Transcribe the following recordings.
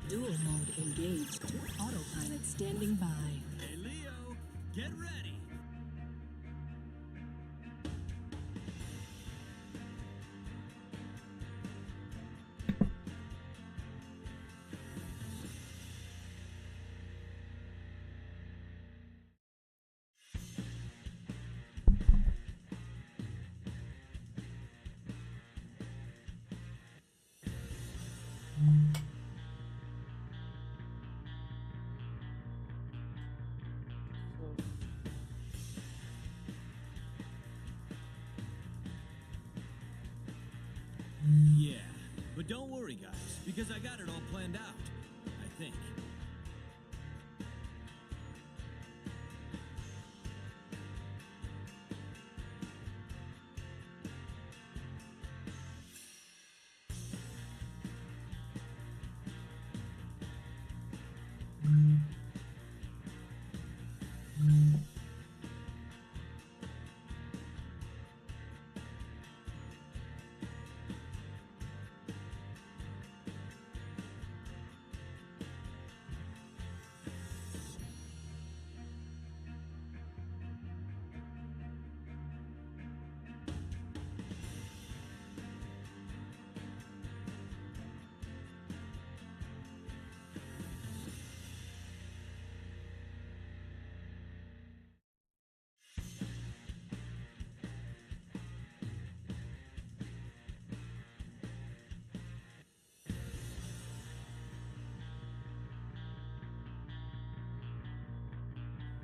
Dual mode engaged. Autopilot standing by. Hey Leo, get ready. Yeah, but don't worry guys, because I got it all planned out, I think.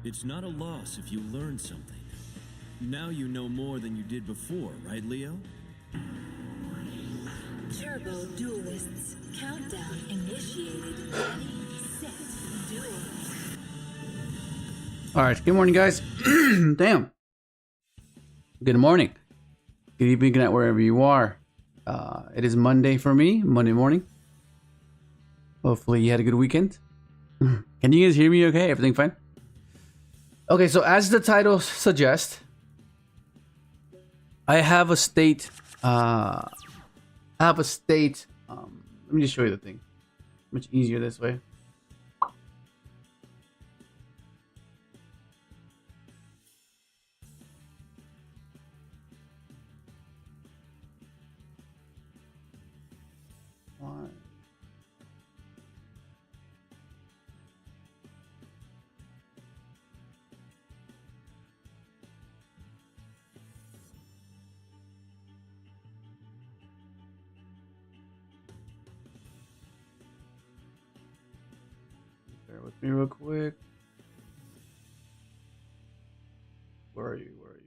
It's not a loss if you learn something. Now you know more than you did before, right, Leo? Turbo Duelists. Countdown initiated. Ready, set, duel. Alright, good morning, guys. Damn. Good morning. Good evening, good night, wherever you are. It is Monday for me, Monday morning. Hopefully you had a good weekend. Can you guys hear me okay? Everything fine? Okay, so as the title suggests, I have a state, let me just show you the thing. Much easier this way. Bear with me real quick. Where are you? Where are you?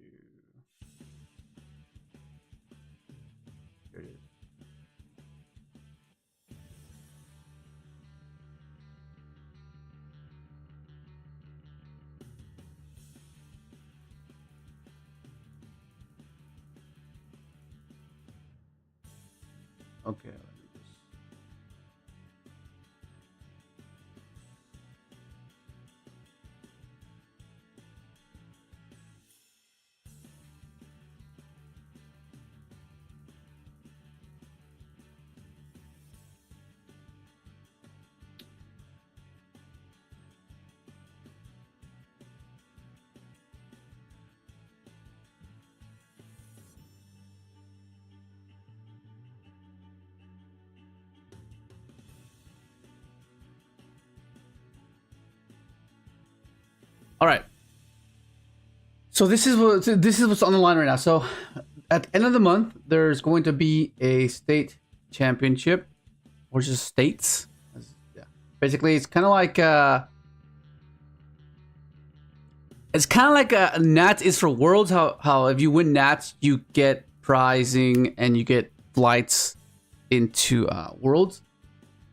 Here it is. Okay, let me just... All right. So this is what's on the line right now. So at the end of the month, there's going to be a state championship, or just states. Yeah. Basically, it's kind of like Nats is for Worlds. How if you win Nats, you get prizing and you get flights into Worlds.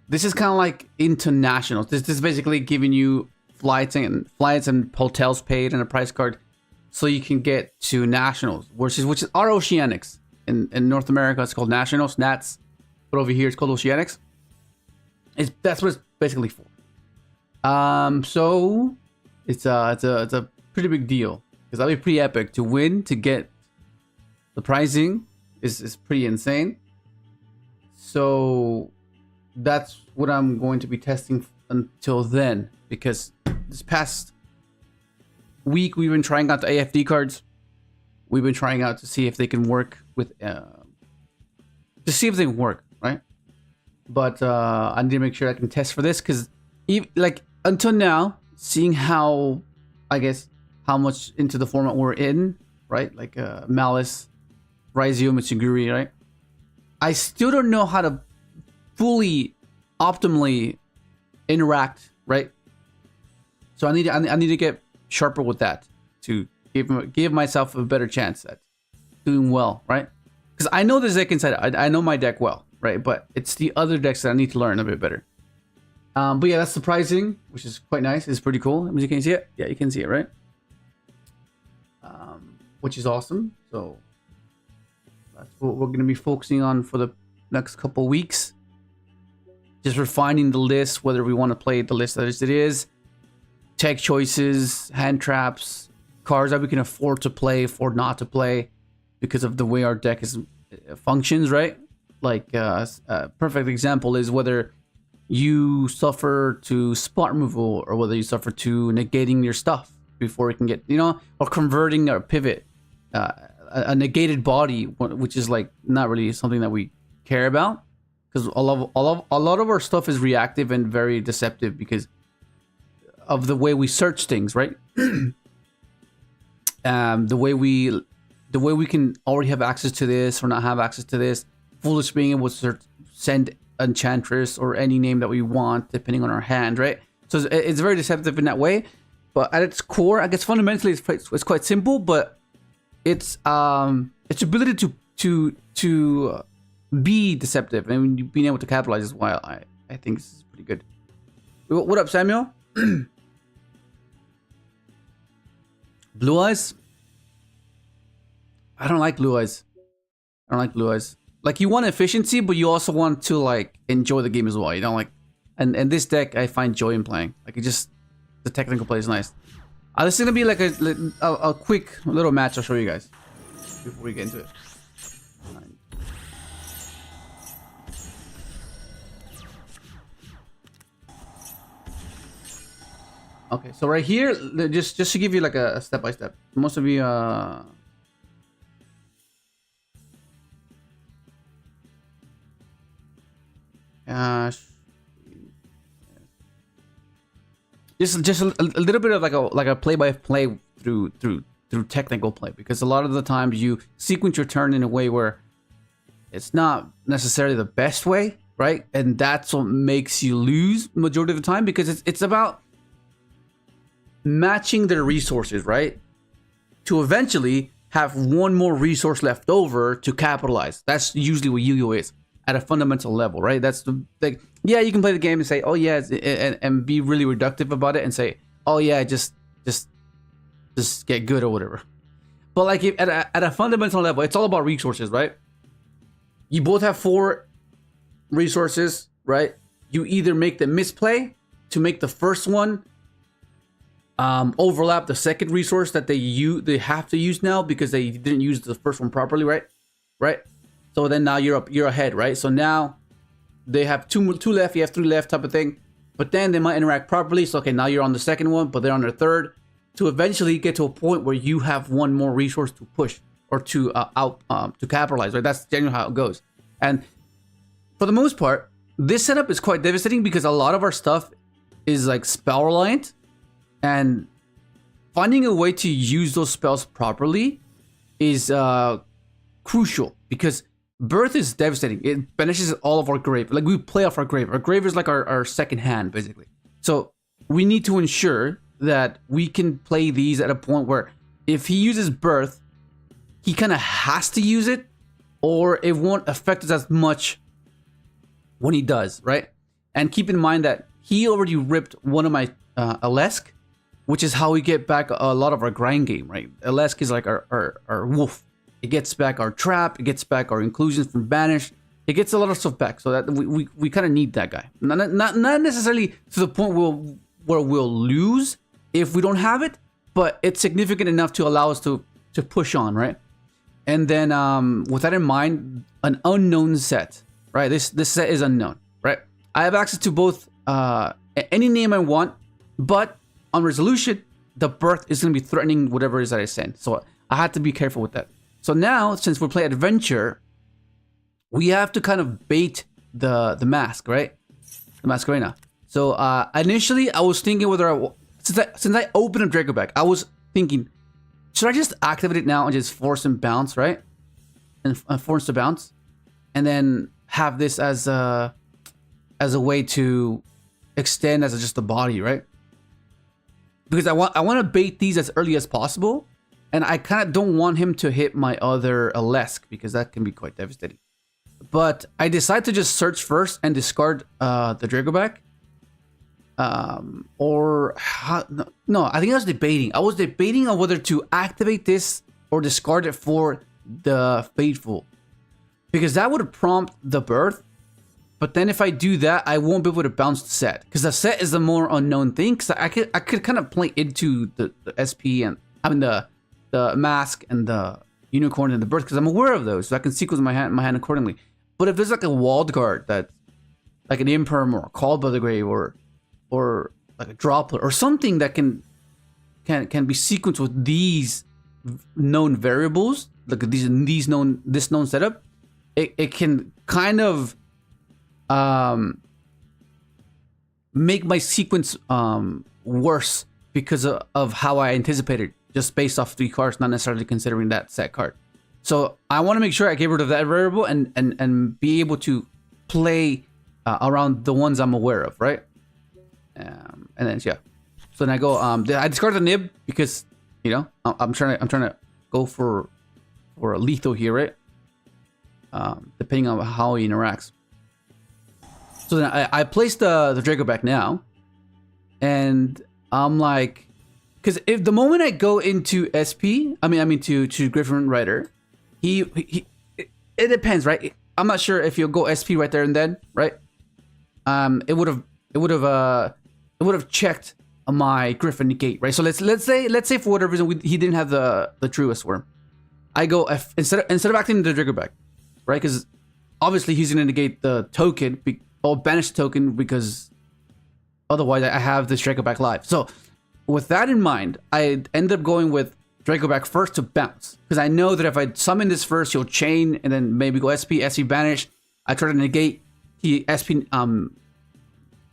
This is kind of like internationals. This is basically giving you flights and hotels paid and a price card, so you can get to nationals, which is our Oceanics. In North America, it's called nationals, Nats, but over here it's called Oceanics. That's what it's basically for. So it's a pretty big deal, because that'll be pretty epic to win. To get the pricing is pretty insane. So that's what I'm going to be testing until then, because this past week we've been trying out the AFD cards. We've been trying out to see if they can work with to see if they work, right? But I need to make sure I can test for this, because like until now, seeing how, I guess, how much into the format we're in, right? Like Maliss, Yugioh, mitsiguri, right? I still don't know how to fully optimally interact, right? So I need to get sharper with that to give myself a better chance at doing well, right? Because I know this deck inside. I know my deck well, right? But it's the other decks that I need to learn a bit better. But yeah, that's surprising, which is quite nice. It's pretty cool. Can you see it? Yeah, you can see it, right? Which is awesome. So that's what we're going to be focusing on for the next couple weeks. Just refining the list, whether we want to play the list as it is, tech choices, hand traps, cards that we can afford to play, afford not to play, because of the way our deck functions, right? Like a perfect example is whether you suffer to spot removal or whether you suffer to negating your stuff before it can get, or converting or pivot. A negated body, which is like not really something that we care about, because a lot of our stuff is reactive and very deceptive because of the way we search things, right? The way we can already have access to this or not have access to this. Foolish being able to send Enchantress or any name that we want depending on our hand, right? So it's very deceptive in that way. But at its core, I guess fundamentally it's quite simple, but its ability to be deceptive and being able to capitalize is why I think this is pretty good. What up, Samuel? Blue eyes? I don't like blue eyes. Like, you want efficiency, but you also want to like enjoy the game as well. You know, like, and this deck I find joy in playing. Like, the technical play is nice. This is gonna be like a quick little match I'll show you guys before we get into it. Okay, so right here, just to give you like a step by step. Most of you kash. Just a little bit of like a play by play through technical play, because a lot of the times you sequence your turn in a way where it's not necessarily the best way, right? And that's what makes you lose majority of the time, because it's about matching their resources, right? To eventually have one more resource left over to capitalize. That's usually what Yugioh is at a fundamental level, right? That's like, yeah, you can play the game and say, oh yeah, and be really reductive about it and say, oh yeah, just get good or whatever. But like, if at a fundamental level, it's all about resources, right? You both have 4 resources, right? You either make the misplay to make the first one overlap the second resource that they have to use now because they didn't use the first one properly, right? So then now you're ahead, right? So now they have two left, you have 3 left, type of thing. But then they might interact properly. So okay, now you're on the second one, but they're on their third, to eventually get to a point where you have one more resource to push or to to capitalize, right? That's generally how it goes. And for the most part, this setup is quite devastating because a lot of our stuff is like spell reliant, and finding a way to use those spells properly is crucial, because birth is devastating. It banishes all of our grave. Like, we play off our grave. Our grave is like our second hand, basically. So we need to ensure that we can play these at a point where if he uses birth, he kind of has to use it, or it won't affect us as much when he does, right? And keep in mind that he already ripped one of my Alesk, which is how we get back a lot of our grind game, right? Alesk is like our wolf. It gets back our trap. It gets back our inclusions from banish. It gets a lot of stuff back, so that we kind of need that guy. Not necessarily to the point where we'll lose if we don't have it, but it's significant enough to allow us to push on, right? And then with that in mind, an unknown set, right? This set is unknown, right? I have access to both any name I want, but on resolution, the birth is going to be threatening whatever it is that I send. So I had to be careful with that. So now, since we're playing adventure, we have to kind of bait the mask, right? The masquerena. So initially, I was thinking whether since I opened up Dracoback, I was thinking, should I just activate it now and just force and bounce, right? And force to bounce, and then have this as a way to extend as just the body, right? Because I want to bait these as early as possible, and I kind of don't want him to hit my other Alesk because that can be quite devastating. But I decided to just search first and discard the Dracoback. No, I think I was debating. I was debating on whether to activate this or discard it for the Faithful, because that would prompt the birth. But then if I do that, I won't be able to bounce the set, because the set is the more unknown thing. Because I could kind of play into the SP and the mask and the unicorn and the birth, because I'm aware of those, so I can sequence my hand accordingly. But if there's like a walled card that, like an Imperm or a Called by the Grave or like a Droplet or something that can be sequenced with these known variables, like this known setup, it can kind of make my sequence worse because of how I anticipated, just based off 3 cards, not necessarily considering that set card. So I want to make sure I get rid of that variable and be able to play around the ones I'm aware of, right? And then yeah, so then I go. I discard the nib because I'm trying to go for a lethal here, right? Depending on how he interacts. So then I place the Dracoback now, and I'm like, because if the moment I go into SP, I mean to Griffin Rider, it depends, right? I'm not sure if you'll go SP right there and then, right? It would have checked my Griffin negate, right? So let's say for whatever reason he didn't have the Truest Worm. I go instead of activating the Dracoback, right? Because obviously he's gonna negate the token or banish the token, because otherwise I have this Dracoback live. So with that in mind, I ended up going with Dracoback first to bounce, because I know that if I summon this first, he'll chain and then maybe go SP banish. I try to negate, he SP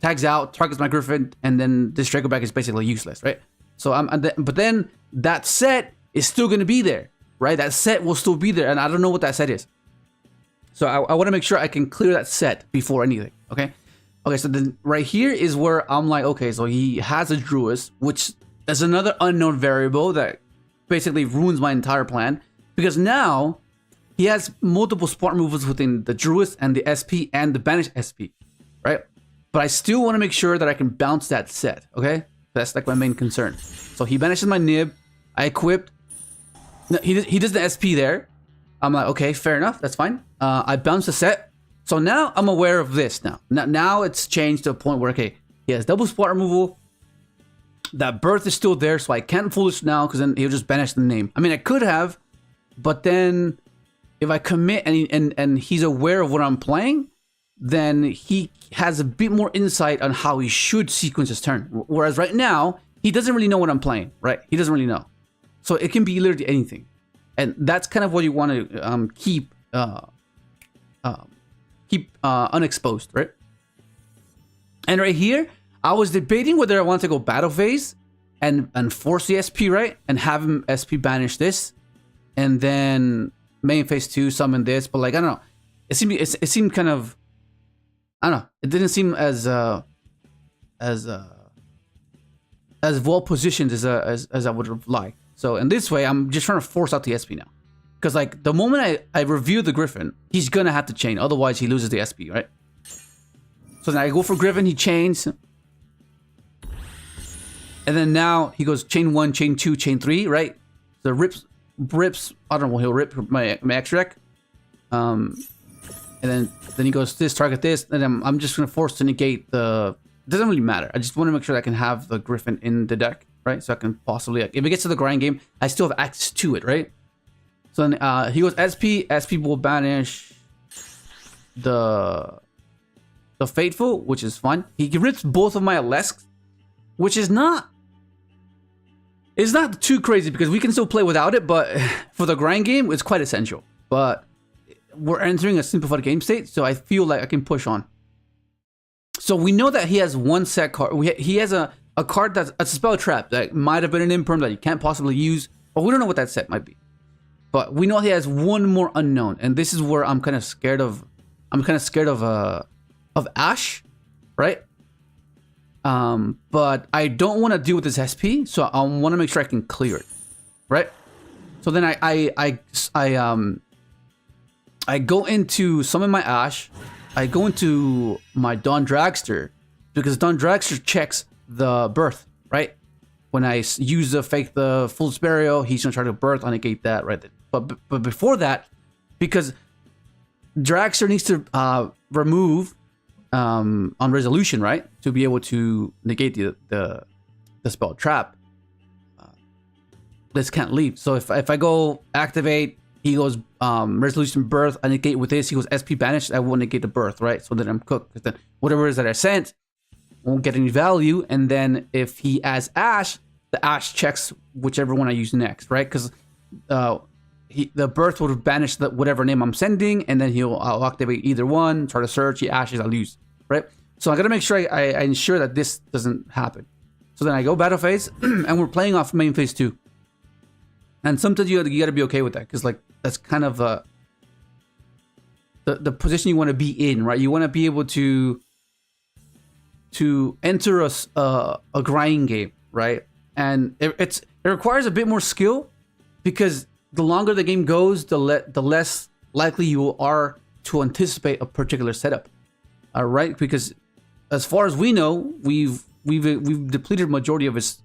tags out, targets my Griffin, and then this Dracoback is basically useless, right? So but then that set is still going to be there, right? That set will still be there, and I don't know what that set is. So I want to make sure I can clear that set before anything, okay? Okay, so then right here is where I'm like, okay, so he has a Druid, which is another unknown variable that basically ruins my entire plan, because now he has multiple smart movers within the Druid and the SP and the Banish SP, right? But I still want to make sure that I can bounce that set, okay? That's like my main concern. So he banishes my nib, I equipped. No, he does the SP there. I'm like, okay, fair enough, that's fine. I bounce the set. So now I'm aware of this now. Now it's changed to a point where, okay, he has double spot removal. That birth is still there, so I can't foolish now, because then he'll just banish the name. I mean, I could have, but then if I commit and he's aware of what I'm playing, then he has a bit more insight on how he should sequence his turn. Whereas right now, he doesn't really know what I'm playing, right? He doesn't really know. So it can be literally anything. And that's kind of what you want to keep unexposed, right? And right here, I was debating whether I want to go battle phase and force the SP, right? And have him SP banish this. And then main phase 2 summon this. But like, I don't know. It seemed kind of, I don't know. It didn't seem as well positioned as I would have liked. So in this way, I'm just trying to force out the SP now. Because like the moment I review the Griffin, he's gonna have to chain. Otherwise, he loses the SP, right? So then I go for Griffin, he chains. And then now he goes chain 1, chain 2, chain 3, right? So rips, I don't know, he'll rip my extra deck. And then he goes this, target this, and then I'm just gonna force to negate the. It doesn't really matter. I just want to make sure that I can have the Griffin in the deck, right? So I can possibly, like, if it gets to the grind game, I still have access to it, right? So then he goes SP will banish the the Faithful, which is fun. He rips both of my Alesks, which is not... It's not too crazy because we can still play without it, but for the grind game, it's quite essential. But we're entering a simplified game state, so I feel like I can push on. So we know that he has one set card. He has a card that's a spell trap that might have been an imperm that you can't possibly use, but we don't know what that set might be. But we know he has one more unknown, and this is where I'm kind of scared of. I'm kind of scared of Ash, right? But I don't want to deal with this SP, so I want to make sure I can clear it, right? So then I go into summon my Ash. I go into my Dawn Dragster because Dawn Dragster checks the birth, right? When I use the Fool's Burial, he's gonna try to birth, I negate that, right? But before that, because Dragster needs to remove on resolution, right, to be able to negate the spell trap. This can't leave. So if I go activate, he goes resolution birth, I negate with this. He goes SP banished, I won't negate the birth, right? So then I'm cooked. Because then whatever it is that I sent won't get any value. And then if he adds Ash, the Ash checks whichever one I use next, right? Because the birth would banish whatever name I'm sending, and then I'll activate either one, try to search, he ashes, I lose, right? So I gotta make sure I ensure that this doesn't happen. So then I go battle phase, and we're playing off main phase 2. And sometimes you gotta be okay with that, because like that's kind of the position you want to be in, right? You want to be able to enter a grind game, right? And it requires a bit more skill, because the longer the game goes, the less likely you are to anticipate a particular setup, right? Because as far as we know, we've depleted majority of his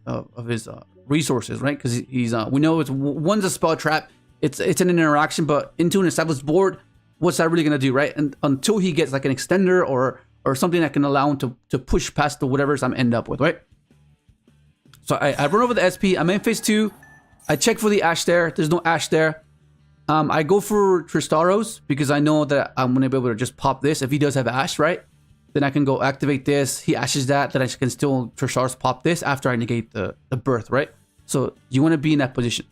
resources, right? Because we know one's a spell trap, it's an interaction, but into an established board, what's that really gonna do, right? And until he gets like an extender or something that can allow him to push past the whatever's I'm end up with, right? So I run over the SP. I'm in phase 2. I check for the Ash there. There's no Ash there. I go for Tristaros because I know that I'm gonna be able to just pop this if he does have Ash, right? Then I can go activate this. He ashes that. Then I can still Tristaros pop this after I negate the birth, right? So you want to be in that position.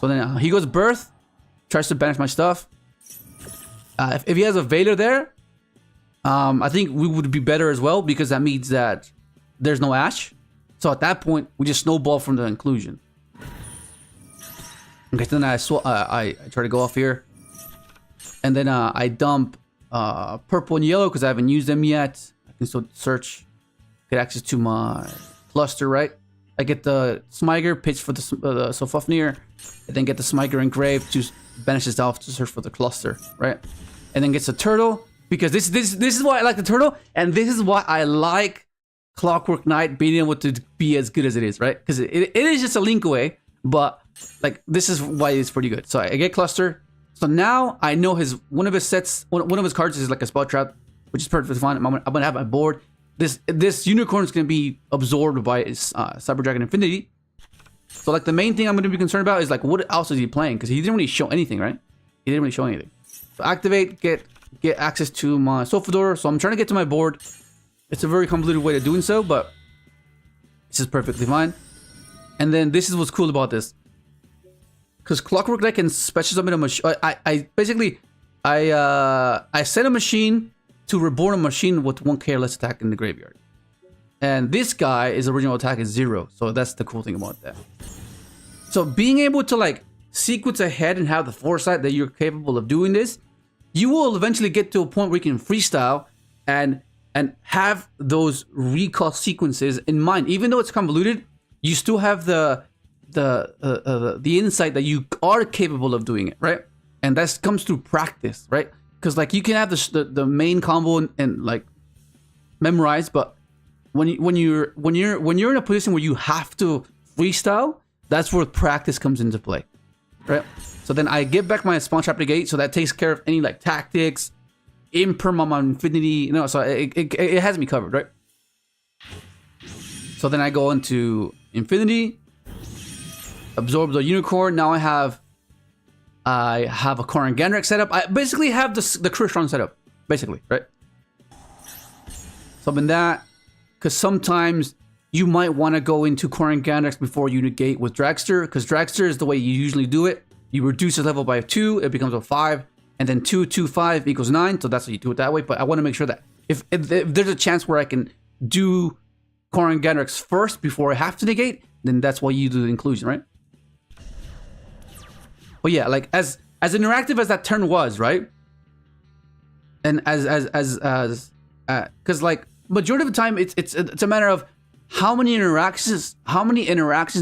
So then he goes birth, tries to banish my stuff. If he has a Veiler there, I think we would be better as well, because that means that there's no Ash. So at that point, we just snowball from the inclusion. Okay, so then I try to go off here. And then I dump purple and yellow because I haven't used them yet. I can still search, get access to my cluster, right? I get the Smyger, pitch for the Sofufnir, and then get the Smyger engraved to banish itself to search for the cluster, right? And then gets a turtle, because this is why I like the turtle, and this is why I like Clockwork Knight being able to be as good as it is, right? Because it is just a link away, but like this is why it's pretty good. So I get cluster. So now I know one of his cards is like a spell trap, which is perfectly fine. I'm gonna have my board. This unicorn is gonna be absorbed by his Cyber Dragon Infinity. So like the main thing I'm gonna be concerned about is like what else is he playing, because he didn't really show anything, right? He didn't really show anything. So activate, get access to my Sofador. So I'm trying to get to my board. It's a very convoluted way of doing so, but this is perfectly fine. And then this is what's cool about this, because Clockwork Knight can special summon a machine. I basically set a machine to reborn a machine with 1 careless attack in the graveyard. And this guy, his original attack is 0. So that's the cool thing about that. So being able to like sequence ahead and have the foresight that you're capable of doing this, you will eventually get to a point where you can freestyle and have those recall sequences in mind. Even though it's convoluted, you still have the insight that you are capable of doing it, right? And that comes through practice, right? Because like you can have the main combo and like memorized, but when you're in a position where you have to freestyle, that's where practice comes into play, right? So then I get back my Spawn Trap Negate, so that takes care of any like tactics, imperm on my Infinity, you know. So it has me covered, right? So then I go into Infinity, absorb the unicorn. Now I have a Koran Gandrak setup. I basically have the Crystron setup, basically, right? summon that. Because sometimes you might want to go into Koranganax before you negate with Dragster, because Dragster is the way you usually do it. You reduce his level by 2, it becomes a 5, and then 2, 2, 5 equals 9, so that's how you do it that way. But I want to make sure that if there's a chance where I can do Koranganax first before I have to negate, then that's why you do the inclusion, right? But yeah, like as interactive as that turn was, right? And because like majority of the time it's a matter of how many interactions,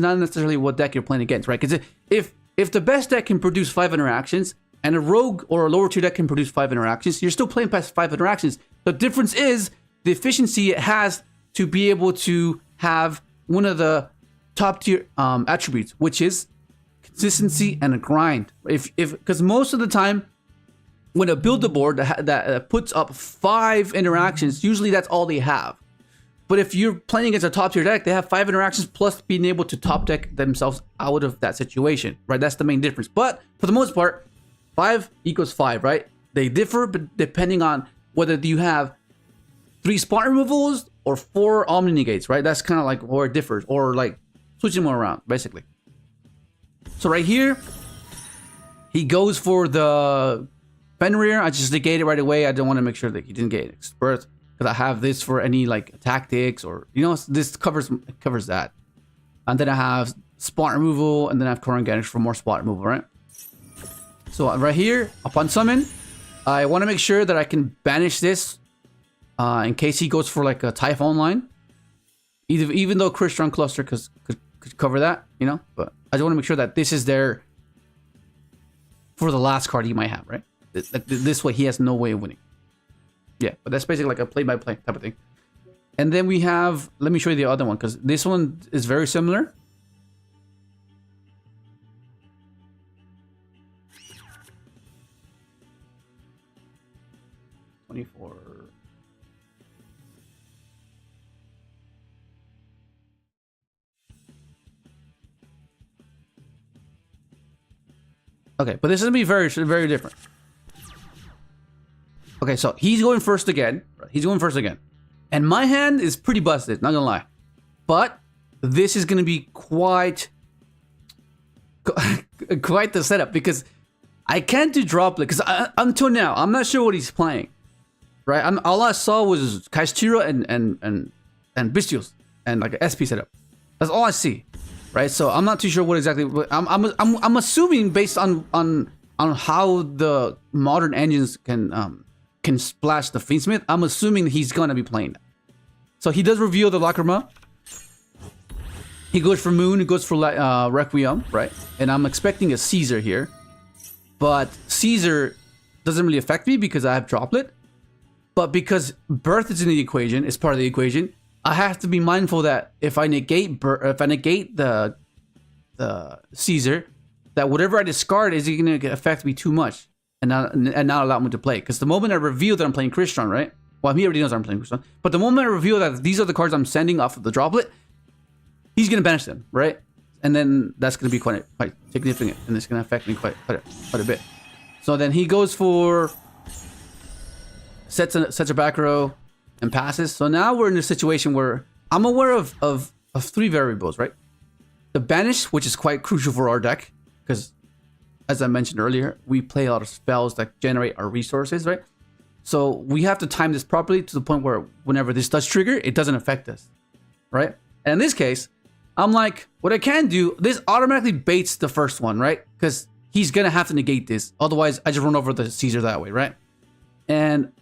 not necessarily what deck you're playing against, right? Because if the best deck can produce 5 interactions and a rogue or a lower tier deck can produce 5 interactions, you're still playing past 5 interactions. The difference is the efficiency it has to be able to have one of the top tier attributes, which is consistency and a grind. Because most of the time when a build a board that puts up 5 interactions, usually that's all they have. But if you're playing against a top tier deck, they have 5 interactions plus being able to top deck themselves out of that situation, right? That's the main difference. But for the most part, 5 equals 5, right? They differ, but depending on whether you have 3 spot removals or 4 omni negates, right? That's kind of like where it differs, or like switching them around, basically. So right here, he goes for the Fenrir. I just negate it right away. I don't want to make sure that he didn't get Experts, because I have this for any like tactics, or this covers that. And then I have spot removal, and then I have Koranganax for more spot removal, right? So right here, upon summon, I want to make sure that I can banish this in case he goes for like a Typhon line. Even though Crystron Cluster could cover that, but I just want to make sure that this is there for the last card he might have, right? This way he has no way of winning. Yeah, but that's basically like a play-by-play type of thing. And then we have, let me show you the other one, because this one is very similar. Okay, but this is gonna be very, very different. Okay, so he's going first again. And my hand is pretty busted, not gonna lie. But this is gonna be quite the setup, because I can't do droplet, because until now, I'm not sure what he's playing. Right? All I saw was Kaishira and Bestials and like an SP setup. That's all I see. Right? So I'm not too sure what exactly. I'm assuming based on how the modern engines can splash the fiendsmith. I'm assuming he's gonna be playing that. So he does reveal the Lacrima. He goes for Moon. He goes for Requiem, right? And I'm expecting a Caesar here, but Caesar doesn't really affect me because I have Droplet. But because Birth is in the equation, it's part of the equation, I have to be mindful that if I negate the Caesar, that whatever I discard is going to affect me too much and not allow me to play. Because the moment I reveal that I'm playing Crystron, right? Well, he already knows I'm playing Crystron. But the moment I reveal that these are the cards I'm sending off of the Droplet, he's going to banish them, right? And then that's going to be quite significant, and it's going to affect me quite a bit. So then he goes for sets a back row and passes. So now we're in a situation where I'm aware of 3 variables, right? The banish, which is quite crucial for our deck, because as I mentioned earlier, we play a lot of spells that generate our resources, right? So we have to time this properly to the point where whenever this does trigger, it doesn't affect us, right? And in this case, I'm like, what I can do, this automatically baits the first one, right? Because he's gonna have to negate this. Otherwise, I just run over the Caesar that way, right? And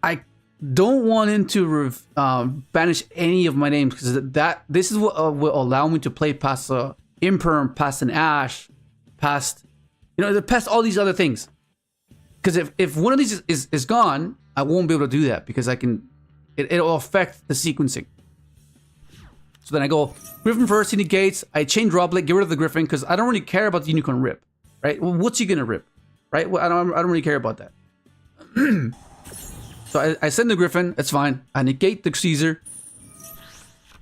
I don't want him to banish any of my names, because this is what will allow me to play past Imperm, past an Ash, past all these other things. Because if one of these is gone, I won't be able to do that, because it'll affect the sequencing. So then I go Griffin first, he negates, I chain Droplet, get rid of the Griffin, because I don't really care about the Unicorn Rip, right? Well, what's he gonna rip, right? Well, I don't really care about that. So I send the Griffin, that's fine. I negate the Caesar,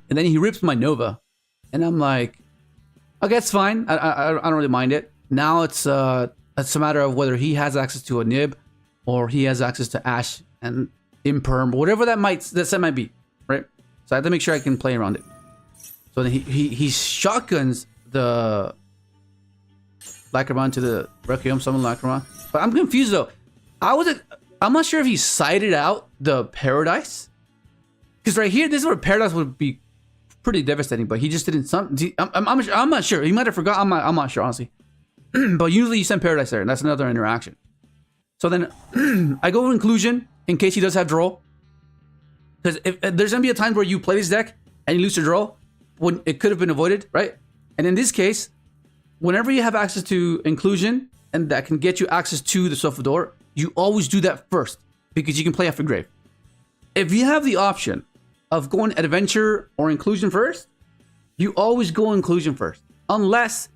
and then he rips my Nova, and I'm like, okay, that's fine. I don't really mind it. Now it's a matter of whether he has access to a Nib or he has access to Ash, and imperm, whatever that set might be, right? So I have to make sure I can play around it. So then he shotguns the Lacrimon to the Requiem, summon Lacrimon. But I'm confused though. I'm not sure if he sided out the Paradise. Because right here, this is where Paradise would be pretty devastating, but he just didn't. I'm not sure. He might have forgot. I'm not sure, honestly. But usually you send Paradise there, and that's another interaction. So then I go with Inclusion in case he does have Droll. Because if there's going to be a time where you play this deck and you lose your Droll, when it could have been avoided, right? And in this case, whenever you have access to Inclusion, and that can get you access to the Sofador, you always do that first, because you can play after Grave. If you have the option of going Adventure or Inclusion first, you always go Inclusion first. Unless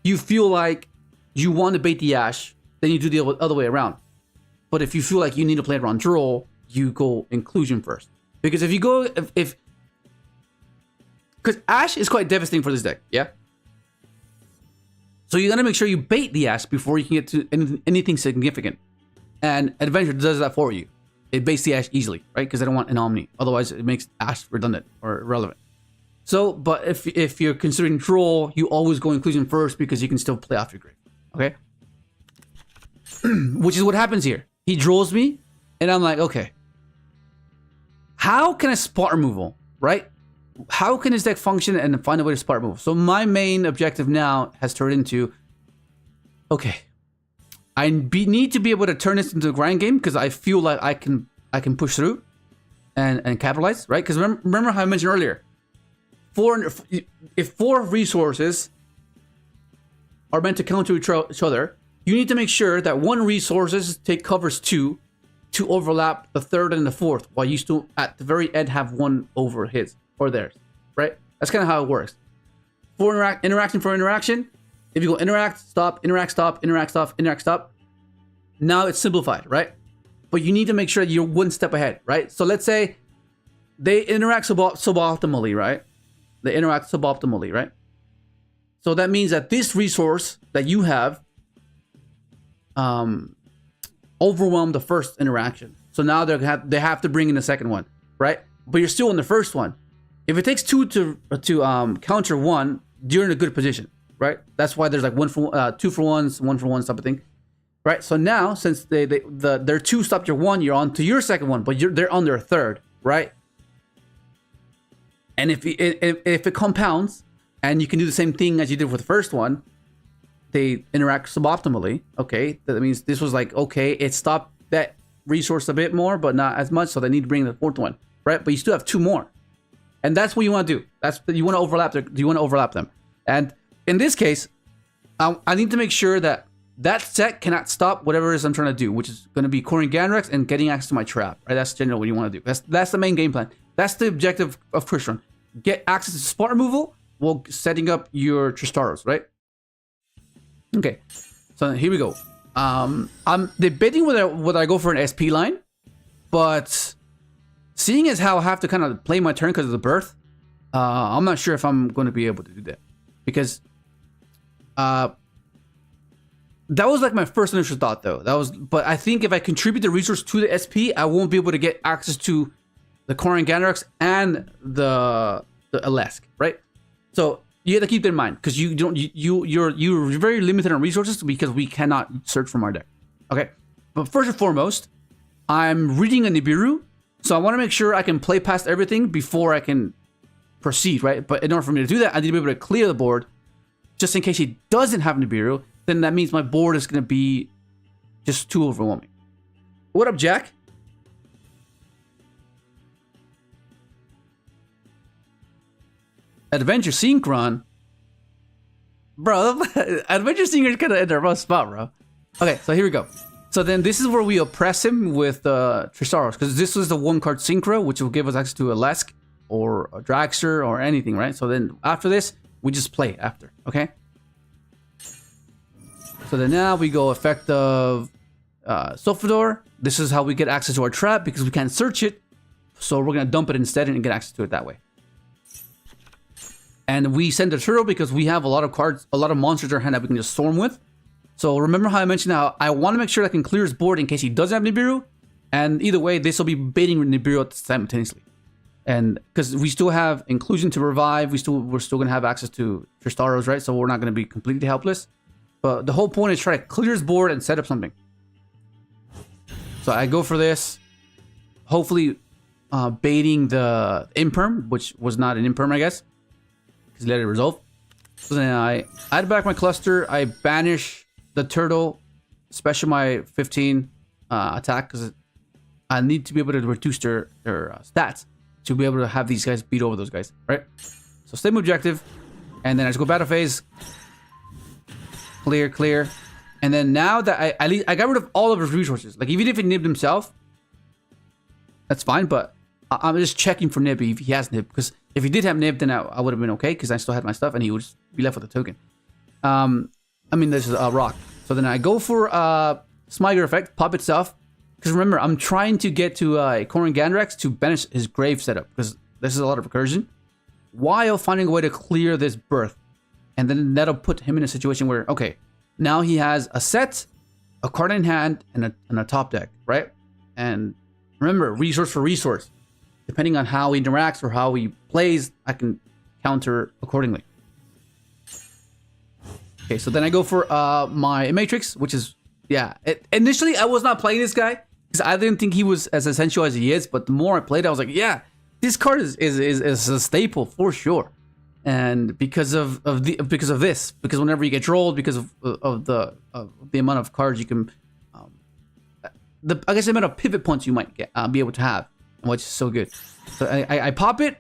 you feel like you want to bait the Ash, then you do the other way around. But if you feel like you need to play around Droll, you go Inclusion first. Because if you go, because Ash is quite devastating for this deck, yeah? So you gotta make sure you bait the Ash before you can get to anything significant. And Adventure does that for you. It baits the Ash easily, right? Because they don't want an Omni. Otherwise, it makes Ash redundant or irrelevant. So, but if you're considering Droll, you always go Inclusion first because you can still play after Grave, okay? Which is what happens here. He Drolls me, and I'm like, okay. How can I spot removal, right? How can his deck function and find a way to spot removal? So my main objective now has turned into, okay, I need to be able to turn this into a grind game because I feel like I can push through and capitalize, right? Because remember how I mentioned earlier, if 4 resources are meant to counter each other, you need to make sure that 1 resources covers 2 to overlap the 3rd and the 4th, while you still at the very end have 1 over his or theirs, right? That's kind of how it works. For interaction for interaction, if you go interact, stop, interact, stop, interact, stop, interact, stop, now it's simplified, right? But you need to make sure you're 1 step ahead, right? So let's say they interact suboptimally, right? They interact suboptimally, right? So that means that this resource that you have overwhelmed the first interaction. So now they have to bring in the second one, right? But you're still in the first one. If it takes 2 to counter 1, you're in a good position, right? That's why there's like 2 for 1s, 1 for 1 type of thing, right? So now since their 2 stopped your 1, you're on to your second one, but they're on their 3rd, right? And if it compounds and you can do the same thing as you did with the first one, they interact suboptimally. Okay, that means this was like, okay, it stopped that resource a bit more, but not as much, so they need to bring the 4th one, right? But you still have 2 more, and that's what you want to do. You want to overlap. You want to overlap them, and in this case, I need to make sure that set cannot stop whatever it is I'm trying to do, which is going to be Coring Ganrex and getting access to my trap. Right? That's generally what you want to do. That's the main game plan. That's the objective of Crystron. Get access to spot removal while setting up your Tristaros, right? Okay, so here we go. I'm debating whether I go for an SP line, but seeing as how I have to kind of play my turn because of the birth, I'm not sure if I'm going to be able to do that, because that was like my first initial thought though. But I think if I contribute the resource to the SP, I won't be able to get access to the Coring Ganrex and the Alesk, right? So you have to keep that in mind, because you're very limited on resources because we cannot search from our deck. Okay, but first and foremost, I'm reading a Nibiru, so I want to make sure I can play past everything before I can proceed, right? But in order for me to do that, I need to be able to clear the board, just in case he doesn't have Nibiru. Then that means my board is going to be just too overwhelming. What up, Jack? Adventure Synchron, bro. Adventure Synchron is kind of in the rough spot, bro. Okay, so here we go. So then this is where we oppress him with Tristaros, because this was the 1-card Synchro, which will give us access to a Lesk or a Dragster or anything, right? So then after this, we just play after, okay? So then now we go effective Sofador. This is how we get access to our trap, because we can't search it. So we're going to dump it instead and get access to it that way. And we send the turtle because we have a lot of cards, a lot of monsters in our hand that we can just storm with. So remember how I mentioned how I want to make sure I can clear his board in case he doesn't have Nibiru. And either way, this will be baiting Nibiru simultaneously. And because we still have inclusion to revive, we're still gonna have access to Tristaros, right? So we're not gonna be completely helpless. But the whole point is try to clear his board and set up something. So I go for this, hopefully baiting the imperm, which was not an imperm, I guess, because let it resolve. So then I add back my cluster, I banish the turtle, especially my 15 attack, because I need to be able to reduce their stats to be able to have these guys beat over those guys, right? So same objective, and then I just go battle phase, clear, and then now that I got rid of all of his resources. Like even if he nibbed himself, that's fine. But I'm just checking for nib if he has nib, because if he did have nib, then I would have been okay because I still had my stuff, and he would just be left with a token. I mean, this is a rock. So then I go for Smyger effect, pop itself. Because remember, I'm trying to get to Korin Gandrax to banish his grave setup, because this is a lot of recursion, while finding a way to clear this birth. And then that'll put him in a situation where, okay, now he has a set, a card in hand, and a top deck, right? And remember, resource for resource. Depending on how he interacts or how he plays, I can counter accordingly. Okay, so then I go for my Matrix, which is, yeah. Initially, I was not playing this guy, because I didn't think he was as essential as he is, but the more I played, I was like, yeah, this card is a staple for sure. And because of this, because whenever you get drolled, because of the amount of cards you can, I guess the amount of pivot points you might get, be able to have, which is so good. So I pop it,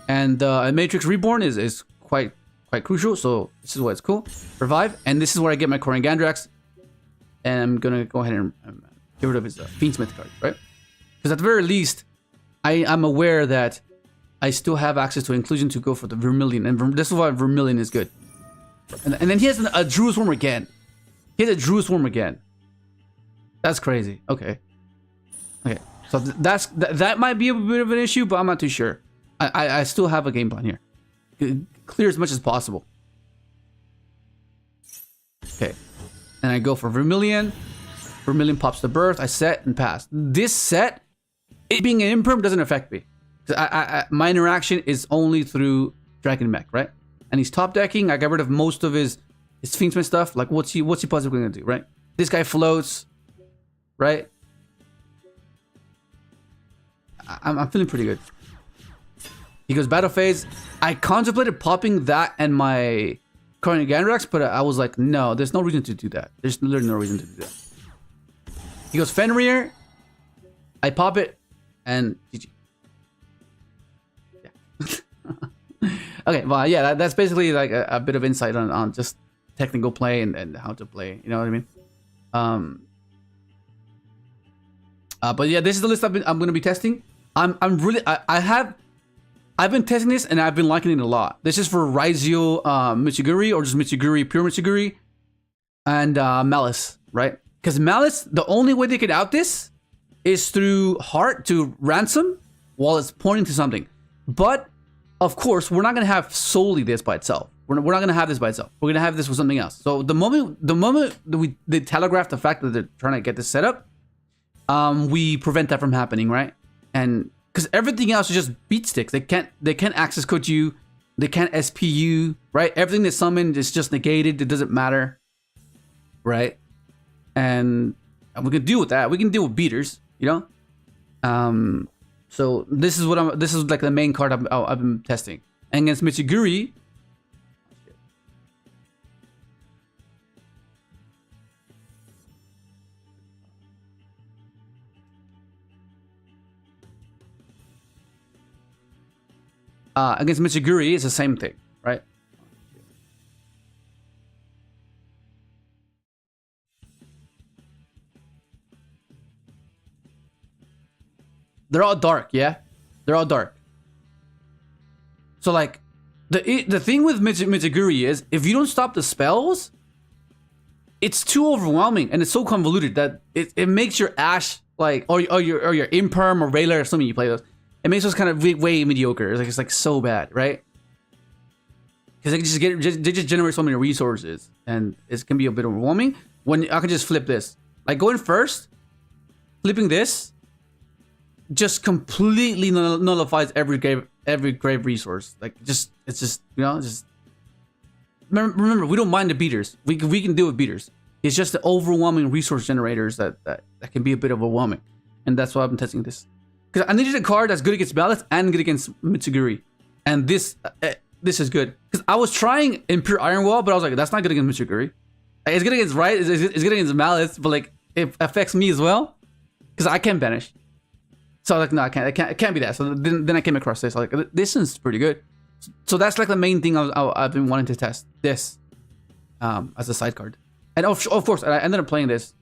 and Matrix Reborn is quite crucial. So this is why it's cool. Revive, and this is where I get my Korin Gandrax. And I'm gonna go ahead and get rid of his fiendsmith card, right? Because at the very least, I'm aware that I still have access to inclusion to go for the Vermilion, and this is why Vermilion is good. And then he has a Druid Swarm again. He has a Druid Swarm again. That's crazy. Okay. So that might be a bit of an issue, but I'm not too sure. I still have a game plan here. Clear as much as possible. Okay. And I go for Vermilion. Vermilion pops the birth. I set and pass. This set, it being an imperm doesn't affect me. My interaction is only through Dragon Mech, right? And he's top decking. I got rid of most of his Fiendsmith stuff. Like, what's he possibly gonna do, right? This guy floats, right? I'm feeling pretty good. He goes battle phase. I contemplated popping that and my Korin Gandrax, but I was like, no, there's no reason to do that. There's literally no reason to do that. He goes Fenrir. I pop it, and GG. Yeah. Okay, well, yeah, that's basically like a bit of insight on just technical play and how to play. You know what I mean? But yeah, this is the list I'm going to be testing. I've been testing this, and I've been liking it a lot. This is for Raizio Mitsiguri, or just Mitsiguri, pure Mitsiguri, and Maliss, right? Because Maliss, the only way they could out this is through Heart to ransom while it's pointing to something. But, of course, we're not going to have solely this by itself. We're not going to have this by itself. We're going to have this with something else. So the moment that they telegraph the fact that they're trying to get this set up, we prevent that from happening, right? And because everything else is just beat sticks. They can't access code you. They can't SP you, right? Everything that's summoned is just negated. It doesn't matter, right? And we can deal with that. We can deal with beaters, you know. So this is like the main card I've been testing. And against Mitsiguri, it's the same thing, right? They're all dark, yeah? They're all dark. So, like, the thing with Mitsiguri is, if you don't stop the spells, it's too overwhelming, and it's so convoluted that it makes your Ash, like, or your Imperm or Rayla or something you play those, it makes us kind of way mediocre. It's like so bad, right? Because they just generate so many resources, and it can be a bit overwhelming when I can just flip this. Like going first, flipping this just completely nullifies every grave resource. Like it's just just remember we don't mind the beaters. We can deal with beaters. It's just the overwhelming resource generators that can be a bit overwhelming, and that's why I've been testing this. Because I needed a card that's good against Maliss and good against Mitsiguri, and this is good. Because I was trying Impure Iron Wall, but I was like, that's not good against Mitsiguri. Like, it's good against it's good against Maliss, but like it affects me as well because I can't banish. So I was like, no, it can't be that. So then I came across this. I was like, this is pretty good. So that's like the main thing I've been wanting to test this as a side card. And of course, I ended up playing this.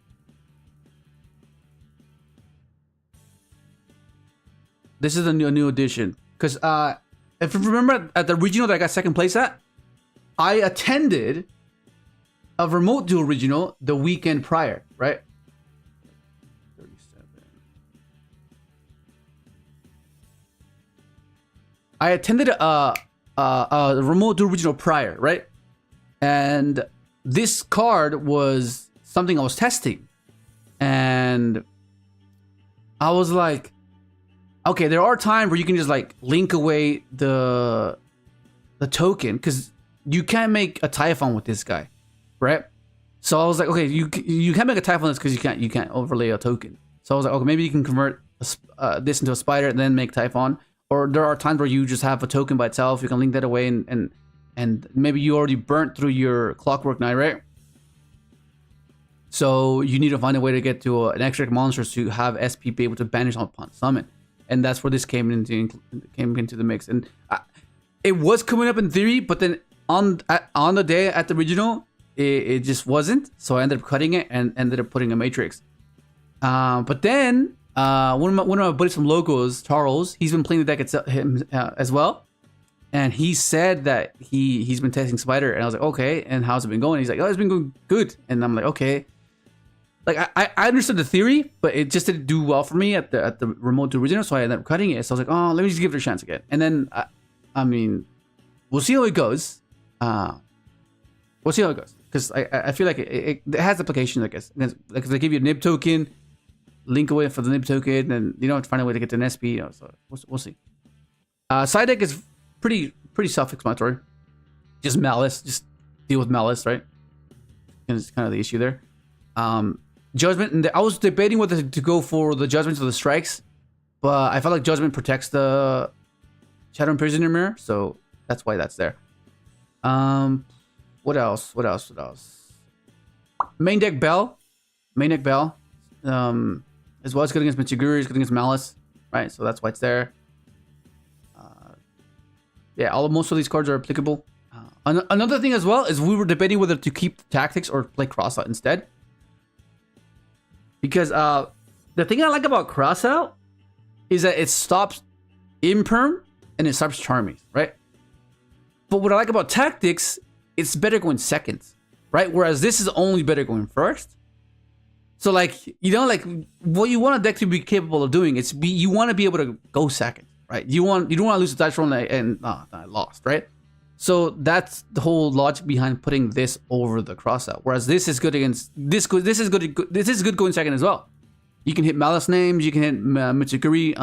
This is a new edition. Because if you remember at the regional that I got second place at, I attended a remote duel regional the weekend prior, right? 37. I attended a remote duel regional prior, right? And this card was something I was testing, and I was like, okay, there are times where you can just like link away the token because you can't make a Typhon with this guy, right? So I was like, okay, you can't make a Typhon with this because you can't overlay a token. So I was like, okay, maybe you can convert this into a spider and then make Typhon. Or there are times where you just have a token by itself. You can link that away and maybe you already burnt through your Clockwork Knight, right? So you need to find a way to get to an extra monster to have SP be able to banish upon summon, and that's where this came into the mix. And it was coming up in theory, but then on the day at the regional, it just wasn't. So I ended up cutting it and ended up putting a Matrix. But then one of my buddies from Locals, Charles, he's been playing the deck as well. And he said that he's been testing Spider, and I was like, okay, and how's it been going? He's like, oh, it's been going good. And I'm like, okay. Like I understood the theory, but it just didn't do well for me at the remote to original, so I ended up cutting it. So I was like, oh, let me just give it a chance again. And then I mean, we'll see how it goes. We'll see how it goes, because I feel like it has application, I guess. Like they give you a nib token, link away for the nib token, and you have to find a way to get to an SP. So we'll see. Side deck is pretty self-explanatory. Just Maliss, just deal with Maliss, right? And it's kind of the issue there. Judgment, and I was debating whether to go for the Judgments or the Strikes, but I felt like Judgment protects the Shadow Imprisoner Mirror, so that's why that's there. What else? Main deck Bell. As well. It's good against Mitsiguri, it's good against Maliss, right? So that's why it's there. Yeah, most of these cards are applicable. Another thing as well is we were debating whether to keep the Tactics or play Crossout instead. Because the thing I like about Crossout is that it stops Imperm and it stops Charmies, right? But what I like about Tactics, it's better going second, right? Whereas this is only better going first. So like, like what you want a deck to be capable of doing is you want to be able to go second, right? You don't want to lose the dice roll and I lost, right? So that's the whole logic behind putting this over the Crossout. Whereas this is good against this is good going second as well. You can hit Malice names, you can hit Mitsiguri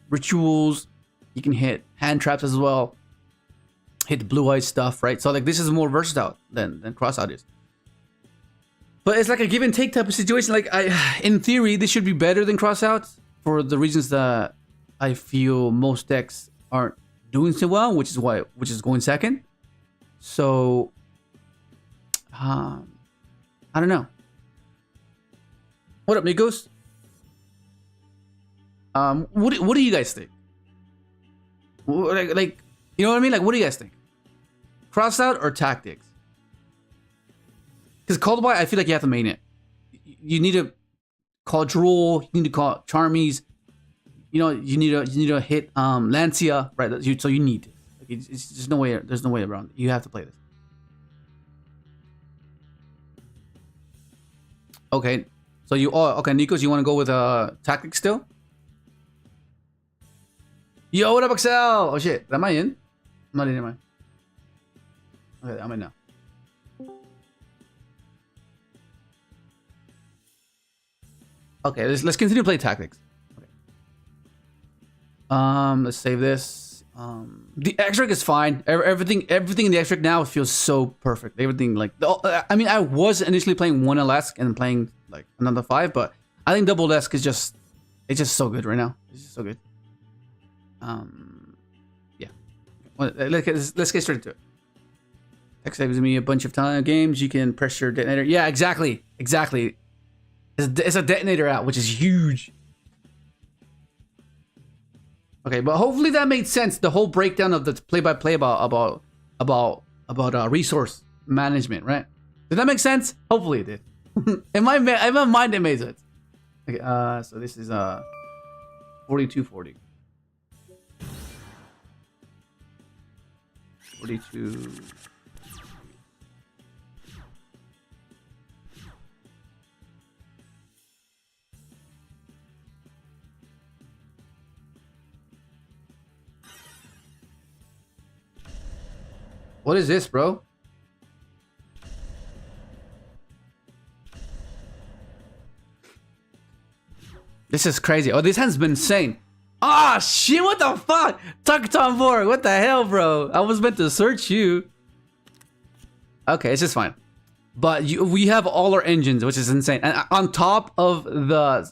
rituals, you can hit hand traps as well. Hit the blue eyes stuff, right? So like this is more versatile than Crossout is. But it's like a give and take type of situation. Like in theory, this should be better than Crossout for the reasons that I feel most decks aren't doing so well, which is going second. So I don't know. What up, Nikos? What do you guys think? Like you know what I mean? Like what do you guys think? Crossout or Tactics? Because Called By, I feel like you have to main it. You need to call Droll, you need to call Charmies. You need to hit Lancia, right? So you need it. Like it's just there's no way around it. You have to play this. Okay. So okay, Nikos, you want to go with Tactics still? Yo, what up, Excel? Oh shit, am I in? I'm not in, am I? Okay, I'm in now. Okay, let's continue to play tactics. Okay. Let's save this. The extract is fine. Everything in the extract now feels so perfect. Everything like I mean, I was initially playing one Alesk and playing like another 5, but I think double Alesk is just so good right now. It's just so good. Yeah. Well, let's get straight into it. Tech saves me a bunch of time games. You can press your detonator. Yeah, exactly. It's a detonator out, which is huge. Okay, but hopefully that made sense. The whole breakdown of the play-by-play about resource management, right? Did that make sense? Hopefully it did. in my mind, it made sense. Okay, so this is 4240. 42. What is this, bro? This is crazy. Oh, this hand's been insane. Ah, shit, what the fuck? Tuckaton board, what the hell, bro? I was meant to search you. Okay, it's just fine. But we have all our engines, which is insane. And on top of the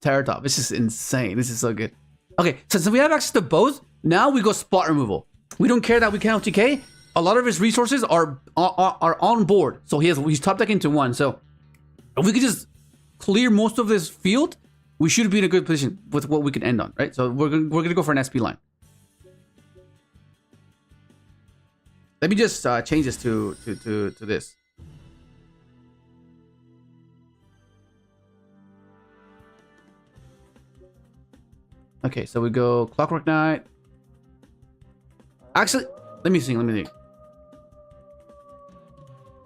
Terratop, this is insane. This is so good. Okay, so we have access to both. Now we go spot removal. We don't care that we can't TK. A lot of his resources are on board. So he's top deck into 1. So if we could just clear most of this field, we should be in a good position with what we can end on, right? So we're gonna go for an SP line. Let me just change this to this. Okay, so we go Clockwork Knight. Actually, let me think.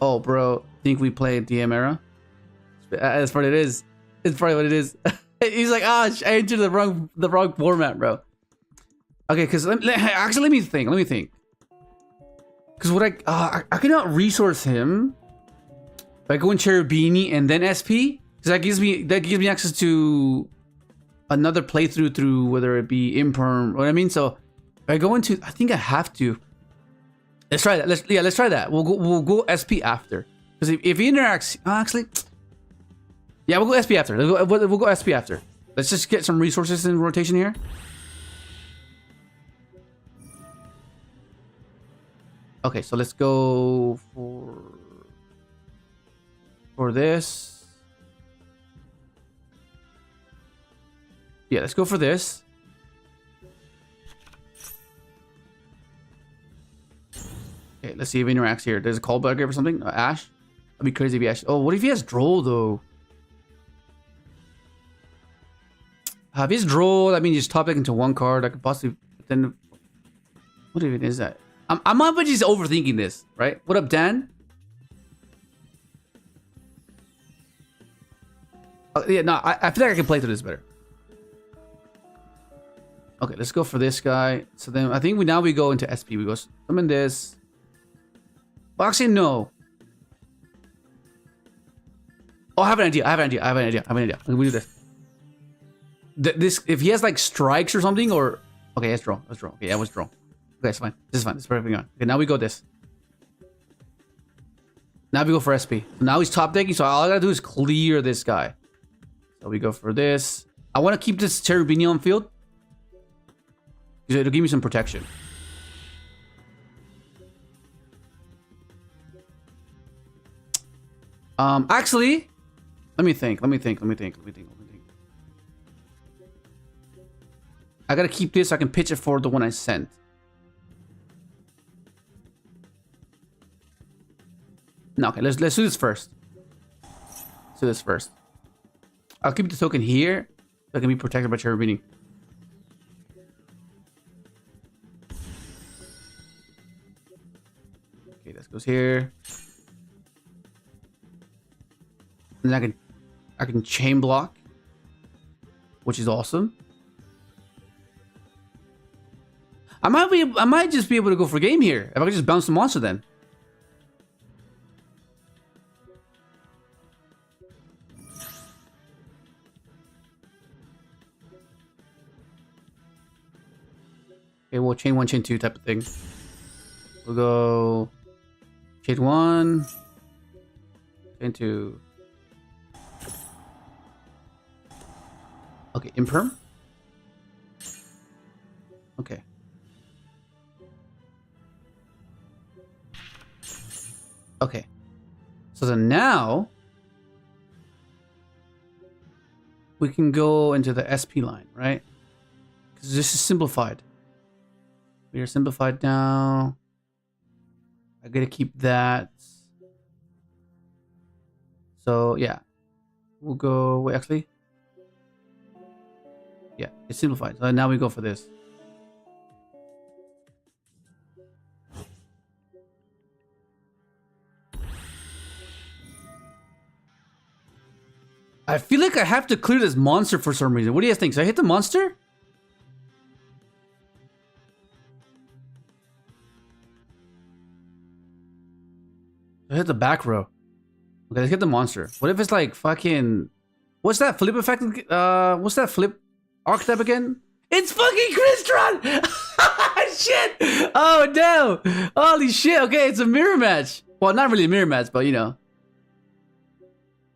Oh, bro, think we played DM era? That's probably what it is. It's probably what it is. He's like, I entered the wrong format, bro. Okay, because actually, let me think. Because what I cannot resource him. If I go in Cherubini and then SP, because that gives me access to another playthrough through whether it be Imperm, what I mean. So if I go into, I think I have to. Let's try that. Let's try that. We'll go SP after, because if he interacts, actually. Yeah, we'll go SP after. We'll go SP after. Let's just get some resources in rotation here. Okay, so let's go for this. Yeah, let's go for this. Okay, let's see if he interacts here. There's a callback or something. Ash? That'd be crazy if he Ash. Oh, what if he has Droll though? If he's Droll, that means you just top deck into 1 card. I could possibly then. What even is that? I'm not just overthinking this, right? What up, Dan? Yeah, no, I feel like I can play through this better. Okay, let's go for this guy. So then I think we go into SP. We go summon this. Well, actually, no. Oh, I have an idea. We do this. This if he has like strikes or something, or okay, let's draw. Okay, yeah, let's draw. Okay, it's fine. This is fine. This is perfectly fine. Okay, now we go this. Now we go for SP. Now he's top decking, so all I gotta do is clear this guy. So we go for this. I want to keep this Cherubini on field because it'll give me some protection. Actually, let me think. I gotta keep this so I can pitch it for the one I sent. No, okay, let's do this first. I'll keep the token here so I can be protected by Cherubini. Okay, this goes here. And then I can chain block, which is awesome. I might just be able to go for game here if I can just bounce the monster then. go chain 1, chain 2 type of thing. We'll go chain 1, chain 2. Okay, imperm. Okay. Okay. So then now we can go into the SP line, right? Because this is simplified. We are simplified now. I gotta keep that. So yeah, we'll go. Wait, actually, yeah, it's simplified. So now we go for this. I feel like I have to clear this monster for some reason. What do you guys think? Should I hit the monster? I hit the back row. Okay, let's hit the monster. What if it's like fucking... What's that flip effect? What's that flip archetype again? It's fucking Crystron! Shit! Oh, no! Holy shit, okay, it's a mirror match. Well, not really a mirror match, but you know.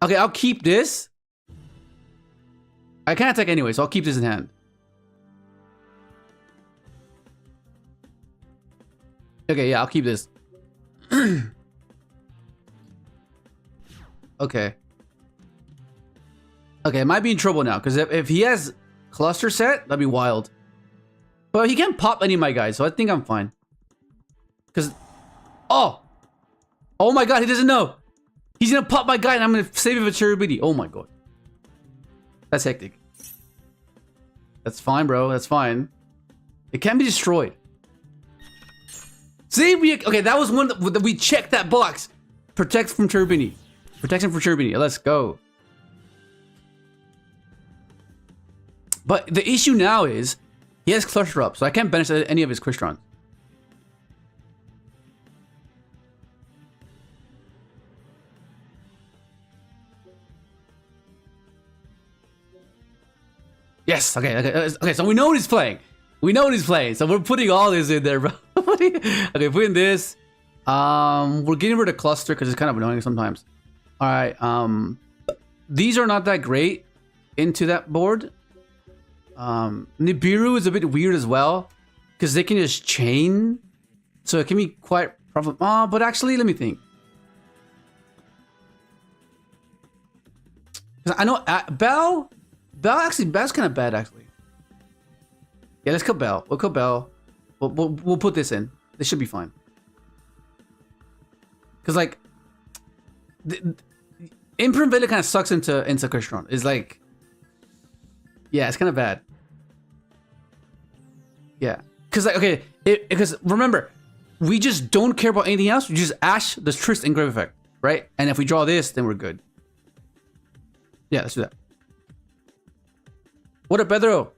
Okay, I'll keep this. I can't attack anyway, so I'll keep this in hand. Okay, yeah, I'll keep this. Okay. Okay, I might be in trouble now, because if he has cluster set, that'd be wild. But he can't pop any of my guys, so I think I'm fine. Because... Oh! Oh my god, he doesn't know! He's gonna pop my guy and I'm gonna save it for Cherubini. Oh my god. That's hectic. That's fine, bro. That's fine. It can be destroyed. See, okay, that was one that we checked that box. Protect from Cherubini. Protection from Cherubini. Let's go. But the issue now is he has cluster up, so I can't banish any of his Crystron. Yes, okay, so we know what he's playing. We know what he's playing, so we're putting all this in there, bro. Okay, putting this. We're getting rid of cluster because it's kind of annoying sometimes. Alright, these are not that great into that board. Nibiru is a bit weird as well, because they can just chain. So it can be quite profitable. But actually, let me think. I know Bell's kind of bad, actually. Yeah, let's kill Bell. We'll kill Bell. We'll put this in. This should be fine. Because, like, Imprint Villa kind of sucks into Crystron. It's like, yeah, it's kind of bad. Yeah. Because, like, okay, because remember, we just don't care about anything else. We just Ash the Trist Engrave effect, right? And if we draw this, then we're good. Yeah, let's do that. What up, Pedro?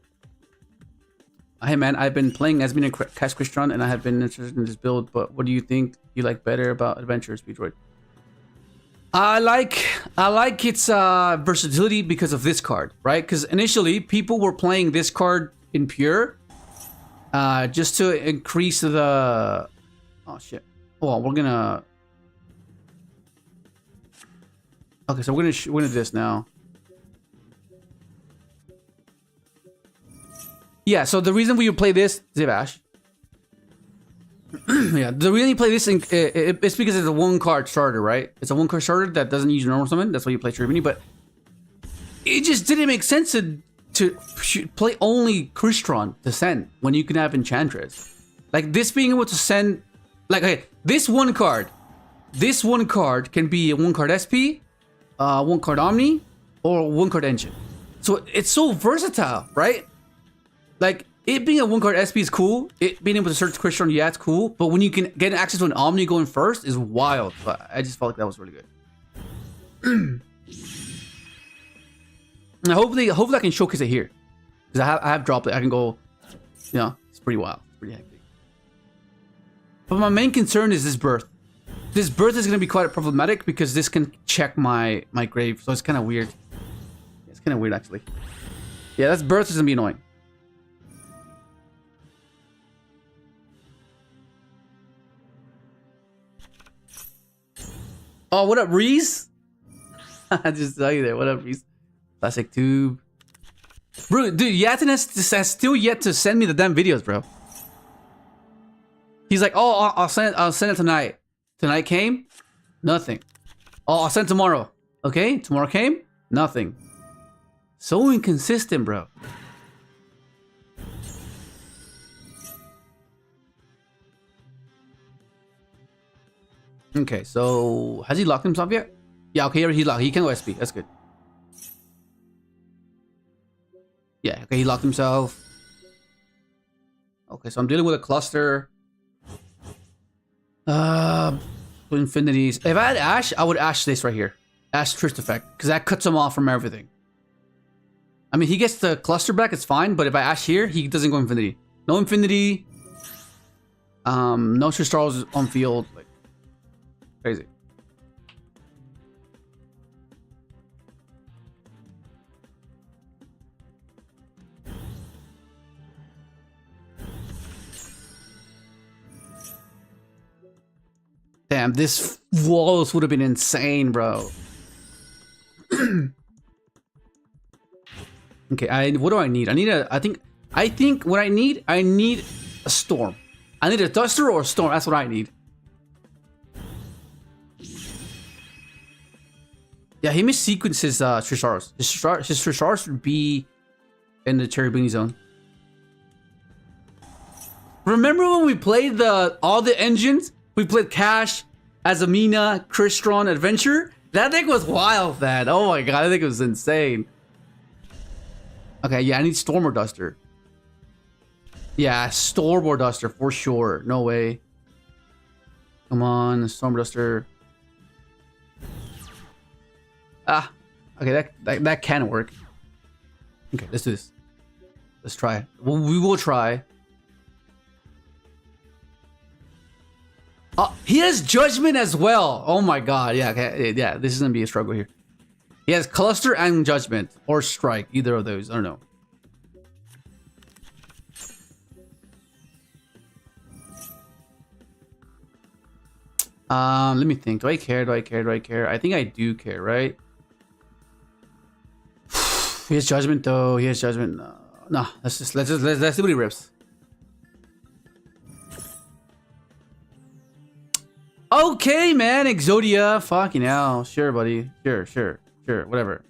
Hey man, I've been playing Azamina and Kash Crystron, and I have been interested in this build, but what do you think you like better about Adventure Speedroid? I like its versatility because of this card, right? Because initially, people were playing this card in Pure just to increase the... Oh, shit. Well, we're gonna... Okay, so we're gonna do this now. Yeah, so the reason we would play this, Zivash. Yeah, the reason you play this, it's because it's a one-card starter, right? It's a one-card starter that doesn't use normal summon. That's why you play Cherubini, but it just didn't make sense to play only Crystron to send when you can have Enchantress. Like, this being able to send... Like, okay, this one card can be a one-card SP, one-card Omni, or one-card Engine. So it's so versatile, right? Like, it being a one-card SP is cool. It being able to search Crystron, yeah, it's cool. But when you can get access to an Omni going first is wild. But I just felt like that was really good. And hopefully I can showcase it here. Because I have dropped it. I can go, you know, it's pretty wild. It's pretty hectic. But my main concern is this birth. This birth is going to be quite problematic because this can check my grave. So it's kind of weird. It's kind of weird, actually. Yeah, that's birth is going to be annoying. Oh, what up, Reese? I just saw you there. What up, Reese? Plastic tube. Bro, dude, Yatin has still yet to send me the damn videos, bro. He's like, oh, I'll send it tonight. Tonight came? Nothing. Oh, I'll send it tomorrow. Okay, tomorrow came? Nothing. So inconsistent, bro. Okay, so has he locked himself yet? Yeah, okay, he's locked. He can go SP. That's good. Yeah, okay, he locked himself. Okay, so I'm dealing with a cluster. Infinities. If I had Ash, I would Ash this right here. Ash Trist effect, because that cuts him off from everything. I mean, he gets the cluster back, it's fine, but if I Ash here, he doesn't go Infinity. No Infinity. No Tristars on field. Like, crazy. Damn, this Wallace would have been insane, bro. Okay, what do I need? I think what I need a storm. I need a duster or a storm. That's what I need. Yeah, he missequences Trishars. His Trishars would be in the Cherry Beanie zone. Remember when we played all the engines? We played Kash, Azamina, Crystron, Adventure. That thing was wild, man. Oh my god, I think it was insane. Okay, yeah, I need Storm or Duster. Yeah, Storm or Duster for sure. No way. Come on, Storm Duster. Ah, okay, that can work. Okay, let's do this. Let's try it. Well, we will try. Oh, he has Judgment as well. Oh my god. Yeah, okay, yeah, this is gonna be a struggle here. He has Cluster and Judgment. Or Strike. Either of those. I don't know. Let me think. Do I care? Do I care? Do I care? I think I do care, right? He has Judgment though. He has Judgment. No. Let's see what he rips. Okay, man, Exodia. Fucking hell. Sure, buddy. Sure. Whatever.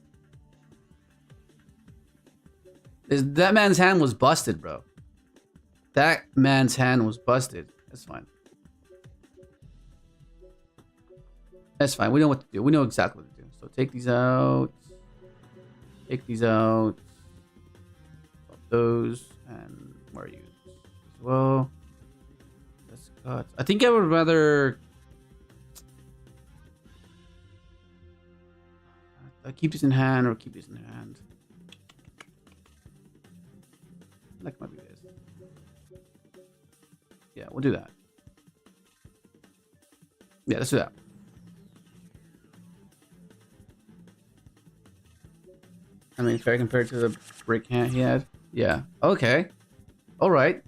That man's hand was busted, bro. That man's hand was busted. That's fine. That's fine. We know what to do. We know exactly what to do. So take these out. Take these out. Swap those. And where are you? As well. Let's cut. I think I would rather... keep this in hand or keep this in hand. Like might be this. Yeah, we'll do that. Yeah, let's do that. I mean, fair compared to the brick hand he had. Yeah. Okay. All right.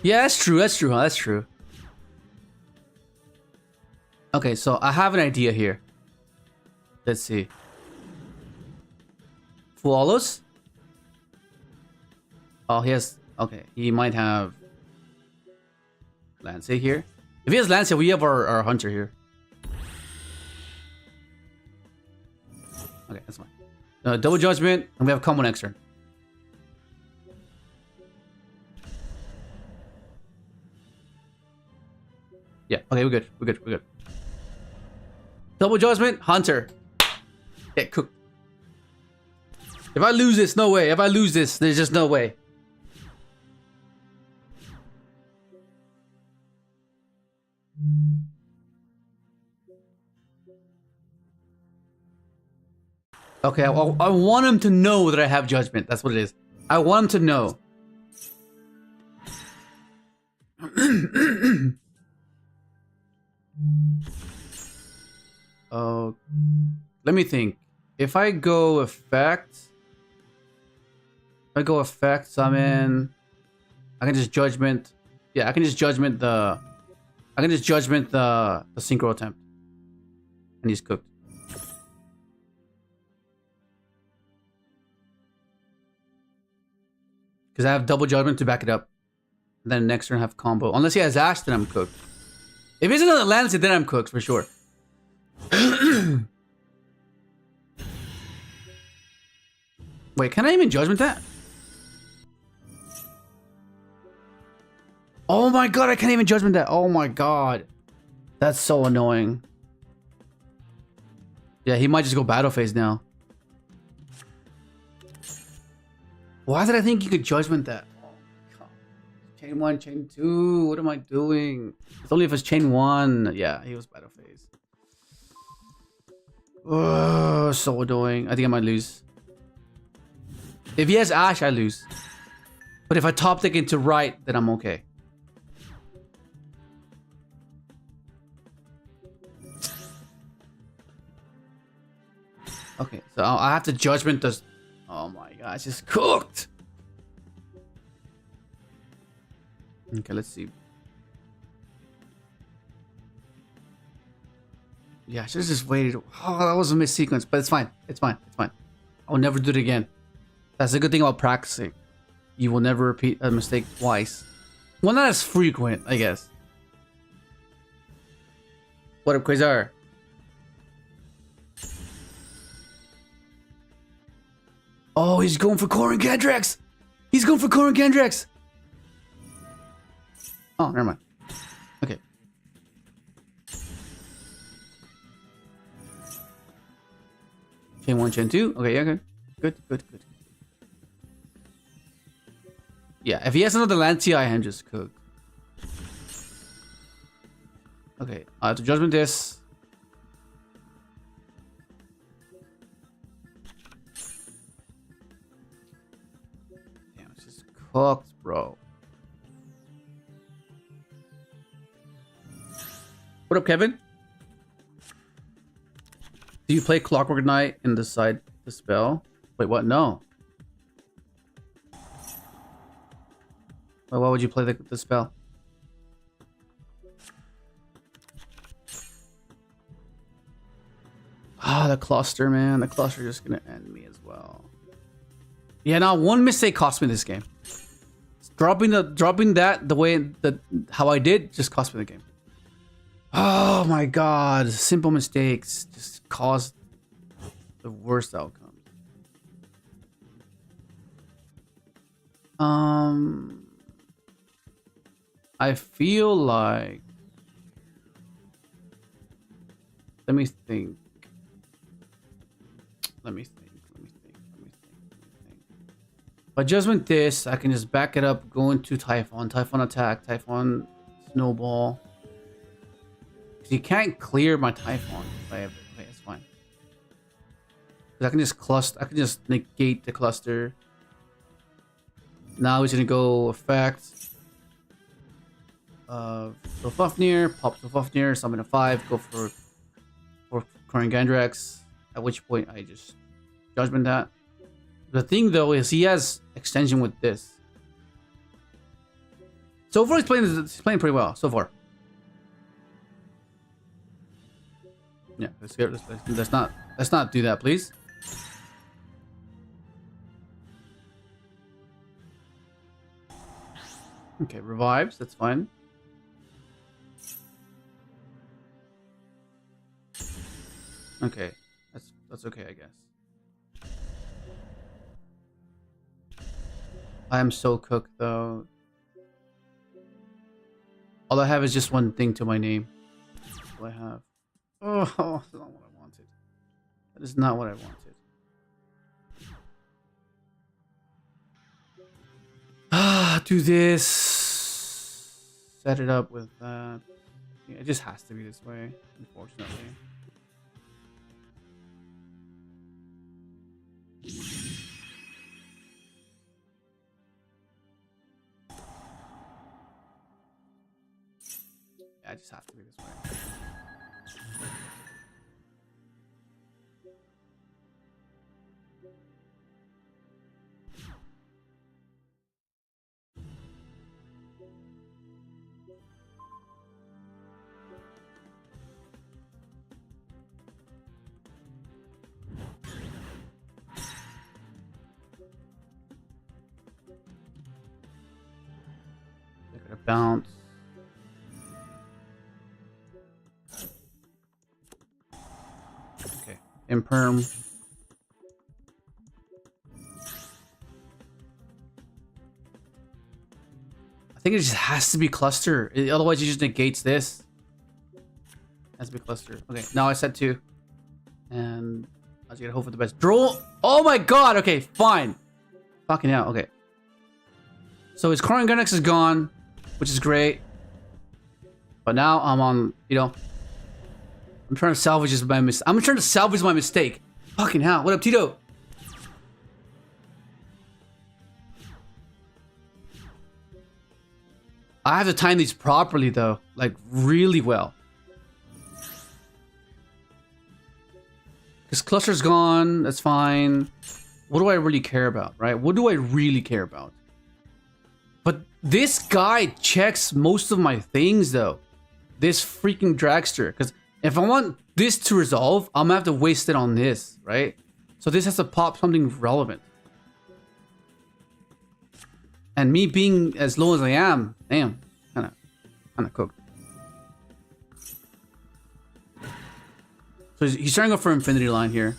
Yeah, that's true. That's true. Huh? That's true. Okay, so I have an idea here. Let's see. Flawless? Oh, he has... Okay, he might have... Lancey here. If he has Lancey, we have our Hunter here. Okay, that's fine. Double Judgment, and we have combo next turn. Yeah, okay, we're good. We're good. Double Judgment, Hunter. Get cooked. If I lose this, no way. If I lose this, there's just no way. Okay, I want him to know that I have Judgment. That's what it is. I want him to know. Oh, let me think. If I go effect, summon. I can just judgment. Yeah, I can just judgment the. I can just judgment the synchro attempt, and he's cooked. Because I have double judgment to back it up. And then next turn I have combo. Unless he has Ash, then I'm cooked. If he's another Lancet, then I'm cooked for sure. Wait, can I even judgment that? Oh my god, I can't even judgment that. Oh my god. That's so annoying. Yeah, he might just go battle phase now. Why did I think you could judgment that? Oh my god. Chain 1, chain 2. What am I doing? It's only if it's chain 1. Yeah, he was battle phase. Oh, so annoying. I think I might lose. If he has Ash, I lose. But if I top deck into right, then I'm okay. Okay, so I have to judgment this. Oh my god, it's just cooked. Okay, let's see. Yeah, I should have just waited. Oh, that was a missed sequence, but it's fine. It's fine. It's fine. I'll never do it again. That's a good thing about practicing. You will never repeat a mistake twice. Well, not as frequent, I guess. What up, Quasar? Oh, he's going for Korin Gendrex! He's going for Korin Gendrex! Oh, never mind. Okay. Chain 1, chain 2. Okay, yeah, good. Good, good, good. Yeah, if he has another Lancia, I am just cooked. Okay, I have to judgment this. Damn, it's just cooked, bro. What up, Kevin? Do you play Clockwork Knight and decide the spell? Wait, what? No. Why would you play the spell? Ah, the cluster, man. The cluster is just gonna end me as well. Yeah, now one mistake cost me this game. Dropping that the way that how I did just cost me the game. Oh my god, simple mistakes just caused the worst outcomes. I feel like, let me think. If I judgment this, I can just back it up, go into Typhon, Typhon attack, Typhon snowball. You can't clear my Typhon if I have it. Okay, it's fine. I can just cluster, I can just negate the cluster. Now he's gonna go effect. Fafnir, pop Fafnir, summon a 5, go for Korin Gendrex. At which point I just judgment that. The thing though is he has extension with this. So far he's playing pretty well so far. Yeah, let's not do that, please. Okay, revives, that's fine. Okay, that's okay, I guess. I am so cooked though. All I have is just one thing to my name. That's all I have. Oh, that's not what I wanted. That is not what I wanted. Ah, do this. Set it up with that. Yeah, it just has to be this way, unfortunately. Yeah, I just have to be this way. bounce. Okay, imperm. I think it just has to be cluster. Otherwise, it just negates this. Has to be cluster. Okay, now I said 2. And I just gotta hope for the best. Droll. Oh my god. Okay, fine. Fucking hell. Okay. So his current Gunnex is gone, which is great. But now I'm on, you know, I'm trying to salvage my mistake. I'm trying to salvage my mistake. Fucking hell. What up, Tito? I have to time these properly though, like really well. Because cluster's gone, that's fine. What do I really care about, right? What do I really care about? But this guy checks most of my things though. This freaking dragster. Because if I want this to resolve, I'm gonna have to waste it on this, right? So this has to pop something relevant. And me being as low as I am, damn, kind of cooked. So he's trying to go for infinity line here.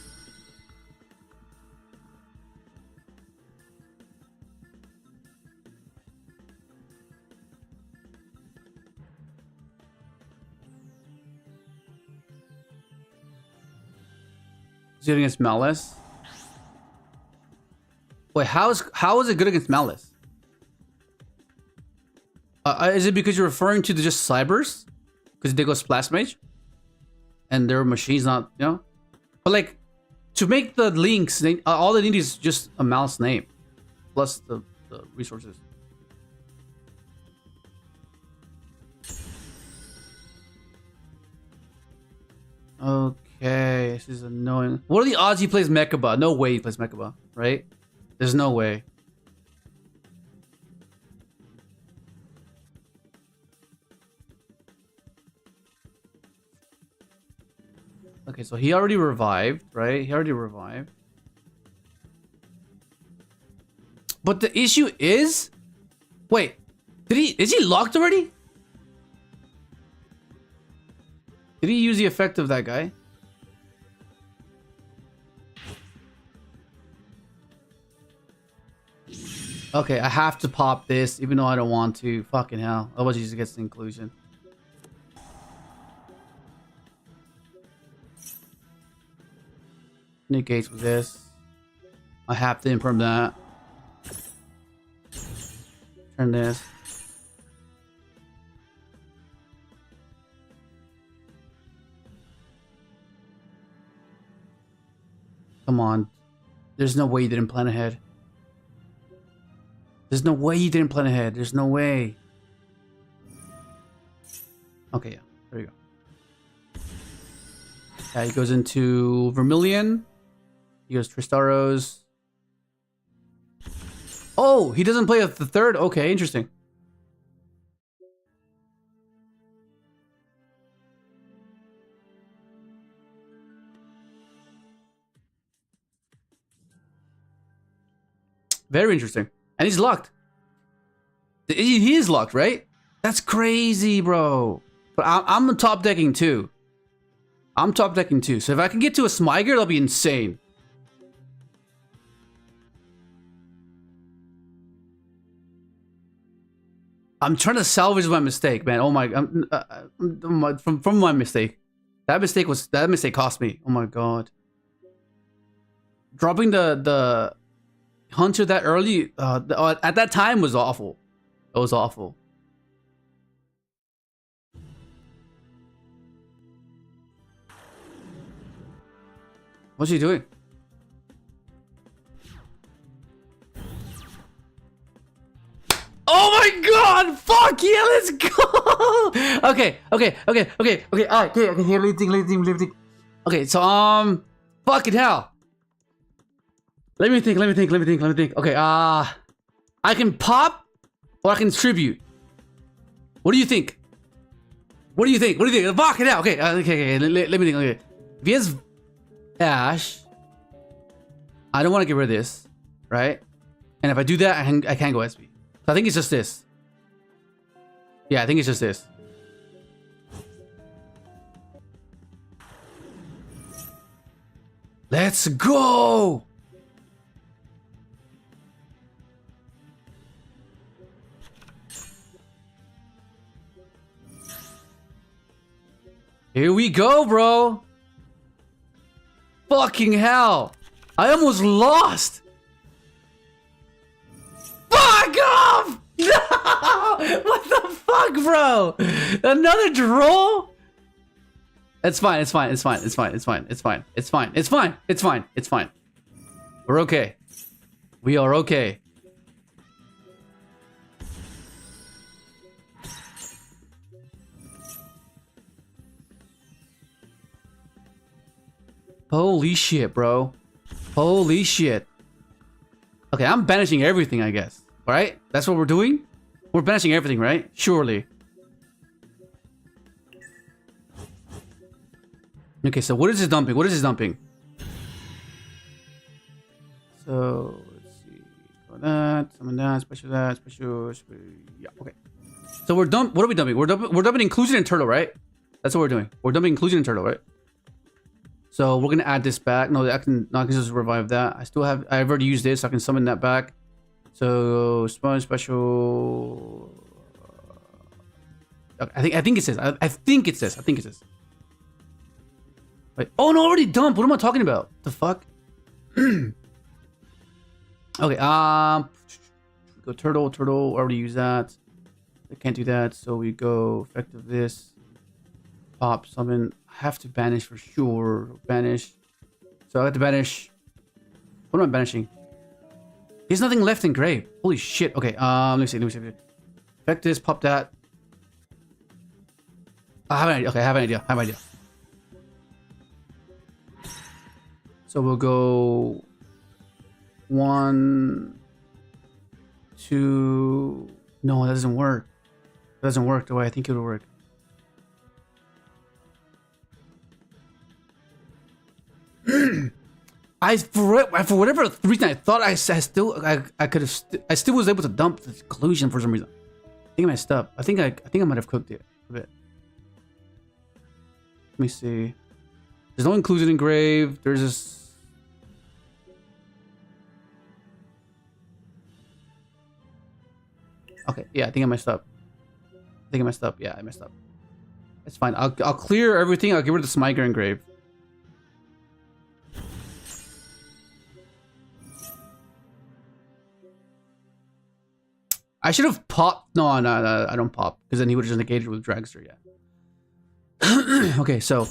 Is it against Maliss? Wait, how is it good against Maliss? Is it because you're referring to the just cybers? Because they go splash mage? And their machines not, you know? But like, to make the links, all they need is just a Maliss name. Plus the resources. Okay, this is annoying. What are the odds he plays Mechaba? No way he plays Mechaba, right? There's no way. Okay, so he already revived, right? He already revived. But the issue is... Wait, is he locked already? Did he use the effect of that guy? Okay, I have to pop this, even though I don't want to. Fucking hell. Otherwise, he just gets the inclusion. Negates with this. I have to imperm that. Turn this. Come on. There's no way you didn't plan ahead. There's no way you didn't plan ahead. There's no way. Okay, yeah. There you go. Yeah, he goes into Vermilion. He goes Tristaros. Oh, he doesn't play the third? Okay, interesting. Very interesting. And he's locked. He is locked, right? That's crazy, bro. But I'm top decking too. I'm top decking too. So if I can get to a Smyger, that'll be insane. I'm trying to salvage my mistake, man. Oh my, from my mistake. That mistake cost me. Oh my god. Dropping the Hunter that early at that time was awful. It was awful. What's he doing? Oh my god! Fuck yeah, let's go! Okay. Alright, okay, lifting. Okay, so fucking hell. Let me think. Okay, I can pop or I can tribute. What do you think? Fucking hell. Okay, let me think. Okay. If he has Ash, I don't want to get rid of this, right? And if I do that, I can't go SP. So I think it's just this. Yeah, I think it's just this. Let's go! Here we go, bro! Fucking hell! I almost lost! Fuck off! No! What the fuck, bro? Another droll? It's fine, it's fine, it's fine, it's fine, it's fine, it's fine, it's fine, it's fine, it's fine, it's fine. We're okay. We are okay. Holy shit, bro. Holy shit. Okay, I'm banishing everything, I guess. Right? That's what we're doing? We're banishing everything, right? Surely. Okay, so what is this dumping? What is this dumping? So, let's see. Go that, summon that, special, yeah, okay. So we're dump. What are we dumping? We're dumping inclusion and turtle, right? That's what we're doing. We're dumping inclusion and turtle, right? So we're gonna add this back. No, I can just revive that. I've already used this. So I can summon that back. So spawn special. Okay, I think it says. I think it says. Wait. Oh no, already dumped. What am I talking about? The fuck? Okay. Go turtle. Already use that. I can't do that. So we go effective this. Pop summon. I have to banish for sure. Banish. So I have to banish. What am I banishing? There's nothing left in grave. Holy shit. Okay. Let me see. Effect this. Pop that. I have an idea. Okay, I have an idea. So we'll go 1, 2. No, that doesn't work. It doesn't work the way I think it would work. For whatever reason, I thought I still was able to dump the collusion for some reason. I think I messed up. I think I might have cooked it a bit. Let me see. There's no inclusion in grave. There's this. Okay, yeah, I think I messed up. Yeah, I messed up. It's fine. I'll clear everything. I'll get rid of the Smiger and grave. I should have popped. No, I don't pop because then he would have just negated with Dragster. Yeah. Okay, so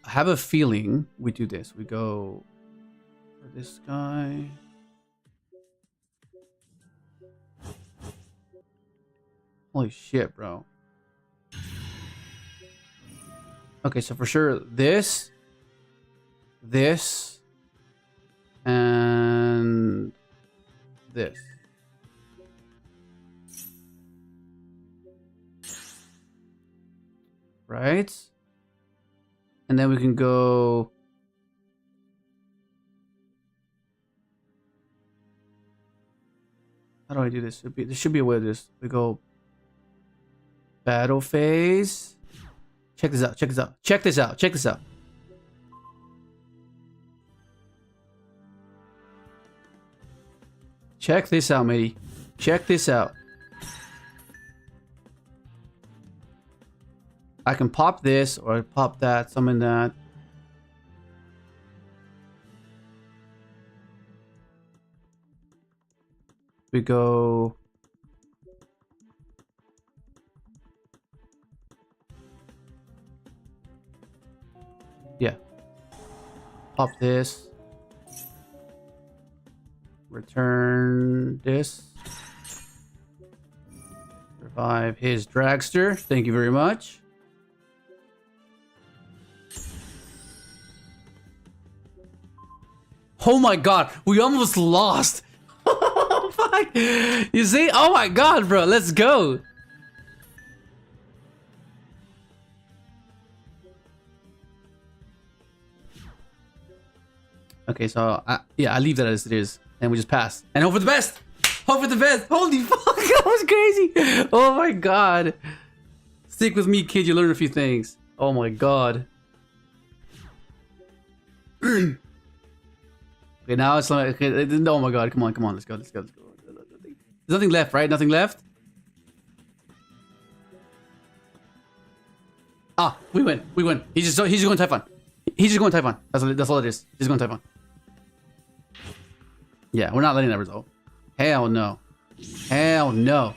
I have a feeling we do this. We go for this guy. Holy shit, bro. Okay, so for sure this, and this. Right? And then we can go... How do I do this? There should be a way to do this. We go... Battle phase. Check this out. Check this out. Check this out, matey. Check this out. I can pop this or pop that, summon that. We go. Yeah. Pop this. Return this. Revive his dragster. Thank you very much. Oh my god, we almost lost. Oh fuck. You see? Oh my god, bro, let's go. Okay, so I leave that as it is, and we just pass and hope for the best. Hope for the best. Holy fuck, that was crazy. Oh my god. Stick with me, kid. You learn a few things. Oh my god. Okay, now it's like, okay, oh my god, come on, let's go. There's nothing left, right? Nothing left? Ah, we win. He's just going Typhon. That's all it is. He's going Typhon. Yeah, we're not letting that result. Hell no. Okay,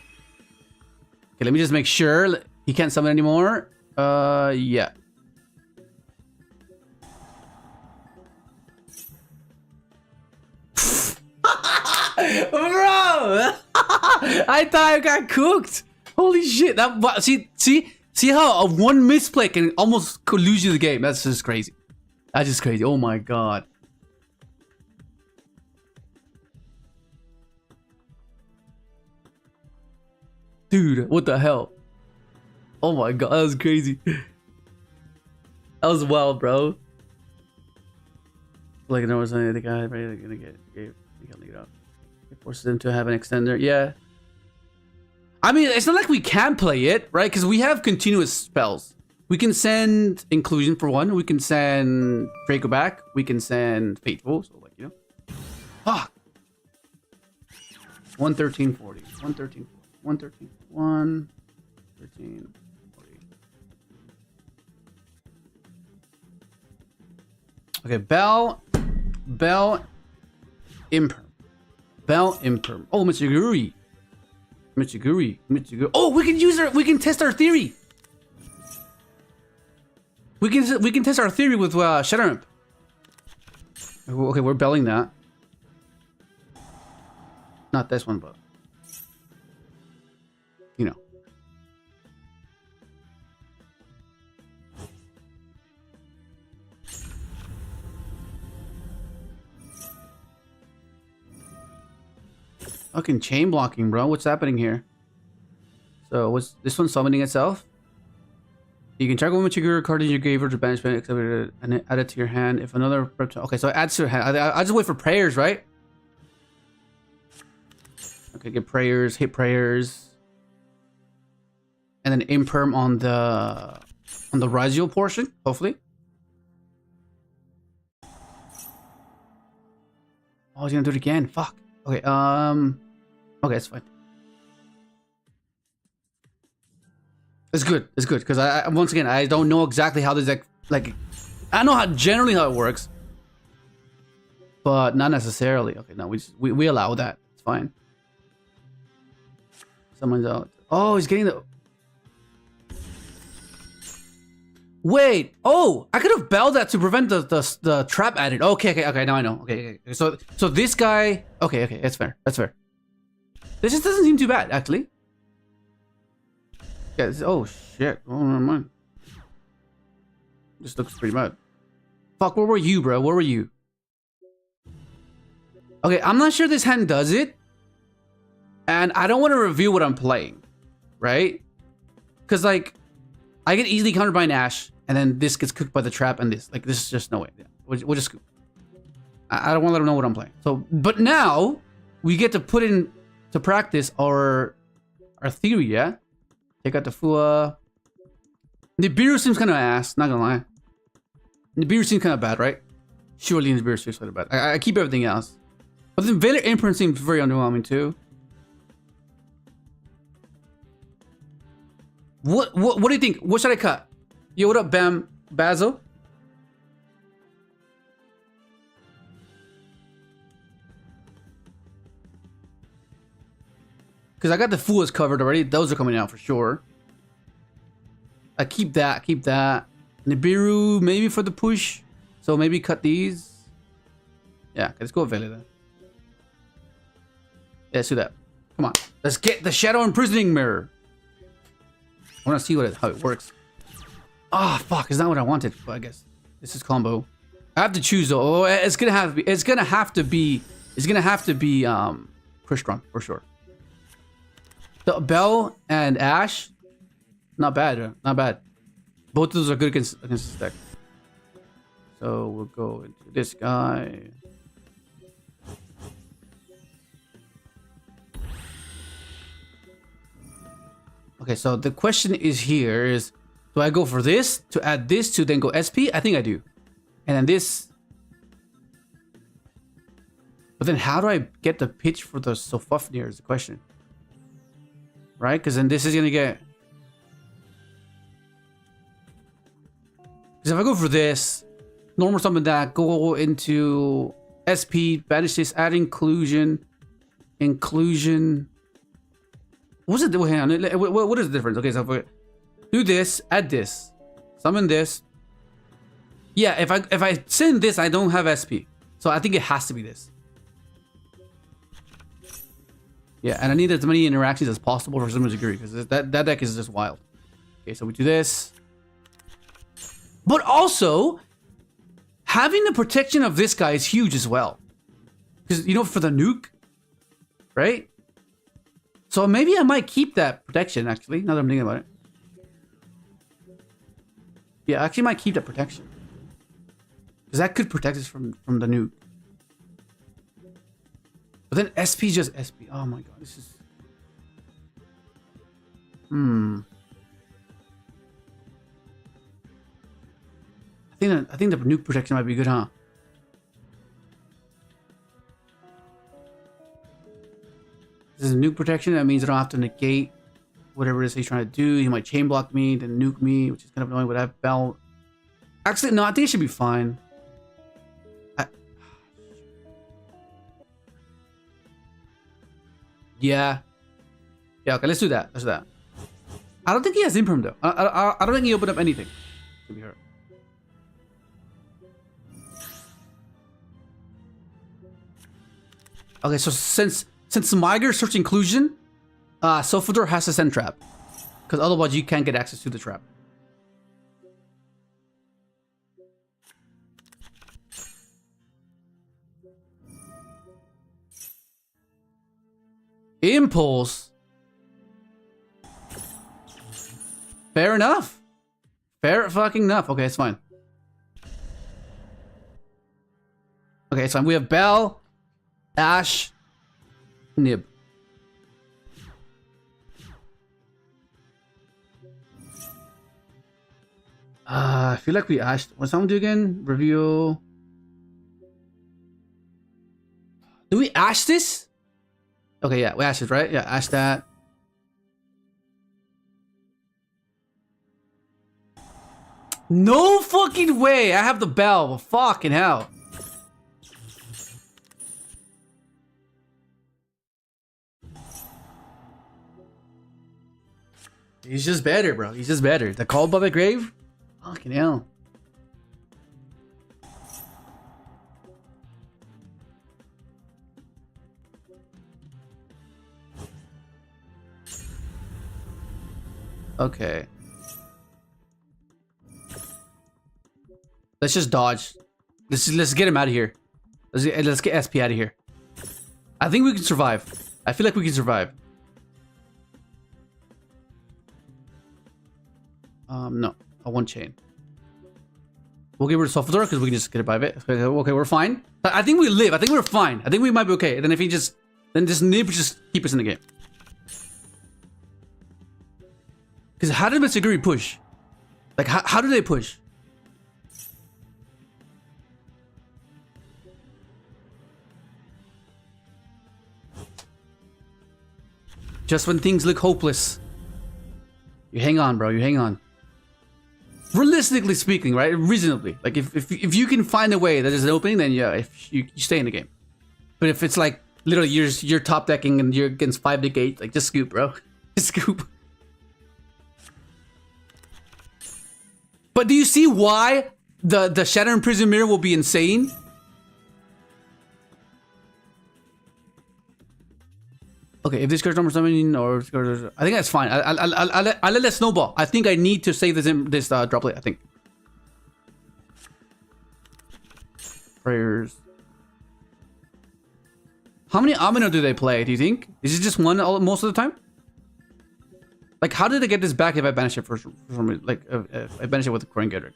let me just make sure he can't summon anymore. Yeah. Bro! I thought I got cooked. Holy shit! See how a one misplay can almost lose you the game. That's just crazy. Oh my god. Dude, what the hell? Oh my god, that was crazy. That was wild, bro. Like there was the guy ready to get lead up. It forces him to have an extender. Yeah. I mean, it's not like we can play it, right? Because we have continuous spells. We can send Inclusion for one. We can send Draco back. We can send Faithful. So, like, you know. Fuck. 113.40. 113.40. 113.40. Okay, Bell, Imperm. Oh, Mitsiguri. Oh, we can test our theory. We can test our theory with Shadow Imp. Okay, we're belling that. Not this one, but you know. Fucking chain blocking, bro. What's happening here? So, what's this one summoning itself? You can check one Mitsiguri card in your graveyard to banishment, except and add it to your hand. If another... Okay, so it adds to your hand. I just wait for prayers, right? Okay, get prayers, hit prayers. And then imperm on the Razio portion, hopefully. Oh, he's gonna do it again. Fuck. Okay, okay, it's fine. It's good, because I once again, I don't know exactly how this, like, I know how generally how it works, but not necessarily. Okay, no, we allow that. It's fine. Someone's out. Oh, he's getting the... Wait, oh, I could have belled that to prevent the trap added. Okay, now I know. Okay. So this guy, okay, that's fair. This just doesn't seem too bad, actually. Yeah, oh shit. Oh, never mind. This looks pretty bad. Fuck, where were you, bro? Where were you? Okay, I'm not sure this hand does it. And I don't want to reveal what I'm playing, right? Because, like, I get easily countered by an Ash, and then this gets cooked by the trap, and this. Like, this is just no way. Yeah, we'll just scoop. I don't want to let them know what I'm playing. So, but now, we get to put in to practice our theory, yeah? Take out the Fua. Nibiru seems kind of ass, not gonna lie. Nibiru seems kind of bad, right? Surely Nibiru seems kind of bad. I keep everything else. But then Valor Imprint seems very underwhelming, too. What do you think? What should I cut? Yo, what up, Bam Basil? Because I got the Fuas covered already. Those are coming out for sure. I keep that. Nibiru, maybe for the push. So maybe cut these. Yeah, okay, let's go with Vele then. Yeah, let's do that. Come on. Let's get the Shadow Imprisoning Mirror. I want to see how it works. Ah, oh, fuck! Is not what I wanted. But I guess this is combo. I have to choose though. Oh, it's gonna have to be. Crystron for sure. The Bell and Ash, not bad. Both of those are good against this deck. So we'll go into this guy. Okay, so the question is here is, do I go for this to add this to then go SP? I think I do. And then this. But then how do I get the pitch for the Sofufnir is the question. Right? Because then this is going to get... Because if I go for this, normal summon that, go into SP, banish this, add inclusion. Inclusion. What's it? Hang on. What is the difference? Okay, so if I do this, add this, summon this. Yeah, if I send this, I don't have SP. So I think it has to be this. Yeah, and I need as many interactions as possible for mitsiguri because that deck is just wild. Okay, so we do this. But also, having the protection of this guy is huge as well. Because, you know, for the nuke, right? So maybe I might keep that protection, actually, now that I'm thinking about it. Yeah, I actually might keep that protection. Because that could protect us from the nuke. But then SP just SP. Oh my god, this is... I think the nuke protection might be good, huh? This is nuke protection. That means I don't have to negate whatever it is he's trying to do. He might chain block me, then nuke me, which is kind of annoying with that belt. Actually, no, I think it should be fine. Yeah. Yeah, okay, let's do that. Let's do that. I don't think he has imperm though. I don't think he opened up anything to be hurt. Okay, so since Miger search inclusion, Sofador has to send trap. Because otherwise you can't get access to the trap. Impulse. Fair enough. Fair fucking enough. Okay, it's fine. Okay, it's fine. We have Bell, Ash, Nib. I feel like we ashed. What's someone do again? Review. Do we ash this? Okay, yeah, we ash it, right? Yeah, ash that. No fucking way! I have the bell. Fucking hell. He's just better, bro. He's just better. The call by the grave? Fucking hell. Okay. Let's just dodge. Let's get him out of here. Let's get SP out of here. I think we can survive. I feel like we can survive. No. I want chain. We'll get rid of Sofador because we can just get it by it. Okay, we're fine. I think we live. I think we're fine. I think we might be okay. And then if he just... Then this Nib just keep us in the game. Because how did mitsiguri push? Like, how do they push? Just when things look hopeless. You hang on, bro. You hang on. Realistically speaking, right? Reasonably. Like, if you can find a way that there's an opening, then yeah, if you stay in the game. But if it's like, literally, you're top decking and you're against 5 negate, like, just scoop, bro. Just scoop. But do you see why the Shatter and Prison Mirror will be insane? Okay, if this card's number something or I think that's fine. I'll let that snowball. I think I need to save this droplet. I think. Prayers. How many Amino do they play? Do you think? Is it just one most of the time? Like, how did I get this back if I banish it for some reason? Like, if I banish it with the Corin Gedrick?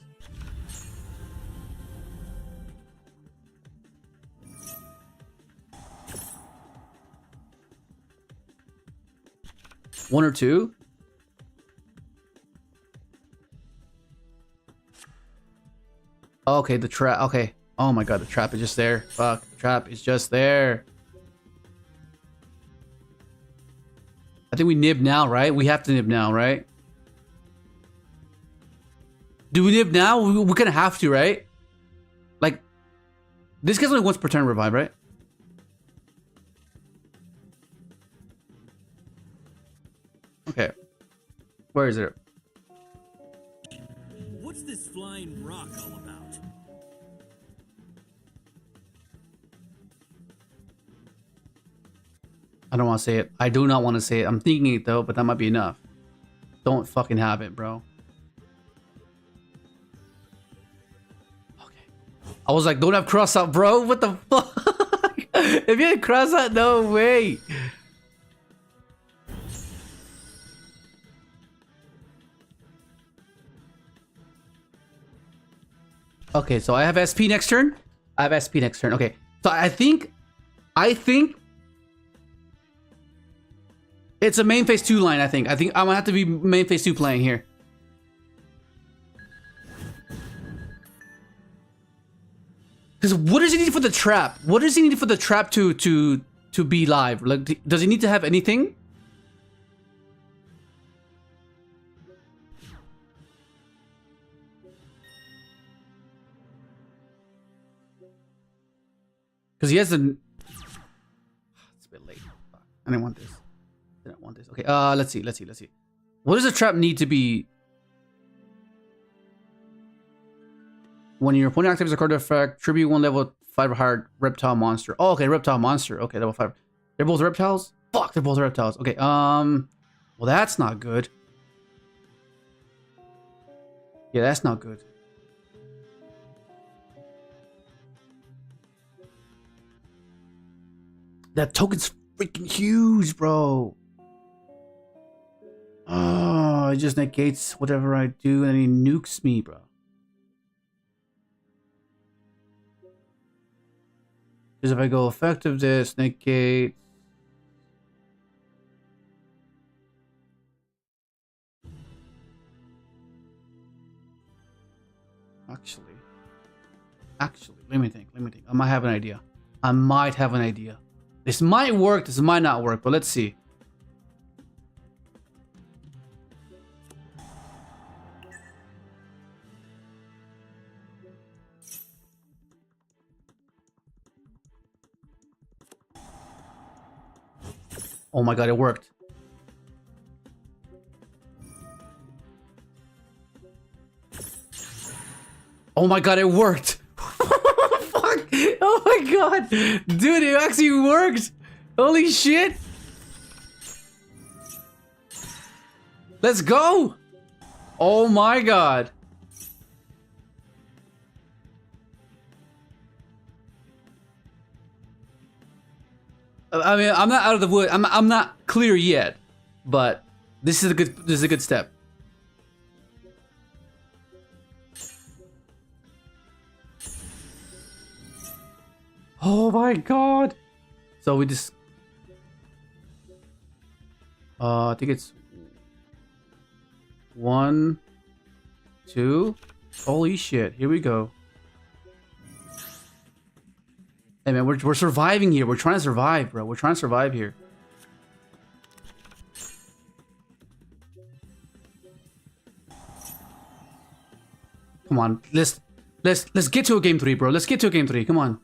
One or two? Okay, the trap. Okay. Oh my god, the trap is just there. Fuck, the trap is just there. I think we nib now, right? We have to nib now, right? Do we nib now? We kind of have to, right? Like, this guy's only once per turn revive, right? Okay. Where is it? What's this flying rock all about? I don't want to say it. I do not want to say it. I'm thinking it though, but that might be enough. Don't fucking have it, bro. Okay. I was like, don't have cross out, bro. What the fuck? If you had cross out, no way. Okay, so I have SP next turn. I have SP next turn. Okay, so I think it's a main phase 2 line. I think I'm gonna have to be main phase 2 playing here. Because what does he need for the trap? What does he need for the trap to be live? Like, does he need to have anything? Because he has a... It's a bit late. I didn't want this. I didn't want this. Okay, let's see. What does the trap need to be? When your opponent activates a card effect, tribute 1 level 5 or higher reptile monster. Oh, okay, reptile monster. Okay, level 5. They're both reptiles? Fuck, they're both reptiles. Okay, well, that's not good. Yeah, that's not good. That token's freaking huge, bro. Oh, it just negates whatever I do and he nukes me, bro. Because if I go effective this, negate. Actually, let me think. I might have an idea. This might work, this might not work, but let's see. Oh my god, it worked. Oh my god, it worked. Fuck. Oh my god. Dude, it actually worked. Holy shit. Let's go. Oh my god. I mean, I'm not out of the wood. I'm not clear yet, but this is a good step. Oh my god. So we just I think it's 1, 2. Holy shit. Here we go. Hey man, we're surviving here. We're trying to survive, bro. We're trying to survive here. Come on, let's get to a game 3, bro. Let's get to a game 3. Come on.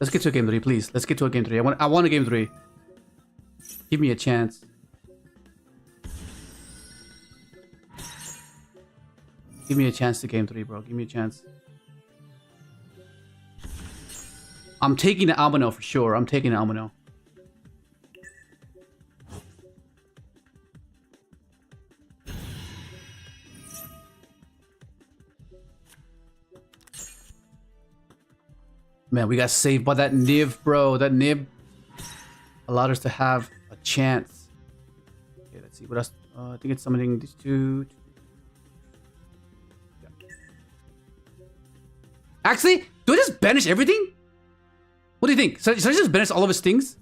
Let's get to a game 3, please. Let's get to a game 3. I want a game 3. Give me a chance. Give me a chance to game 3, bro. Give me a chance. I'm taking the Amino for sure. I'm taking the Amino. Man, we got saved by that nib, bro. That nib allowed us to have a chance. Okay, let's see what else. I think it's summoning these two. Yeah. Actually, do I just banish everything? What do you think? Should I just banish all of his things?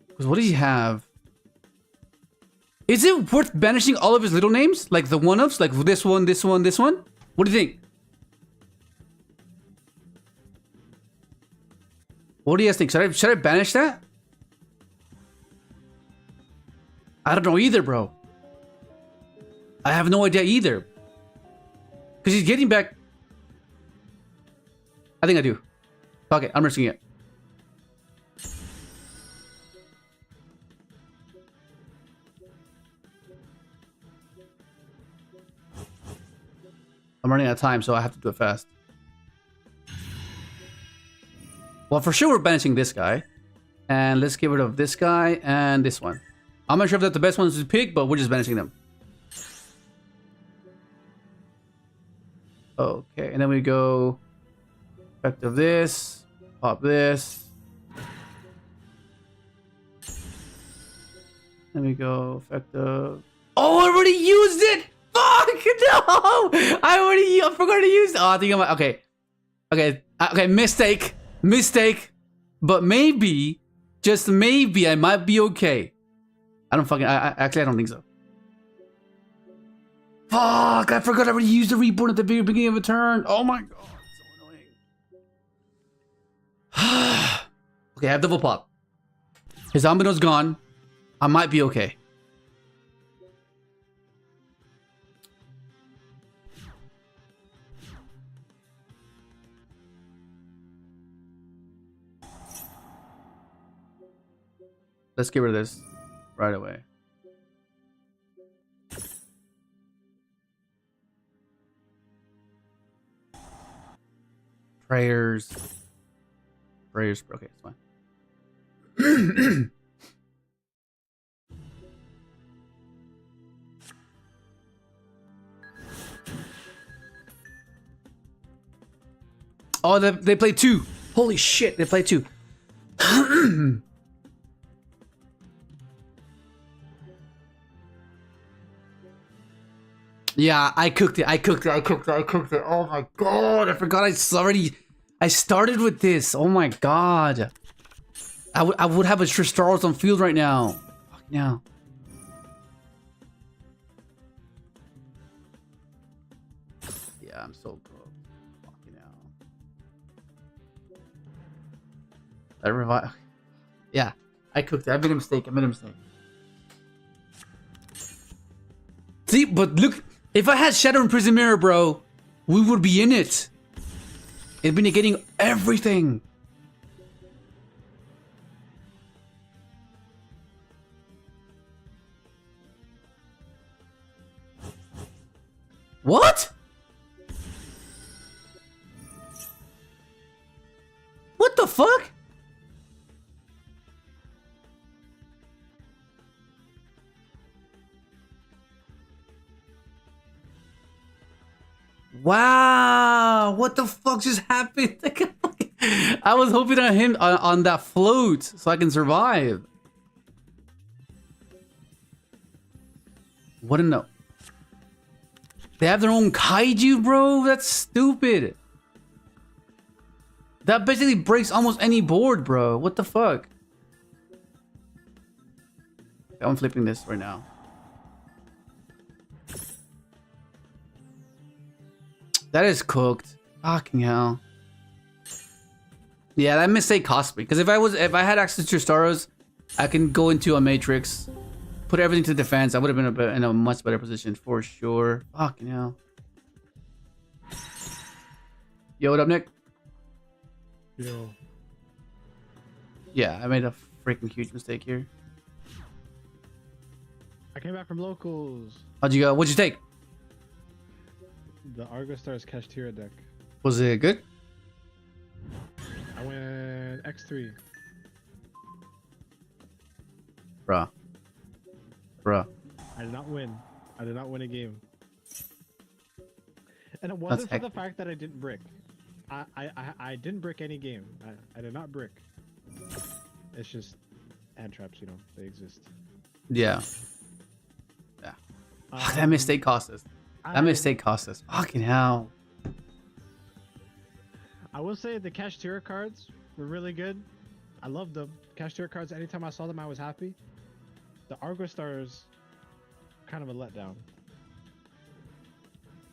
Because what does he have? Is it worth banishing all of his little names? Like the one-ups? Like this one, this one, this one? What do you think? What do you guys think? Should I banish that? I don't know either, bro. I have no idea either. Because he's getting back... I think I do. Fuck it, I'm risking it. I'm running out of time, so I have to do it fast. Well, for sure we're banishing this guy. And let's get rid of this guy and this one. I'm not sure if that's the best ones to pick, but we're just banishing them. Okay, and then we go... Effect of this. Pop this. Then we go effect of... Oh, I already used it! Fuck! No! I forgot to use it. Oh, I think I'm... Okay. Okay, mistake. Mistake. But maybe, just maybe, I might be okay. I don't fucking... Actually, I don't think so. Fuck! I forgot I already used the reborn at the very beginning of a turn. Oh my god. So annoying. Okay, I have double pop. His Amino's gone. I might be okay. Let's get rid of this right away. Prayers. Prayers. Okay, it's fine. Oh, they play two. Holy shit, they play two. Yeah, I cooked it. Oh my god, I forgot I started with this. Oh my god. I would have a Tristars on field right now. Fuck yeah. Yeah, I'm so broke. Fucking hell. I revive. Yeah, I cooked it. I made a mistake. See, but look, if I had Shadow and Prison Mirror, bro, we would be in it. It'd be negating everything. What? What the fuck? Wow, what the fuck just happened? I was hoping on him on that float so I can survive. What a no. They have their own kaiju, bro? That's stupid. That basically breaks almost any board, bro. What the fuck? I'm flipping this right now. That is cooked. Fucking hell. Yeah, that mistake cost me. Because if I had access to Staros, I can go into a matrix, put everything to defense. I would have been in a much better position for sure. Fucking hell. Yo, what up, Nick? Yo. Yeah, I made a freaking huge mistake here. I came back from locals. How'd you go? What'd you take? The Argo Stars Kashtira deck. Was it good? I went X3. Bruh. I did not win. I did not win a game. And it wasn't for the fact that I didn't brick. I didn't brick any game. I did not brick. It's just hand traps, you know, they exist. Yeah. Yeah. That mistake cost us. Fucking hell. I will say the Kashtira cards were really good. I loved them. Kashtira cards, anytime I saw them, I was happy. The Argo Stars kind of a letdown.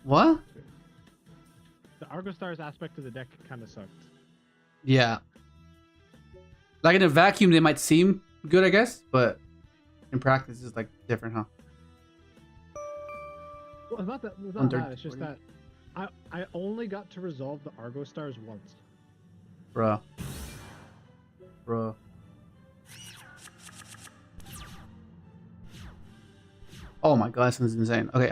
What? The Argo Stars aspect of the deck kind of sucked. Yeah. Like in a vacuum, they might seem good, I guess, but in practice, it's like different, huh? Well, it's not that. It's not that. It's just that I only got to resolve the Argo Stars once. Bruh. Oh my god, this is insane. Okay,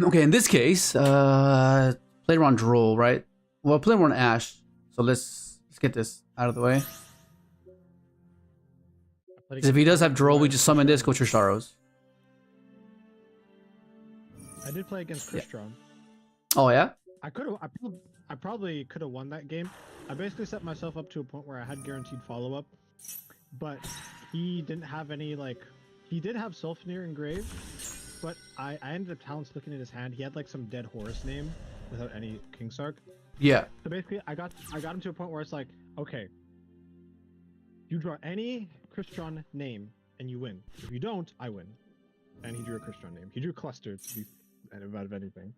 okay, in this case, player on Droll, right? Well, player on Ash. So let's get this out of the way. 'Cause if he does have Droll, we just summon this, go to Sorrows. I did play against Crystron. Oh yeah? I probably could have won that game. I basically set myself up to a point where I had guaranteed follow-up, but he didn't have any, like, he did have Sulfnir engraved, but I ended up talents looking at his hand. He had like some dead Horus name without any Kingsark. Yeah. So basically, I got him to a point where it's like, okay, you draw any Crystron name and you win. If you don't, I win. And he drew a Crystron name. He drew Cluster to be out of anything.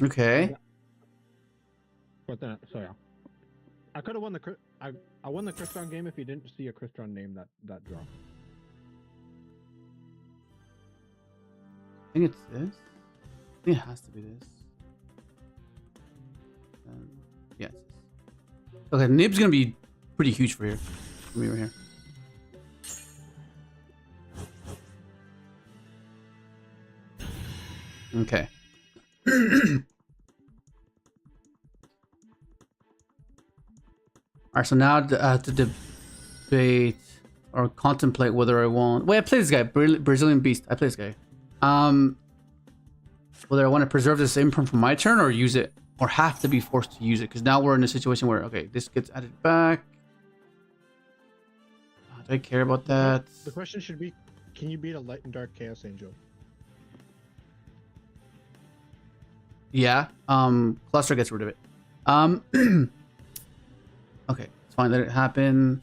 Okay. But then, so yeah, I could have won the I won the Crystron game if he didn't see a Crystron name that draw. I think it's this. I think it has to be this. Yeah, it's this. Okay, Nib's gonna be pretty huge for here. For me right here. Okay. Alright, so now I have to debate or contemplate whether I want. Wait, I play this guy, Brazilian Beast. I play this guy. Whether I want to preserve this imprint for my turn or use it, or have to be forced to use it, because now we're in a situation where, okay, this gets added back. Do I care about that? The question should be, can you beat a Light and Dark Chaos Angel? Yeah. Cluster gets rid of it. Okay, it's fine. Let it happen.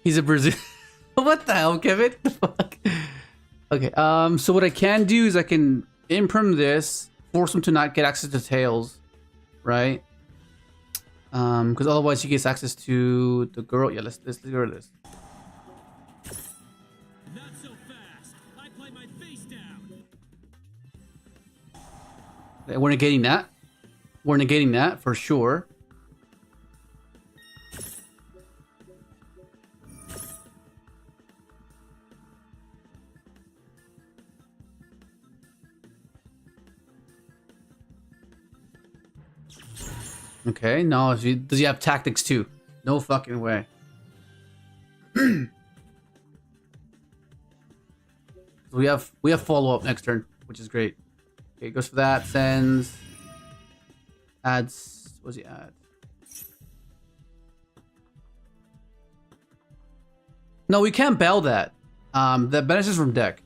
He's a Brazilian. What the hell, Kevin? The fuck? Okay. So what I can do is I can imprint this, force him to not get access to tails, right? Because otherwise he gets access to the girl. Yeah, let's get rid of this. Not so fast. I play my face down. Okay, we're negating that. We're negating that for sure. Okay, no, does he have tactics too? No fucking way. we have follow-up next turn, which is great. Okay, goes for that, sends, adds, what does he add? No, we can't bail that. That banishes from deck.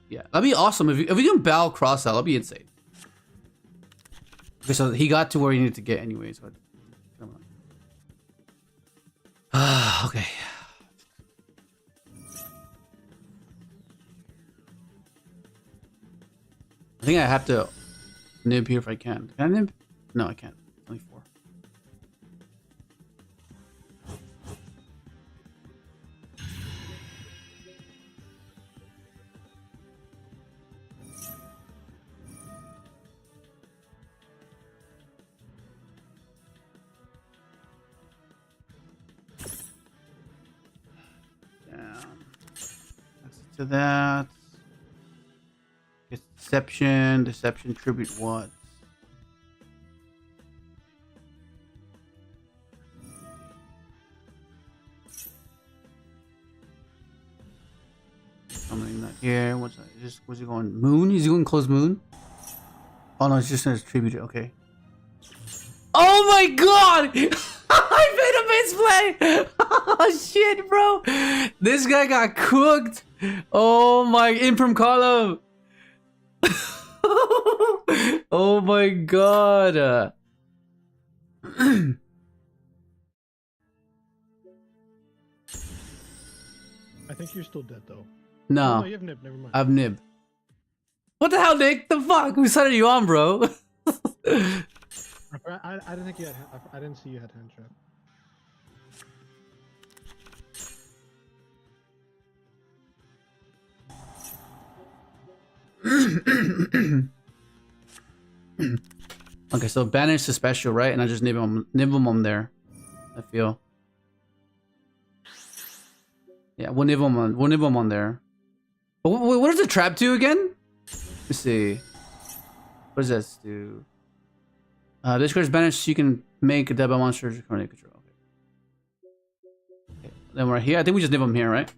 Yeah, that'd be awesome if we can battle cross out. That'd be insane. Okay, so he got to where he needed to get anyway. So okay. I think I have to nib here if I can. Can I nib? No, I can't. Only 4. To that. Deception, tribute what? Something not here. What's he going? Moon? Is he going close moon? Oh no, it's just gonna tribute it. Okay. Oh my god! I made a misplay! Oh shit, bro! This guy got cooked! Oh my, imperm column! Oh my god! I think you're still dead though. No, No, you have nib. Never mind. I have nib. What the hell, Nick? The fuck? Whose side are you on, bro? I didn't think you had. I didn't see you had hand trap. Okay, so banish the special, right? And I just nib him on there. I feel. Yeah, we'll nib him on there. But what does the trap do again? Let's see. What does this do? This card's banished, so you can make a dead by monster currently control. Okay. Then we're here. I think we just nib him here, right?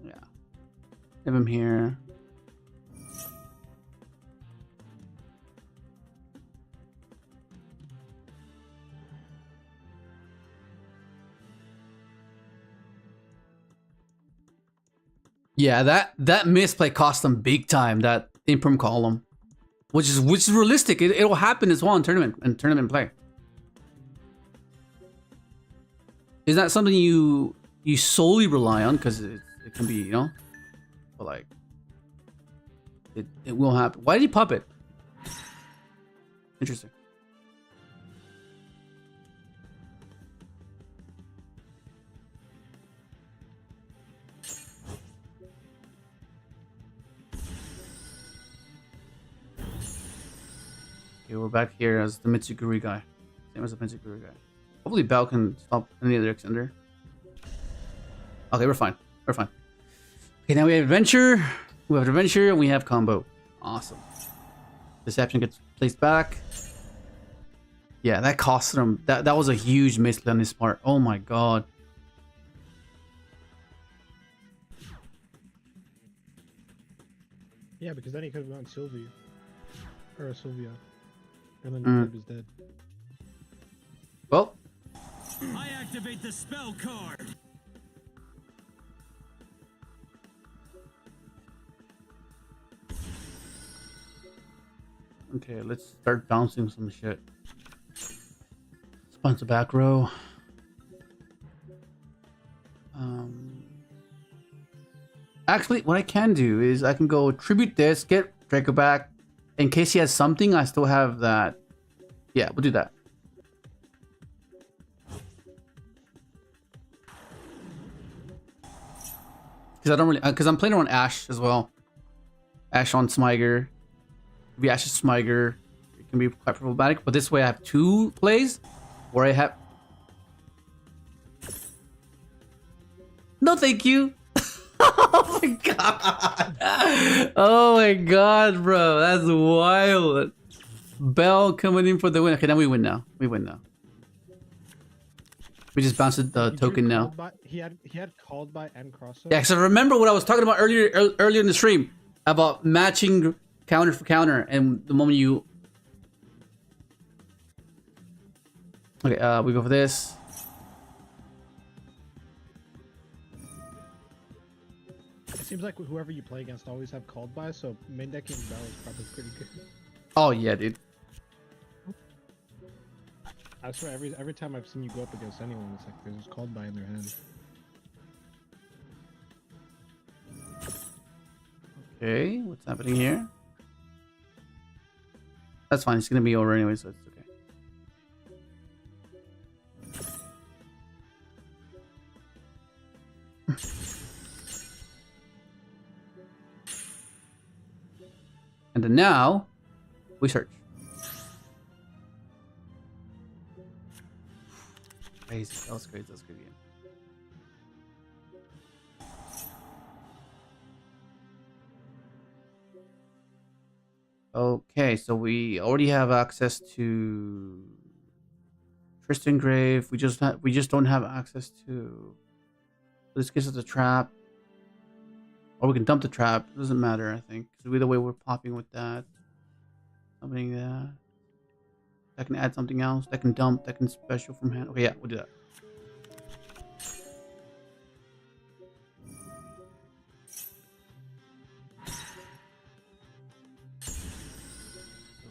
Yeah. Nib him here. Yeah, that misplay cost them big time. That imperm column, which is realistic. It'll happen as well in tournament play. Is that something you solely rely on? Because it can be, you know, but like it will happen. Why did he pop it? Interesting. Okay, we're back here as the mitsiguri guy. Same as the mitsiguri guy. Hopefully Bell can stop any other extender. Okay, we're fine. We're fine. Okay, now we have adventure. We have adventure and we have combo. Awesome. Deception gets placed back. Yeah, that cost them. That was a huge misplay on this part. Oh my god. Yeah, because then he could have gone Sylvie. Or Sylvia. And then your is dead. Well. I activate the spell card. Okay, let's start bouncing some shit. Sponsor back row. Actually, what I can do is I can go tribute this, get Draco back. In case he has something, I still have that. Yeah, we'll do that. Because I don't really, because I'm playing on Ash as well. Ash on Smiger. Maybe Ash is Smiger. It can be quite problematic. But this way I have two plays where I have. No, thank you. Oh my god. Oh my god, bro. That's wild. Bell coming in for the win. Okay, now we win now. We win now. We just bounced the token now. He had called by and cross. Yeah, so remember what I was talking about earlier in the stream about matching counter for counter, and the moment you. Okay, we go for this. It seems like whoever you play against always have called by, so main decking Bell is probably pretty good. Oh yeah, dude. I swear, every time I've seen you go up against anyone, it's like there's just called by in their hand. Okay, what's happening here? That's fine. It's gonna be over anyway, so it's okay. And then now, we search. Crazy. That was crazy. That was crazy. Okay, so we already have access to Crystron Grave. We just don't have access to. This gives us a trap, or we can dump the trap. It doesn't matter, I think, because either way we're popping with that. Something that. That can add something else. That can dump. That can special from hand. Okay, yeah, we'll do that. So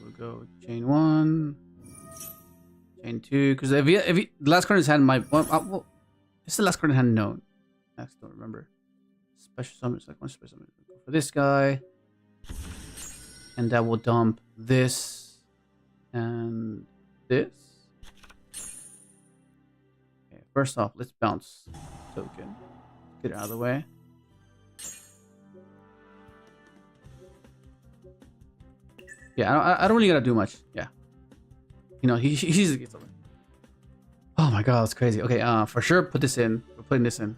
we'll go chain 1, chain 2. Because if the last card in his hand might. Well, it's the last card in hand known. I just don't remember. Special summon. It's like one special summon. Go for this guy. And that will dump this and this. Okay, first off, let's bounce token. Get it out of the way. Yeah, I don't really gotta do much. Yeah, you know he's gets something. Oh my god, that's crazy. Okay, for sure, put this in. We're putting this in.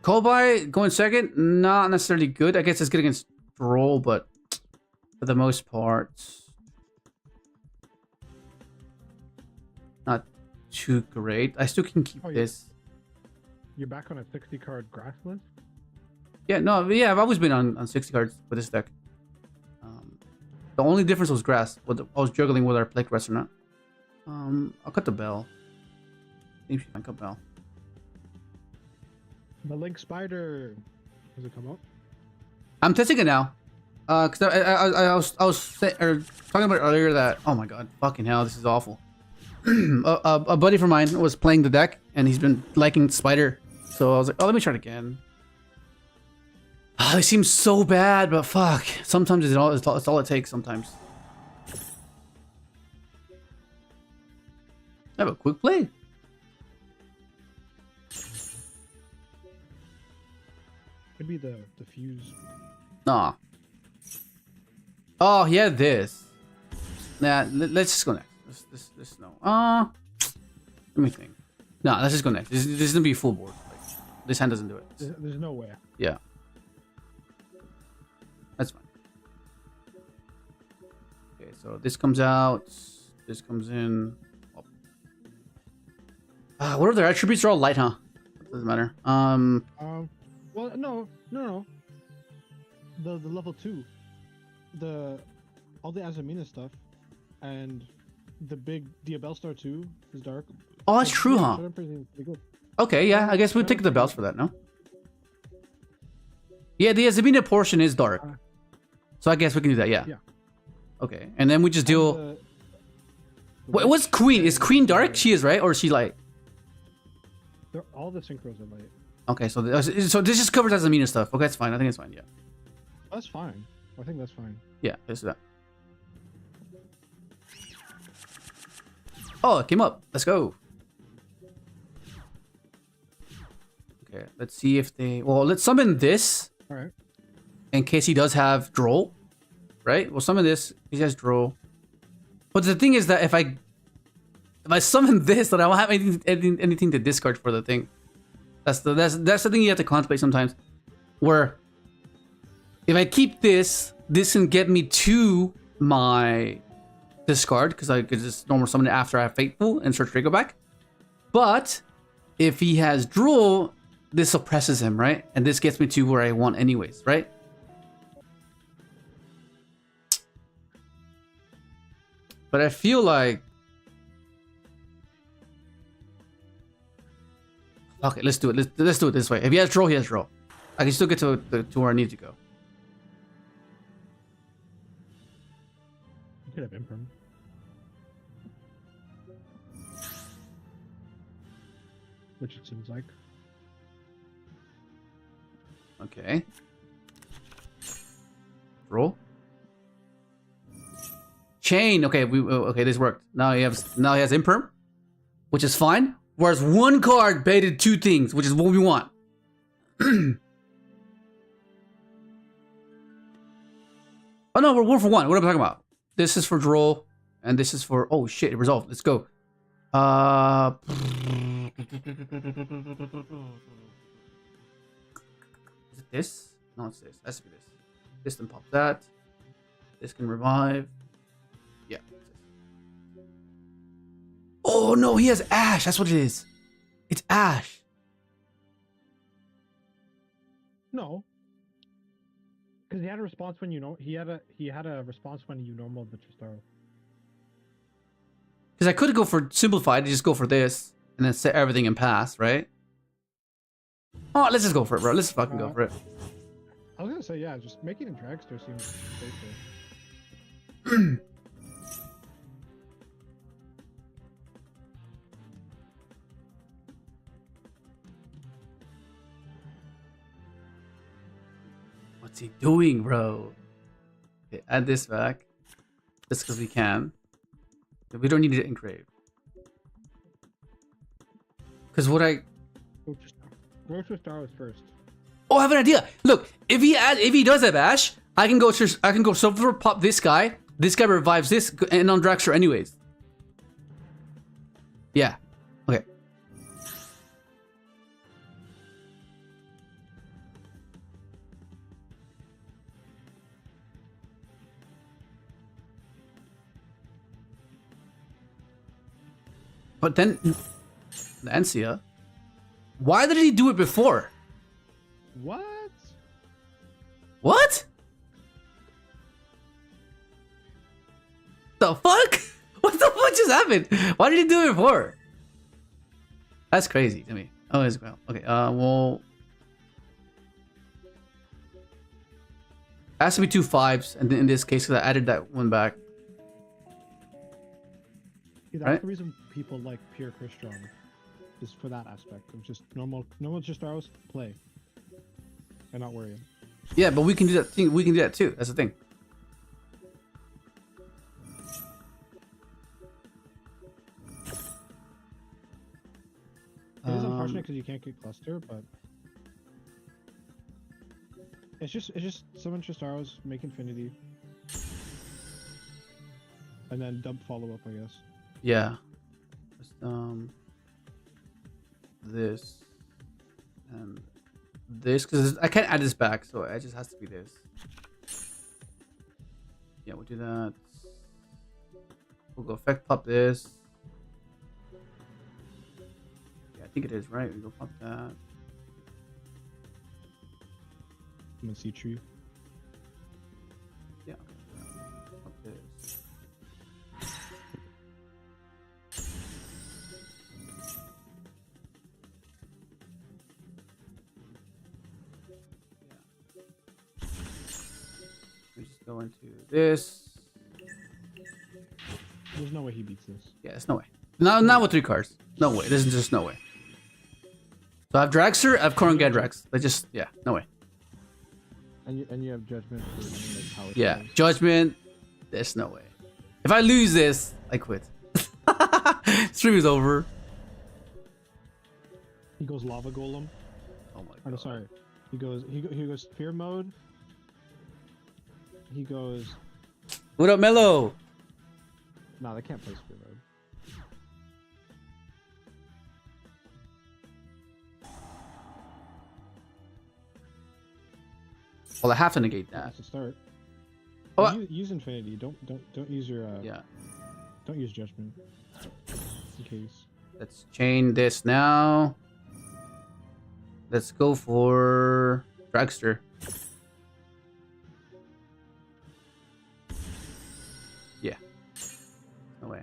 Kobai going second, not necessarily good. I guess it's good against roll, but for the most part, not too great. I still can keep this. You're back on a 60 card grass list? Yeah, no, yeah, I've always been on 60 cards with this deck. The only difference was grass. I was juggling whether I played grass or not. I'll cut the bell. Maybe I cut bell. The Link Spider. Has it come out? I'm testing it now. Cause I was talking about it earlier that, oh my god, fucking hell, this is awful. A buddy of mine was playing the deck and he's been liking Spider, so I was like, oh, let me try it again. It seems so bad, but fuck, sometimes it's all it takes. Sometimes. I have a quick play. Could be the fuse. Nah. Oh, yeah, this. Nah, let's just go next. This no. Let me think. Nah, let's just go next. This is gonna be full board. Like, this hand doesn't do it. There's no way. Yeah. That's fine. Okay, so this comes out. This comes in. Oh. What are their attributes? Are all light, huh? Doesn't matter. Well, no. The level 2, all the Azamina stuff, and the big Diabell Star 2 is dark. Oh, that's true, huh? Okay, yeah, I guess we'll take the bells for that, no? Yeah, the Azamina portion is dark, so I guess we can do that. Yeah. Okay, and then we just deal. What's Queen? Is Queen dark? She is, right? Or is she light? All the synchros are light. Okay, so this just covers Azamina stuff. Okay, that's fine. I think it's fine. Yeah. That's fine. I think that's fine. Yeah, let's do that. Oh, it came up. Let's go. Okay, let's see if they. Well, let's summon this. All right. In case he does have droll, right? We'll summon this. He has droll. But the thing is that if I summon this, then I won't have anything to discard for the thing. That's the thing you have to contemplate sometimes. Where if I keep this can get me to my discard because I could just normal summon it after I have Fateful and search Draco back. But if he has drool, this suppresses him, right? And this gets me to where I want anyways, right? But I feel like... Okay, let's do it. Let's do it this way. If he has droll, he has droll. I can still get to where I need to go. You could have imperm. Which it seems like. Okay. Roll. Chain. Okay, okay, this worked. Now he has imperm, which is fine. Whereas one card baited two things, which is what we want. Oh no, we're one for one. What am I talking about? This is for droll, and this is for oh shit, it resolved. Let's go. Is it this? No, it's this. Has to be this. This can pop that. This can revive. Yeah. Oh no, he has Ash. That's what it is. It's Ash. No. Because he had a response when he had a response when you normal the Tristaro. Because I could go for simplified, just go for this, and then set everything in pass, right? Oh, let's just go for it, bro. Let's fucking go for it. I was gonna say, yeah, just making a dragster seems safer. What's he doing, bro? Okay, add this back. Just because we can. We don't need it engraved. Because what I... Go to Star Wars first. Oh, I have an idea. Look, if he does that bash, I can go silver pop this guy. This guy revives this and on Dragster anyways. Yeah. Okay. But then the Ansia. Why did he do it before? What? What? The fuck? What the fuck just happened? Why did he do it before? That's crazy to me. Oh, it's well. Okay, well, it has to be 2 5s, and in this case, because I added that one back. Yeah, that's Right? the reason people like pure Crystron, is for that aspect of just normal just Star Wars play, and not worrying. Yeah, but we can do that thing. We can do that too. That's the thing. It is unfortunate because you can't get cluster, but it's just summon Tristaros, make Infinity, and then dump follow up, I guess. Yeah. Just, this and this, because I can't add this back, so it just has to be this. Yeah, we'll do that. We'll go effect pop this. Yeah, I think it is, right? We go pop that. I'm gonna see tree. Yeah. Pop this. We just go into this. There's no way he beats this. Yeah, there's no way. Not with 3 cards. No way. There's just no way. So I have Dragster, I have Koron Gadrax. I just, yeah, no way. And you have judgment for like, how it Yeah, goes. Judgment. There's no way. If I lose this, I quit. Stream is over. He goes lava golem. Oh my Oh, no, god. sorry. He goes fear mode. He goes. What up, Mello? No, they can't play fear mode. Well, I have to negate that. That's a start. Oh, Use Infinity. Don't use your. yeah. Don't use Judgment. In case. Let's chain this now. Let's go for Dragster. Yeah. No way.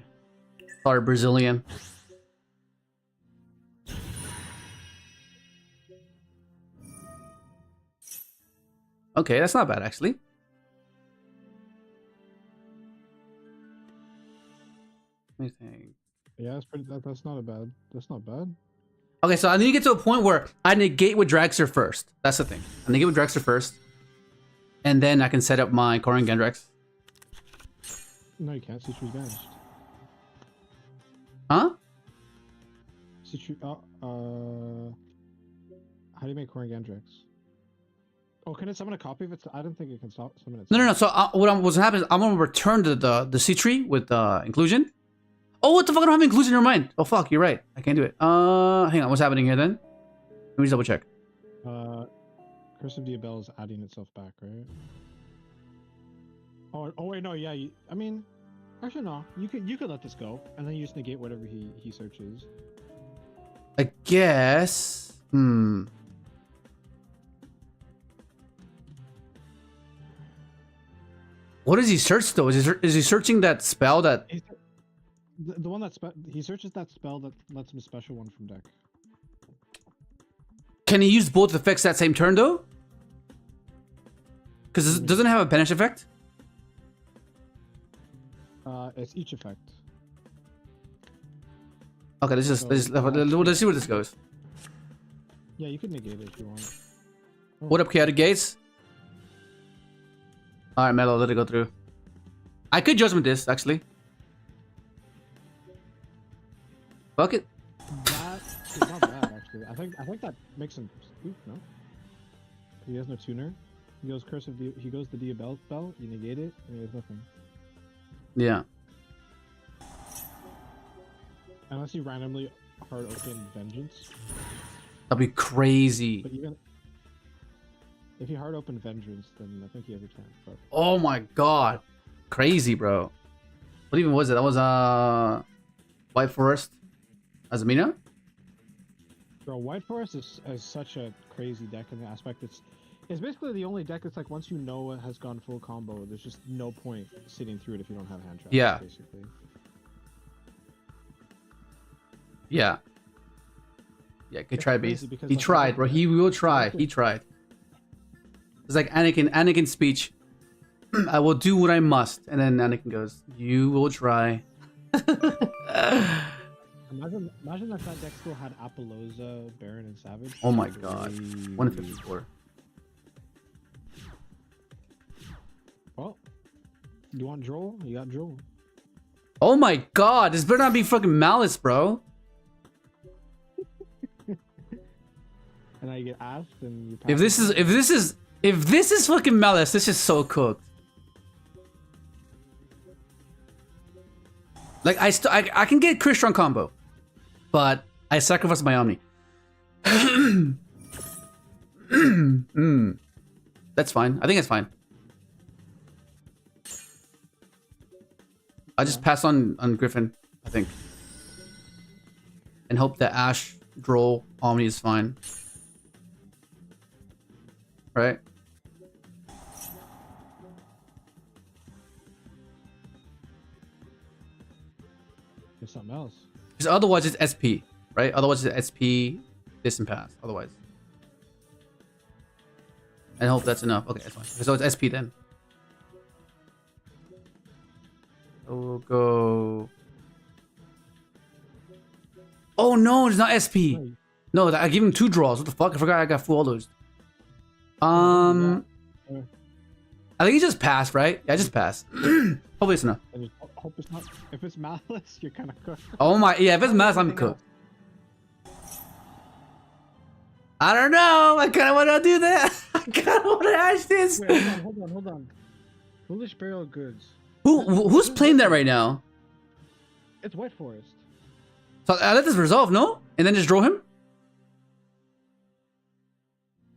Sorry, Brazilian. Okay, that's not bad actually. Let me think. Yeah, it's pretty. That's not a bad. That's not bad. Okay, so I need to get to a point where I negate with Dragster first. That's the thing. I negate with Dragster first. And then I can set up my Koron Gendrax. No, you can't. Citru's vanished. Huh? Citru. How do you make Koron Gandrax? Oh, can it summon a copy of it? I don't think it can summon it. No. So what's happening is I'm gonna return the C tree with inclusion. Oh, what the fuck? I don't have inclusion in mind. Oh fuck, you're right. I can't do it. Hang on. What's happening here then? Let me just double check. Curse of Diabel is adding itself back, right? Oh wait, no, yeah. I mean, actually no. You could let this go, and then you just negate whatever he searches. I guess. What does he search though? Is he searching that spell that? The one that he searches that spell that lets him special one from deck. Can he use both effects that same turn though? Because doesn't it have a banish effect? It's each effect. Okay, let's see where this goes. Yeah, you can negate it if you want. Oh. What up, chaotic gates? All right, Melo, let it go through. I could judgment this actually. Fuck it. That is not bad actually. I think that makes him spook, no? He has no tuner. He goes curse of he goes the Diabell spell, you negate it, and he has nothing. Yeah. Unless he randomly hard open Vengeance. That'd be crazy. But even if he hard open Vengeance, then I think he has a chance. But Oh my god. Crazy, bro. What even was it? That was White Forest Azamina? bro, White Forest is such a crazy deck in the aspect. It's basically the only deck that's like once you know it has gone full combo, there's just no point sitting through it if you don't have hand traps. Yeah. Basically. Yeah. Yeah, good try, Beast. because, He like, tried, bro. He will try. He tried. It's like Anakin's speech. I will do what I must. And then Anakin goes, you will try. Imagine if that deck still had Apollousa, Baron, and Savage. Oh my god. 154. Well, you want Droll? You got Droll. Oh my god, this better not be fucking Maliss, bro. And now you get asked, and you. If this is fucking Maliss, this is so cooked. Like I can get Crystron combo, but I sacrifice my Omni. That's fine. I think it's fine. I just pass on Griffin, I think, and hope that Ash Droll Omni is fine. Right? There's something else. Because otherwise it's SP, right? Otherwise it's SP, distant pass. Otherwise, and hope that's enough. Okay, that's fine. So it's SP then. We'll go. Oh no, it's not SP. No, I give him 2 draws. What the fuck? I forgot I got full all those. I think he just passed, right? Yeah, I just passed. Hopefully it's enough. I just hope it's not. If it's Malice, you're kind of cooked. Oh my, yeah, if it's Malice, I'm cooked. I don't know. I kind of want to do that. I kind of want to ash this. Wait, hold on. Foolish Burial Goods. Who's playing that right now? It's White Forest. So I let this resolve, no? And then just draw him?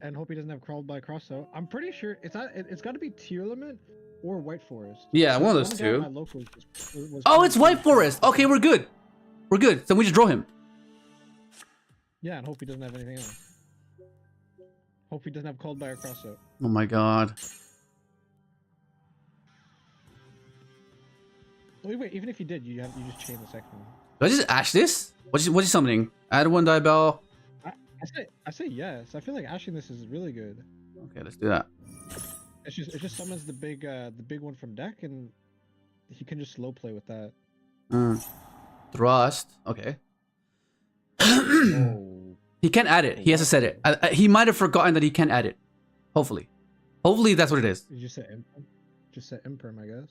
And hope he doesn't have Crawled by Crosso. I'm pretty sure it's not. It's got to be Tier Limit or White Forest. Yeah, one of those guy at two. my local was Oh, it's White Forest. Okay, we're good. We're good. So we just draw him. Yeah, and hope he doesn't have anything else. Hope he doesn't have Called by a Crosso. Oh my god. Wait, even if you did, you just chain the second one. Do I just ash this? What's he summoning? Add 1 die bell. I say yes. I feel like ashing this is really good. Okay, let's do that. It just summons the big one from deck, and he can just slow play with that. Thrust. Okay. Oh. He can't add it. He has to set it. He might have forgotten that he can't add it. Hopefully. Hopefully that's what it is. You just say imperm. Just say imperm, I guess.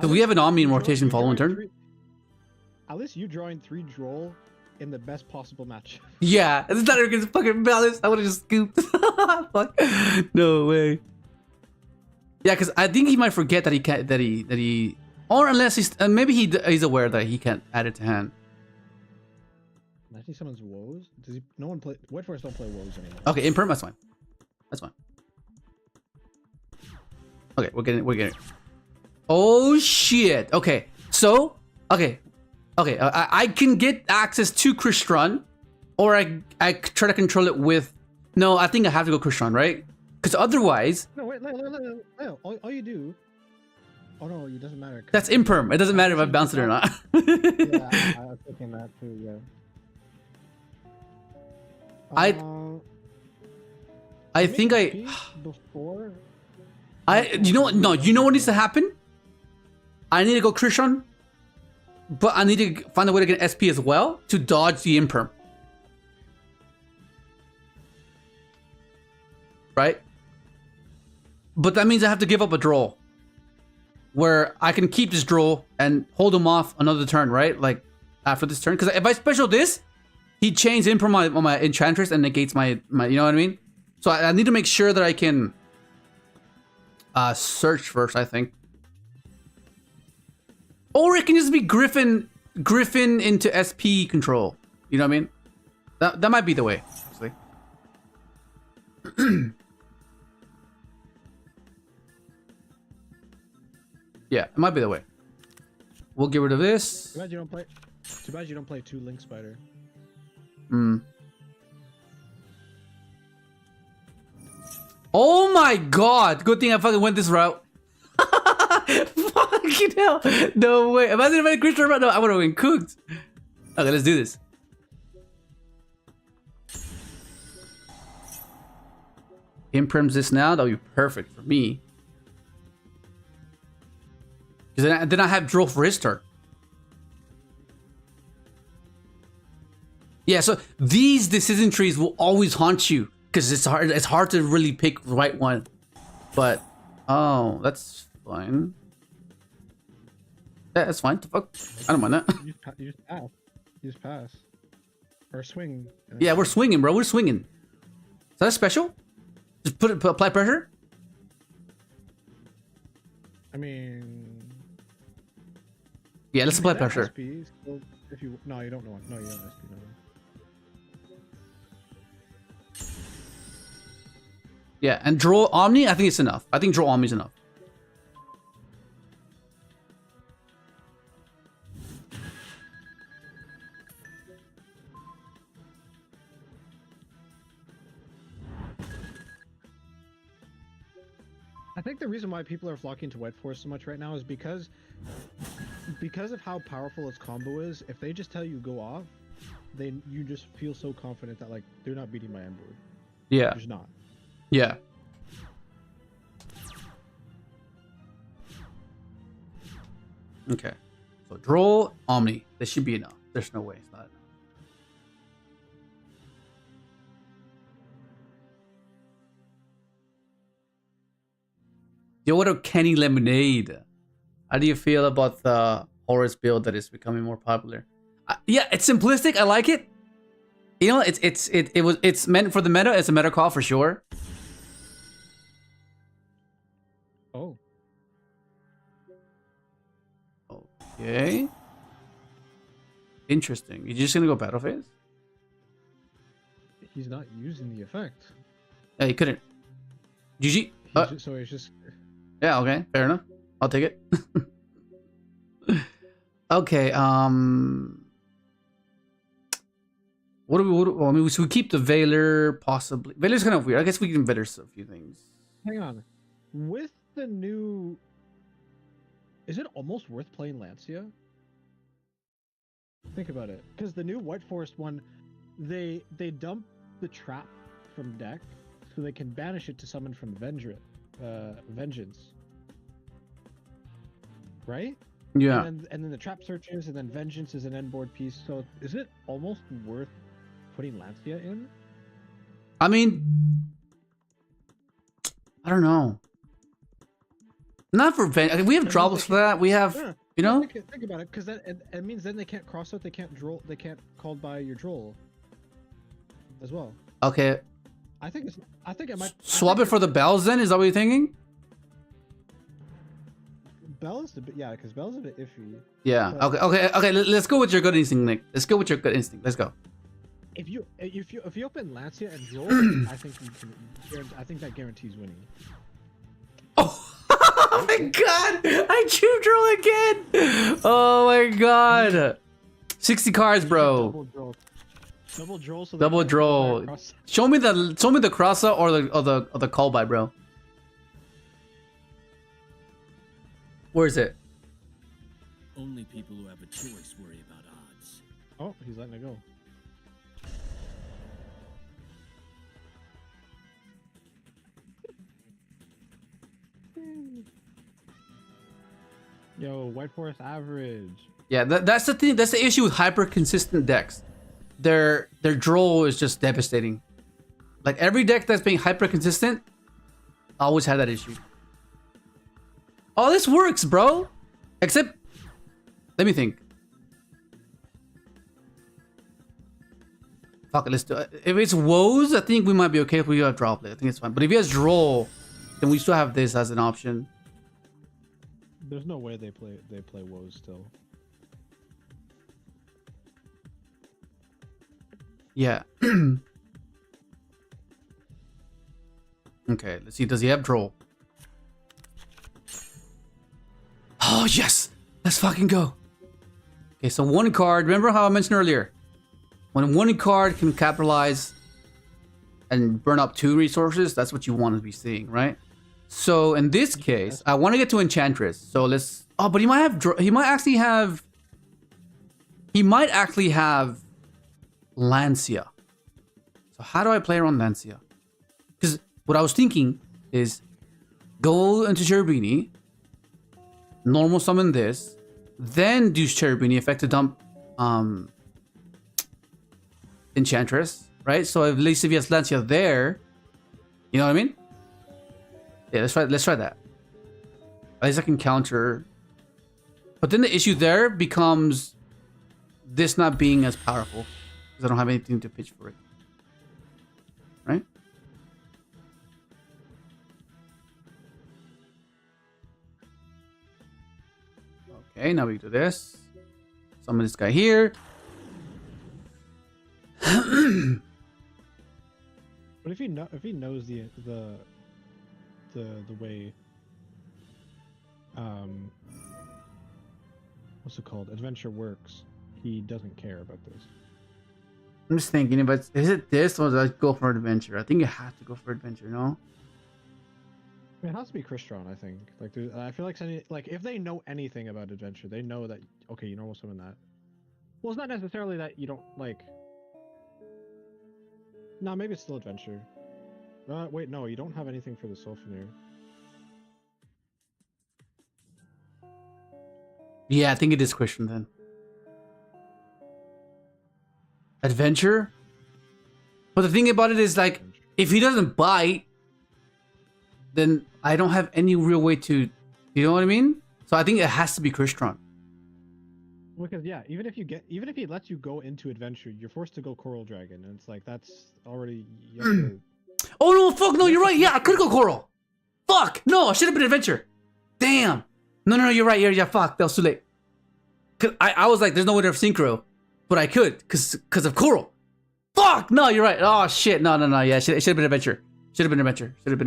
Do we have an Omni in rotation following turn? At least you drawing 3 Droll in the best possible match. Yeah, it's not against fucking Malice. I would have just scooped. Fuck. No way. Yeah, because I think he might forget that he can't. That he. Or unless he's maybe he's aware that he can't add it to hand. Imagine someone's woes. Does he? No one play. White Forest don't play woes anymore. Okay, imperm. That's fine. That's fine. Okay, we're getting it. Oh shit. Okay, so okay. I can get access to Crystron, or I try to control it with. No, I think I have to go Crystron, right? Because otherwise, No, wait, no. All you do. Oh no, it doesn't matter. that's imperm. It doesn't matter if I bounce it or not. Yeah, I was thinking that too. Yeah. I think before. you know what? No, you know what needs to happen? I need to go Crystron, but I need to find a way to get SP as well to dodge the imperm. Right? But that means I have to give up a droll. Where I can keep this droll and hold him off another turn, right? Like after this turn. Because if I special this, he chains imperm on my enchantress and negates my you know what I mean? So I need to make sure that I can search first, I think. Or it can just be Griffin into SP control. You know what I mean? That might be the way, actually. Yeah, it might be the way. We'll get rid of this. Too bad you don't play 2 Link Spider. Oh my god! Good thing I fucking went this route. Fucking hell! No way! Imagine if I had Crystron right now, I would have been cooked. Okay, let's do this. Imprims this now. That'll be perfect for me. Because then I have droll for his turn. Yeah, so these decision trees will always haunt you because it's hard to really pick the right one. But oh, that's fine. Yeah, that's fine. The fuck, I don't mind that. You just pass. Or swing. Yeah, we're swinging, bro. We're swinging. Is that a special? Just apply pressure. I mean. Yeah, let's apply pressure. SP, so if you no, you don't know. No, you don't SP. No. Yeah, and draw Omni, I think it's enough. I think draw Omni is enough. I think the reason why people are flocking to White Force so much right now is because of how powerful its combo is. If they just tell you go off, then you just feel so confident that like they're not beating my Ember. Yeah. They're just not. Yeah. Okay. So draw Omni. This should be enough. There's no way it's not enough. Yo, what a Kenny Lemonade. How do you feel about the Horus build that is becoming more popular? Yeah, it's simplistic. I like it. You know, it's meant for the meta. It's a meta call for sure. Oh. Okay. Interesting. You're just gonna go battle phase? He's not using the effect. Yeah, he couldn't. GG. So he's just. Yeah. Okay. Fair enough. I'll take it. Okay. What do we? Well, I mean, we keep the Veiler possibly. Veiler's kind of weird. I guess we can Veiler a few things. Hang on. With the new, is it almost worth playing Lancia? Think about it, because the new White Forest one, they dump the trap from deck, so they can banish it to summon from Vengeance. Right? Yeah. And then the trap searches, and then Vengeance is an end board piece. So is it almost worth putting Lancia in? I mean, I don't know. Not for we have Droplets for that. We have, yeah, you know. Think about it, because that it means then they can't cross out. They can't droll. They can't called by your droll. As well. Okay. I think it might swap it for the bells. Then is that what you're thinking? Bell is because Bell's a bit iffy. Yeah. But Okay. Let's go with your gut instinct, Nick. Let's go with your gut instinct. Let's go. If you open Lancia and droll, I think that guarantees winning. Oh my god! I chew droll again! Oh my god! 60 cards, bro. Double droll. So Double droll. Show me the crosser or the call by, bro. Where is it? Only people who have a choice worry about odds. Oh, he's letting it go. Yo, White Forest average. Yeah, that's the thing. That's the issue with hyper consistent decks. Their droll is just devastating. Like every deck that's being hyper consistent, always had that issue. Oh, this works, bro. Except, let me think. Fuck it, let's do it. If it's woes, I think we might be okay if we have drop it. I think it's fine. But if he has droll, then we still have this as an option. There's no way they play woes still. Yeah. Okay, let's see. Does he have droll? Oh, yes! Let's fucking go. Okay, so one card. Remember how I mentioned earlier? When one card can capitalize and burn up 2 resources, that's what you want to be seeing, right? So in this case, I want to get to Enchantress. So let's... Oh, but he might have... He might actually have... He might actually have Lancia. So how do I play around Lancia? Because what I was thinking is go into Cherubini, normal summon this, then do Cherubini, effective dump Enchantress, right? So at least if he has Lancia there, you know what I mean? Yeah, let's try that. At least I can counter. But then the issue there becomes this not being as powerful because I don't have anything to pitch for it. Right? Okay, now we do this. Summon this guy here. But if he knows the way what's it called, adventure works, he doesn't care about this. I'm just thinking, but is it this or does I go for adventure? I think you have to go for adventure, no? I mean, it has to be Crystron, I think. Like, I feel like if they know anything about adventure, they know that okay, you normal summon that. Well, it's not necessarily that you don't like. No, maybe it's still adventure. Wait, no, you don't have anything for the Sulfenir. Yeah, I think it is Christian then. Adventure? But the thing about it is, like, if he doesn't bite, then I don't have any real way to, you know what I mean? So I think it has to be Crystron. Because yeah, even if he lets you go into adventure, you're forced to go Coral Dragon, and it's like that's already. You have to... Oh no! Fuck no! You're right. Yeah, I could go Coral. Fuck no! I should have been adventure. Damn. No! You're right. Yeah. Fuck. That was too late. Cause I was like, there's no way to synchro, but I could cause of Coral. Fuck no! You're right. Oh shit! No. Yeah, should have been adventure. Should have been adventure. Because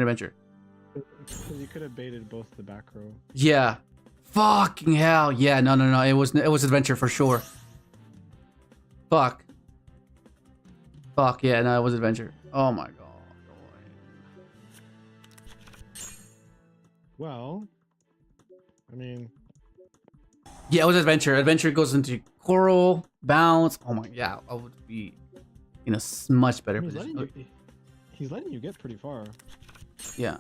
you could have baited both the back row. Yeah. Fucking hell. Yeah, no. It was adventure for sure. Fuck. Yeah, no, it was adventure. Oh my god. Well, I mean, yeah, it was adventure. Adventure goes into Coral, bounce. Oh my, yeah, I would be in a much better position. He's letting you get pretty far. Yeah.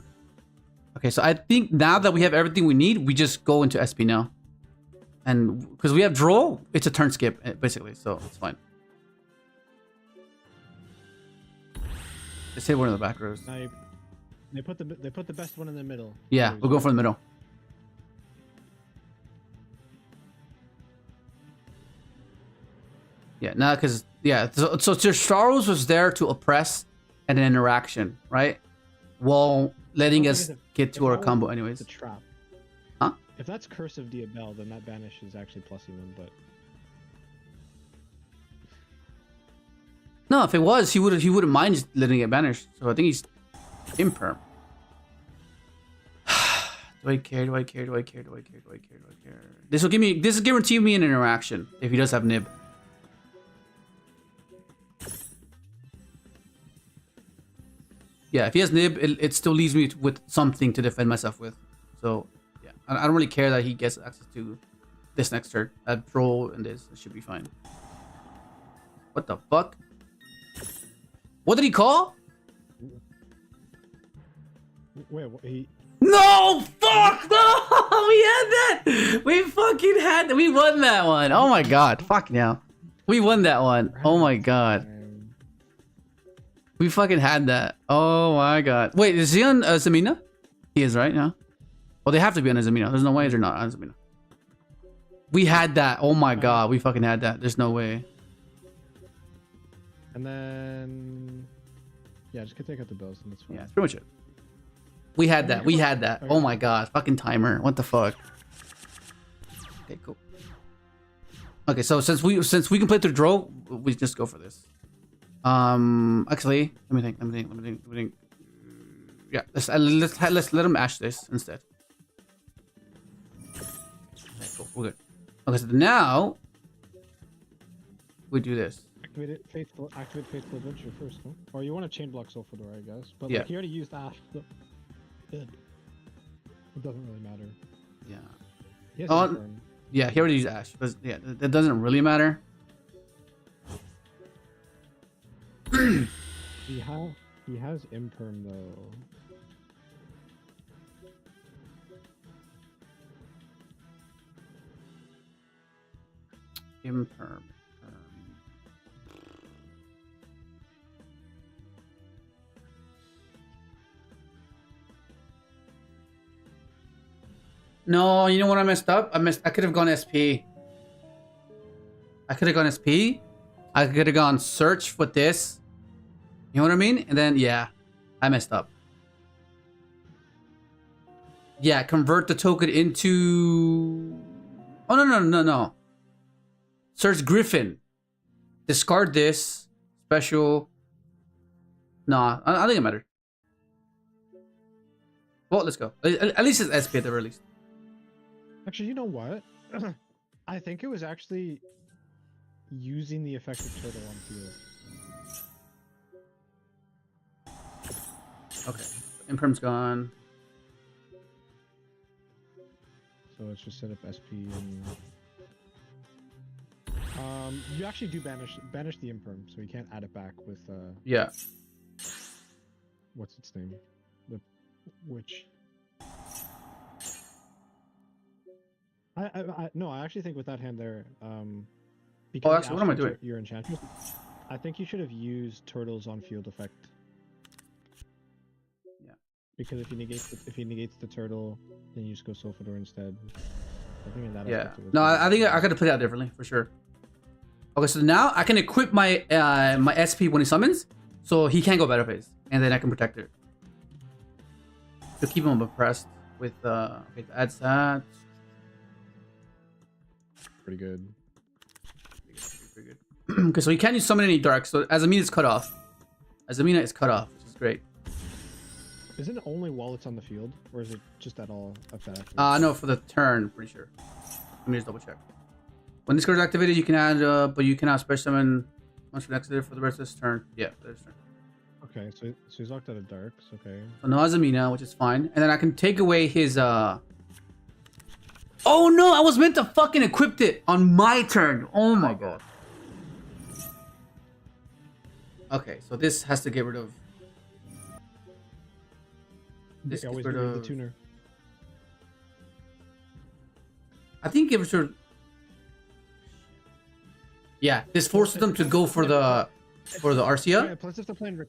Okay, so I think now that we have everything we need, we just go into SP now. And because we have droll, it's a turn skip, basically, so it's fine. Let's hit one of the back rows. They put the best one in the middle. Yeah, we'll go for the middle. Yeah, now because so Charles was there to oppress an interaction, right? While letting us get to our combo anyways. It's a trap. Huh? If that's Curse of Diabel, then that banish is actually plussing them, but no, if it was, he wouldn't mind just letting it banish. So I think he's imperm. Do I care? This will guarantee me an interaction if he does have nib. Yeah, if he has nib, it still leaves me with something to defend myself with. So yeah, I don't really care that he gets access to this next turn. I draw and this, it should be fine. What the fuck? What did he call? Wait, what, he... No! Fuck! No! We had that! We fucking had that. We won that one. Oh my god. Fuck now. We won that one. Oh my god. We fucking had that. Oh my god. Wait, is he on azamina? He is, right? Yeah. Well, they have to be on azamina. There's no way they're not on azamina. We had that. Oh my god. We fucking had that. There's no way. And then... Yeah, just take out the bills and that's fine. Yeah, that's pretty much it. We had that. We had that. Oh my god. Fucking timer. What the fuck? Okay, cool. Okay, so since we can play through draw, we just go for this. Actually, let me think. Yeah, let's let him ash this instead. Okay, cool. We're good. Okay, so now we do this. Activate Faithful Adventure first, huh? Or you want to chain block Sulfur Door, I guess. But Yeah. like, he already used Ash. So... It doesn't really matter. Yeah. He has Oh, Infern. yeah, he already used ash, but yeah, that doesn't really matter. He has Imperm though. Imperm. No, you know what I messed up? I could have gone SP. I could have gone SP. I could have gone search with this. You know what I mean? And then yeah, I messed up. Yeah, convert the token into... Oh no. Search Griffin. Discard this. Special. Nah, I think it mattered. Well, let's go. At least it's SP at the very least. Actually, you know what? I think it was actually using the effective turtle on field. Okay. Imperm's gone. So let's just set up SP and... you actually do banish the Imperm, so you can't add it back with Yeah. what's its name? The witch. No, I actually think with that hand there, because actually, what am I doing? Your enchantment, I think you should have used turtles on field effect. Yeah. Because if he negates the turtle, then you just go Sulfur instead. I think in that Yeah. effect it was No, better. I think I could have put it out differently for sure. Okay, so now I can equip my my SP when he summons, so he can't go battle phase, and then I can protect it to keep him oppressed with okay, add that. Pretty good. Pretty good. Okay, so he can't use summon any dark, so Azamina is cut off. Azamina is cut off, which is great. Isn't it only while it's on the field, or is it just at all effect? No, for the turn, pretty sure. Let me just double check. When this card is activated, you can add, but you cannot special summon once it's activated for the rest of this turn. Yeah, for this turn. Okay, so he's locked out of darks. Okay. So no Azamina, which is fine, and then I can take away his Oh no, I was meant to fucking equip it on my turn. Oh my god. Okay, so this has to get rid of. This Always gets get rid rid of of the tuner. I think it was sort of. Yeah, this forces them to go for the Arcia. Yeah, plus if they're playing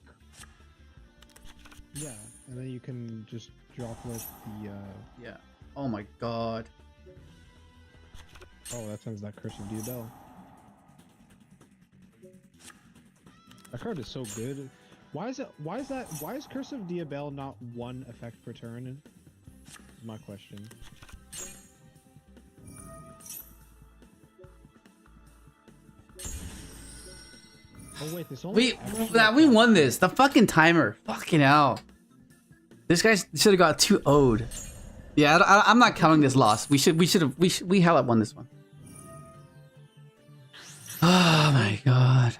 yeah, and then you can just drop like the Yeah. Oh my god. oh, that sounds like Curse of Diabel. That card is so good. Why is Curse of Diabel not one effect per turn? Is my question. Oh wait, this only We won this. The fucking timer. Fucking hell. This guy should have got 2 owed. Yeah, I'm not counting this loss. We hell up won this one. Oh my god.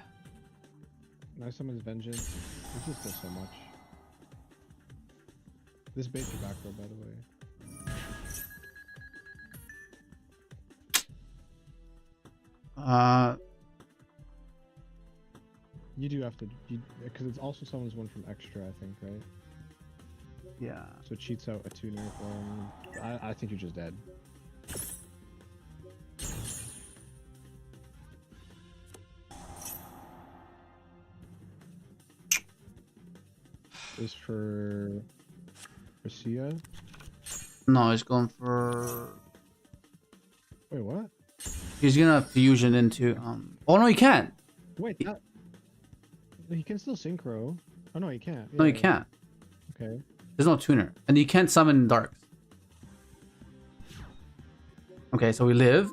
Nice Summons Vengeance. This just does so much. This bait's your back row, by the way. You do have to, because it's also someone's one from extra, I think, right? Yeah. So it cheats out a tuner from. I think you're just dead. Is for Sia? No, he's going for. Wait, what? He's gonna fusion into. Oh no, he can't. Wait, that. He can still synchro. Oh no, he can't. No, he Yeah. can't. Okay. There's no tuner, and you can't summon darks. Okay, so we live.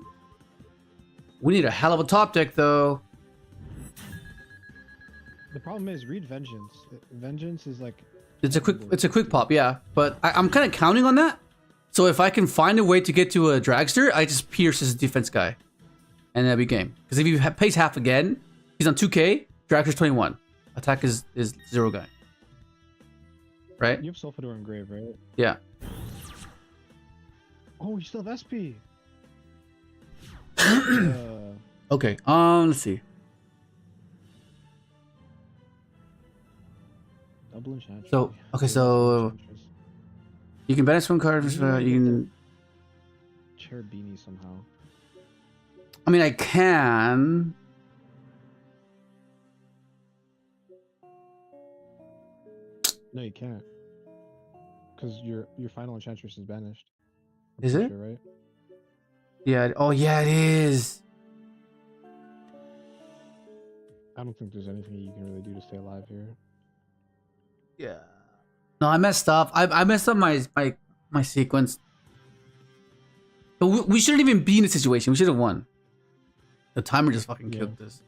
We need a hell of a top deck, though. The problem is read Vengeance. Vengeance is like. It's a quick pop, yeah. But I'm kind of counting on that. So if I can find a way to get to a dragster, I just pierce his defense guy, and that'll be game. Because if he pays half again, he's on 2k. Dragster's 21. Attack is 0 guy. Right? You have Sulfador and Grave, right? Yeah. Oh, you still have SP. Okay. Let's see. Double Enchantress. So okay, so you can banish one card. You can. Cherubini somehow. I mean, I can. No, you can't. Because your final Enchantress is banished. I'm Is pretty it? Sure, right? Yeah. Oh, yeah, it is. I don't think there's anything you can really do to stay alive here. Yeah. No, I messed up. I messed up my sequence. But we shouldn't even be in a situation. We should have won. The timer just fucking killed this.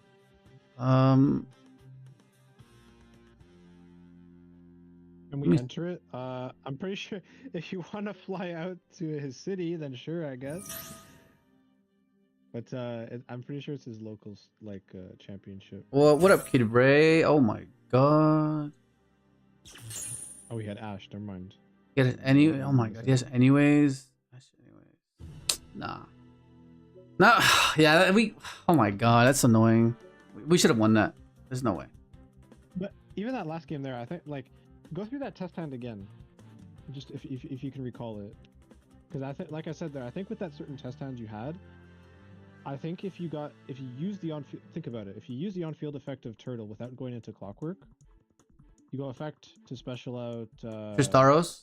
And we enter it. I'm pretty sure if you want to fly out to his city, then sure, I guess. But I'm pretty sure it's his locals like championship. Well, what up, Kid Ray? Oh my god. Oh, we had Ash. Never mind. Get it any? Oh my god. Yes. Anyways. Nah. No. Yeah. Oh my god. That's annoying. We should have won that. There's no way. But even that last game there, I think like go through that test hand again, just if you can recall it, because I think like I said there, I think with that certain test hand you had, I think if you use the think about it, if you use the on-field effect of Turtle without going into Clockwork, you go effect to special out Tristaros?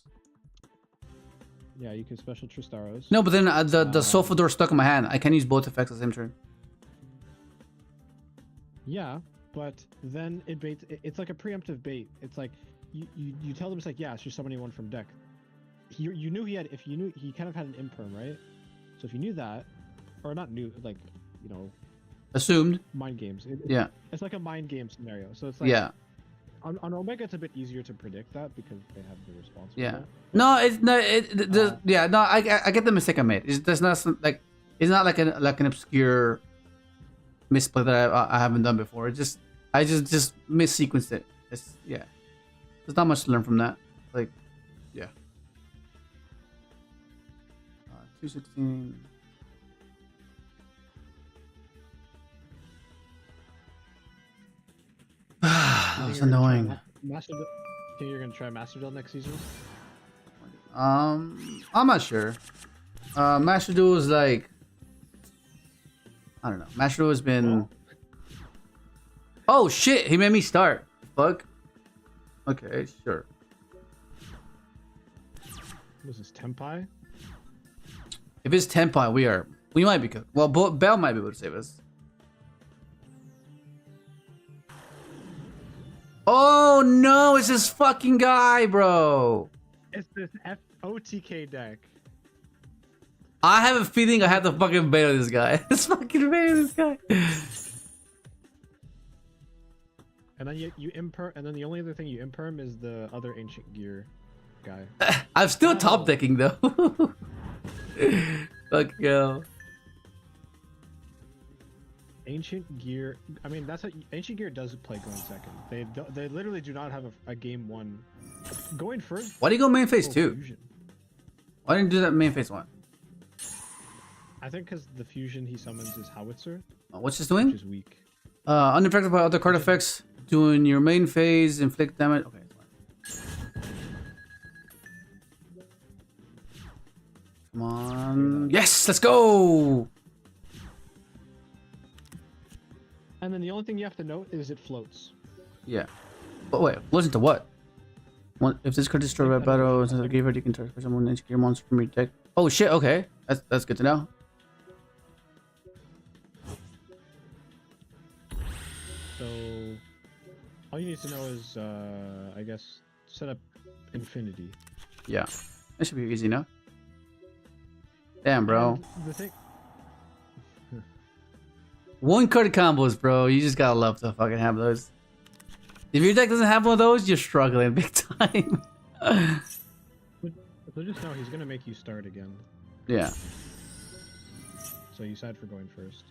Yeah, you can special Tristaros. No, but then the Sofa door stuck in my hand. I can use both effects at the same turn. Yeah, but then it baits. It's like a preemptive bait. It's like you tell them it's like, yeah, it's just summoning one from deck. You knew he had, if you knew he kind of had an imperm, right? So if you knew that, or not knew, like, you know, assumed mind games. Yeah, it's like a mind game scenario. So it's like, yeah. On Omega, it's a bit easier to predict that because they have the response. Yeah. No, it's not. Yeah, no, I get the mistake I made. It's not like it's not like an obscure misplay that I haven't done before. It's just I just missequenced it. It's yeah. There's not much to learn from that. Like, yeah. 216. That was annoying. Think you're gonna try Master Duel next season? I'm not sure. Master Duel is like, I don't know. Master Duel has been. Oh shit! He made me start. Fuck. Okay, sure. This is Tempai. If it's Tempai, we might be good. Well, Bell might be able to save us. Oh no, it's this fucking guy, bro. It's this FOTK deck. I have a feeling I have to fucking bait on this guy. Let's fucking bait on this guy. And then you imperm, and then the only other thing you imperm is the other ancient gear guy. I'm still top decking though. Fuck yo. Ancient Gear. I mean, that's what Ancient Gear does play going second. They literally do not have a game one. Going first. Why do you go main phase 2? Fusion. Why didn't you do that main phase 1? I think because the fusion he summons is Howitzer, What's this which doing? is weak. Unaffected by other card effects. Doing your main phase, inflict damage. Okay, it's fine. Come on. Yes, let's go! And then the only thing you have to note is it floats. Yeah. But wait, listen to what? If this card is destroyed by battle, instead of the graveyard, you can target someone and your monster from your deck. Oh shit, okay. That's good to know. So all you need to know is I guess set up Infinity. Yeah. That should be easy enough. Damn, bro. And the thing. One card combos, bro. You just gotta love to fucking have those. If your deck doesn't have one of those, you're struggling big time. So just know he's gonna make you start again. Yeah. So you decide for going first.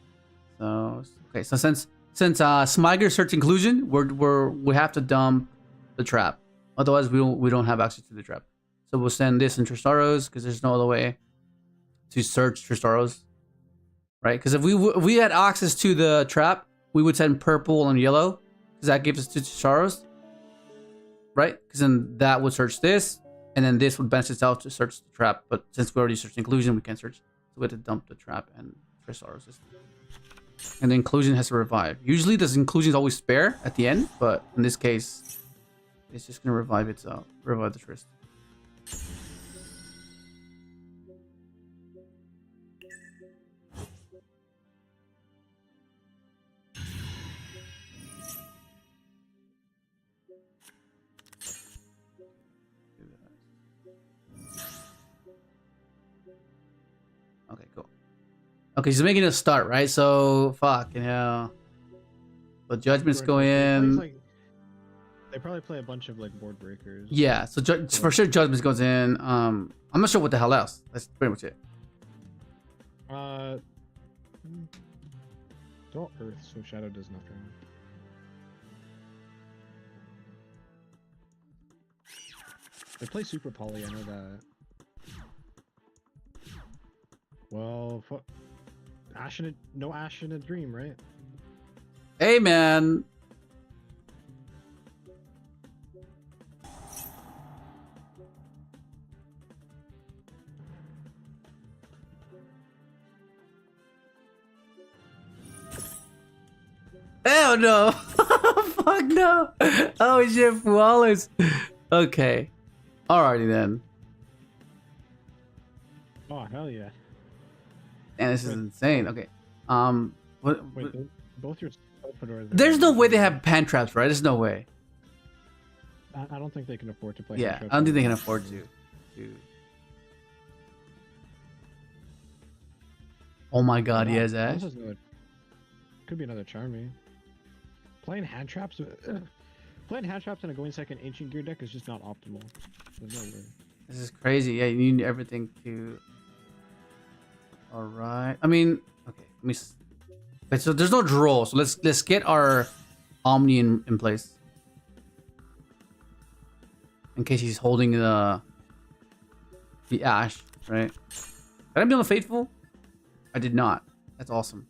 So okay. So since Smiger search inclusion, we have to dump the trap. Otherwise, we don't have access to the trap. So we'll send this in Tristaros because there's no other way to search Tristaros, right? Because if we had access to the trap, we would send purple and yellow because that gives us to Tristaros, right? Because then that would search this, and then this would benefit itself to search the trap. But since we already searched inclusion, we can't search. So we have to dump the trap and Tristaros. And the inclusion has to revive. Usually, this inclusion is always spare at the end, but in this case, it's just gonna revive itself, revive the Trist. Okay, cool. Okay, she's making a start, right? So, fucking hell. But Judgment's going in. They probably play a bunch of like board breakers. Yeah, so for sure Judgment goes in. I'm not sure what the hell else. That's pretty much it. Draw Earth, so Shadow does nothing. They play Super Poly, I know that. Well, no Ash in a Dream, right? Hey, man. Hell no. Fuck no. Oh shit, Wallace. Okay. Alrighty then. Oh, hell yeah. And this is insane. Okay. Wait, both your Fedoras. There's no way they have pan traps, right? There's no way. I don't think they can afford to play. Yeah, I don't think they can afford to. Oh my god, he has Ash. Could be another Charmy. Playing hand traps. Playing hand traps in a going second ancient gear deck is just not optimal. There's no way. This is crazy. Yeah, you need everything to. All right. I mean, okay. Let me. Wait, so there's no draw. So let's get our Omni in place. In case he's holding the Ash, right? Did I be on the Faithful? I did not. That's awesome.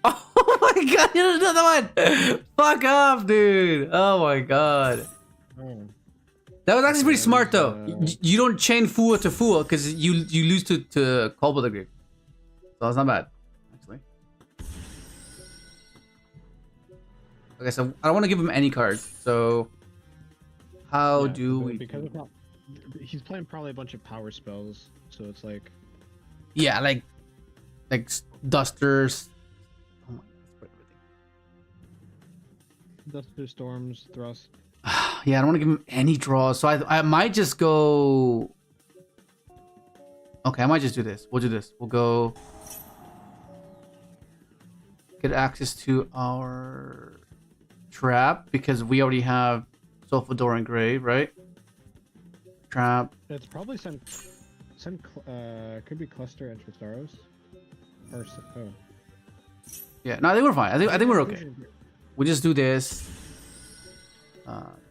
Oh my god, there's another one! Fuck off, dude! Oh my god. Oh. That was actually pretty smart though. You don't chain Fua to Fua because you lose to Cobble the Grave. So it's not bad, actually. Okay, so I don't want to give him any cards. So how do we? Because he's playing probably a bunch of power spells, so it's like. Yeah, like Dusters. Oh my god, Duster, Storms, Thrust. Yeah, I don't want to give him any draws. So I might just go. Okay, I might just do this. We'll do this. We'll go. Get access to our trap because we already have Solfador and Grave, right? Trap. It's probably could be cluster and Tristaros. Or oh. Yeah, no, I think we're fine. I think we're okay. We just do this.